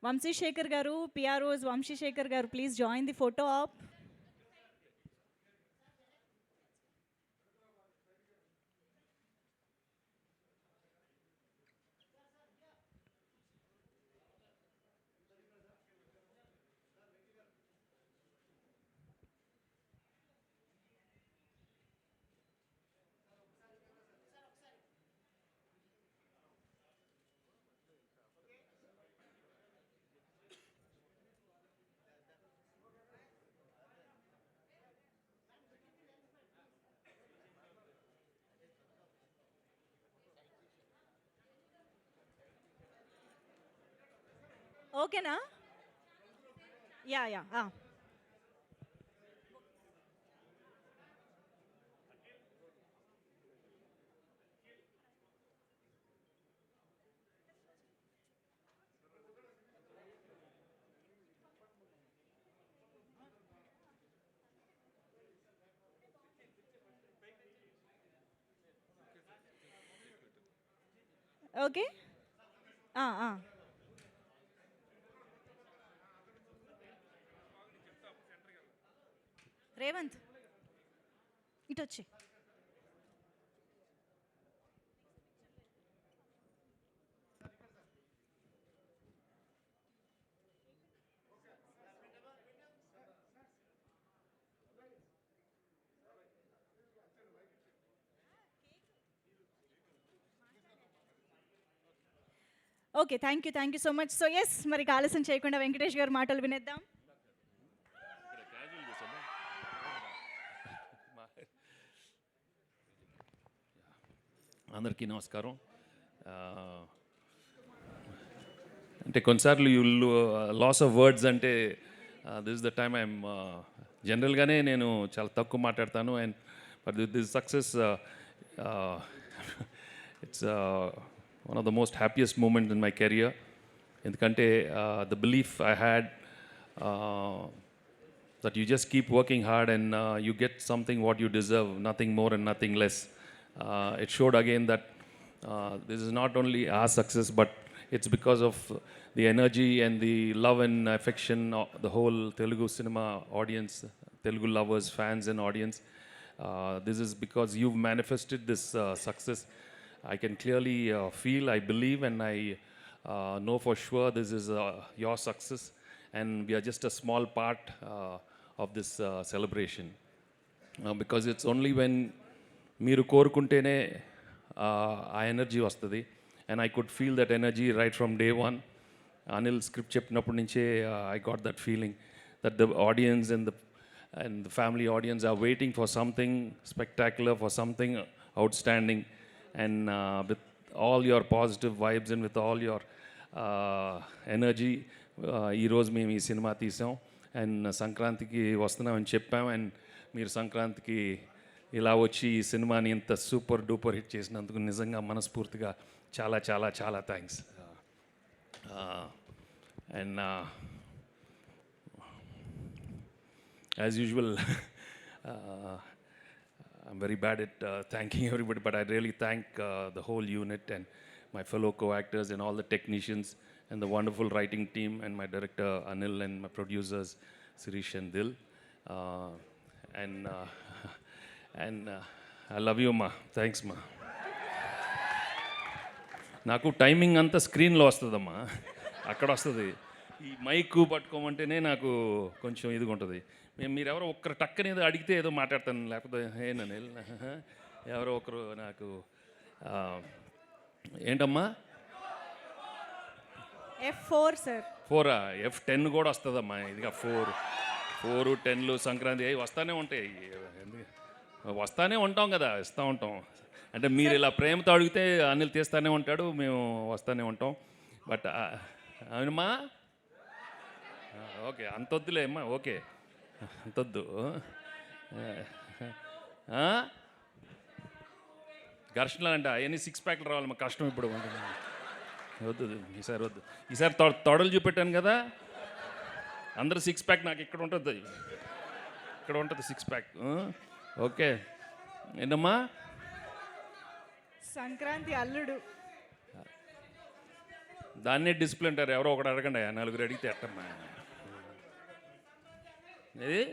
వంశీశేఖర్ గారు, పిఆర్ఓస్ వంశీశేఖర్ గారు please join the photo op. ఓకేనా? Yeah yeah. ఓకే. రేవంత్ ఇటు వచ్చి. Okay, thank you so much. So yes, మరి ఆలస్యం చేయకుండా వెంకటేష్ గారి మాటలు వినేద్దాం. అందరికీ నమస్కారం. అంటే కొన్నిసార్లు యూ లాస్ ఆఫ్ వర్డ్స్ అంటే this is the time I'm జనరల్గానే నేను చాలా తక్కువ మాట్లాడతాను. And but this success it's one of the most happiest moments in my career. ఎందుకంటే the belief I had that you just keep working hard and you get something what you deserve, nothing more and nothing less. It showed again that this is not only our success, but it's because of the energy and the love and affection of the whole Telugu cinema audience, Telugu lovers, fans and audience. This is because you've manifested this success. I can clearly feel, I believe, and I know for sure this is your success, and we are just a small part of this celebration. Because it's only when మీరు కోరుకుంటేనే ఆ ఎనర్జీ వస్తుంది, and I could feel that energy right from day one. Anil script చెప్పినప్పటి నుంచే I got that feeling that the audience and the family audience are waiting for something spectacular, for something outstanding. And with all your positive vibes and with all your energy, ఈ రోజు మేము ఈ సినిమా తీసాం. అండ్ సంక్రాంతికి వస్తున్నామని చెప్పాం, అండ్ మీరు సంక్రాంతికి ఇలా వచ్చి ఈ సినిమాని ఇంత సూపర్ డూపర్ హిట్ చేసినందుకు నిజంగా మనస్ఫూర్తిగా చాలా చాలా చాలా thanks. And as usual I'm very bad at thanking everybody, but I really thank the whole unit and my fellow co-actors and all the technicians and the wonderful writing team and my director Anil and my producers Sirish and Dil. And I love you, ma. Thanks, ma. నాకు టైమింగ్ అంతా స్క్రీన్లో వస్తుందమ్మా, అక్కడ వస్తుంది. ఈ మైక్ పట్టుకోమంటేనే నాకు కొంచెం ఇదిగా ఉంటుంది. మీరెవరో ఒక్కరు టక్కని ఏదో అడిగితే ఏదో మాట్లాడతాను, లేకపోతే ఏనని ఎవరో ఒకరు నాకు ఏంటమ్మా F4 సార్, 4 F10 కూడా వస్తుందమ్మా. ఇదిగా 4 10లు సంక్రాంతి అవి వస్తూనే ఉంటాయి, వస్తూనే ఉంటాం కదా, ఇస్తూ ఉంటాం. అంటే మీరు ఇలా ప్రేమతో అడిగితే అనిల్ తీస్తూనే ఉంటాడు, మేము వస్తూనే ఉంటాం. బట్ అవునమ్మా, ఓకే అంతొద్దులే అమ్మా, ఓకే అంతొద్దు. ఘర్షణలు అంటే అవన్నీ 6 ప్యాక్లు రావాలి, మాకు కష్టం ఇప్పుడు. వద్దు ఈసారి, వద్దు ఈసారి. తొడలు చూపెట్టాను కదా, అందరూ 6 ప్యాక్, నాకు ఇక్కడ ఉంటుంది, ఇక్కడ ఉంటుంది 6 ప్యాక్. ఓకే ఏంటమ్మా, సంక్రాంతి అల్లుడు దాన్నే డిసిప్లిన్ అంటారు. ఎవరో ఒకటి అడగండి, 4 అడిగితే ఎట్టమ్మా. ఇది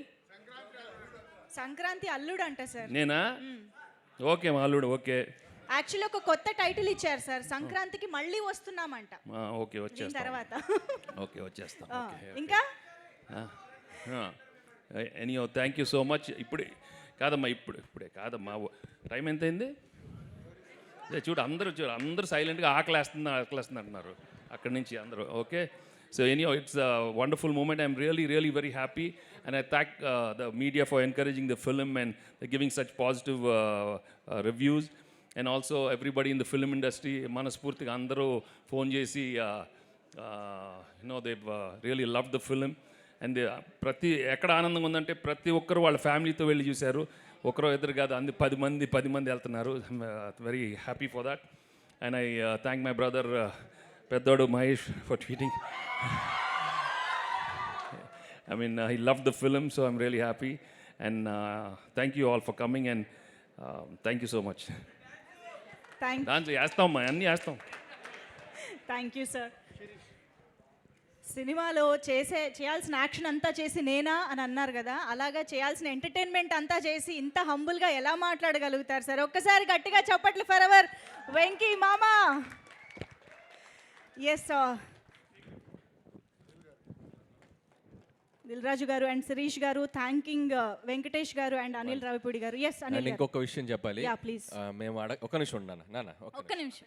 సంక్రాంతి అల్లుడు అంట సార్. నేనా? ఓకే మా అల్లుడు. ఓకే, యాక్చువల్లీ ఒక కొత్త టైటిల్ ఇచ్చారు సార్, సంక్రాంతికి మళ్ళీ వస్తున్నామంట. ఓకే వచ్చేస్తాం, తర్వాత ఓకే వచ్చేస్తాం. ఇంకా anyhow thank you so much. ఇప్పుడే కాదమ్మా, ఇప్పుడే కాదమ్మా. టైం ఎంత అయింది చూడు, అందరూ సైలెంట్గా ఆకలేస్తుంది అంటున్నారు అక్కడి నుంచి అందరూ. Okay, so anyhow it's a wonderful moment. I'm really very happy, and I thank the media for encouraging the film and giving such positive reviews, and also everybody in the film industry. మనస్ఫూర్తిగా అందరూ ఫోన్ చేసి they really love the film and ప్రతి ఎక్కడ ఆనందంగా ఉందంటే ప్రతి ఒక్కరు వాళ్ళ ఫ్యామిలీతో వెళ్ళి చూశారు. ఒకరో ఇద్దరు కాదు, 10 మంది వెళ్తున్నారు. Very happy for that. And I thank my brother పెద్దోడు Mahesh for tweeting. I mean, he loved the film, so I'm really happy. And thank you all for coming, and thank you so much. దాంట్లో వేస్తాం, అన్నీ వేస్తాం. Thank you sir. సినిమాలో చేయాల్సిన యాక్షన్ అంతా చేసి నేనా అని అన్నారు కదా, అలాగా చేయాల్సిన ఎంటర్టైన్మెంట్ అంతా చేసి ఇంత హంబుల్గా ఎలా మాట్లాడగలుగుతారు సార్? ఒక్కసారి గట్టిగా చప్పట్లు ఫర్ అవర్ వెంకీ మామా. ఎస్ దిల్రాజు గారు అండ్ శిరీష్ గారు థ్యాంకింగ్ వెంకటేష్ గారు అండ్ అనిల్ రావిపూడి గారు. ఎస్ అనిల్, ఇంకొక విషయం చెప్పాలి. ప్లీజ్. మేము ఒక నిమిషం ఉన్నాను నాన్న, ఒక్క నిమిషం.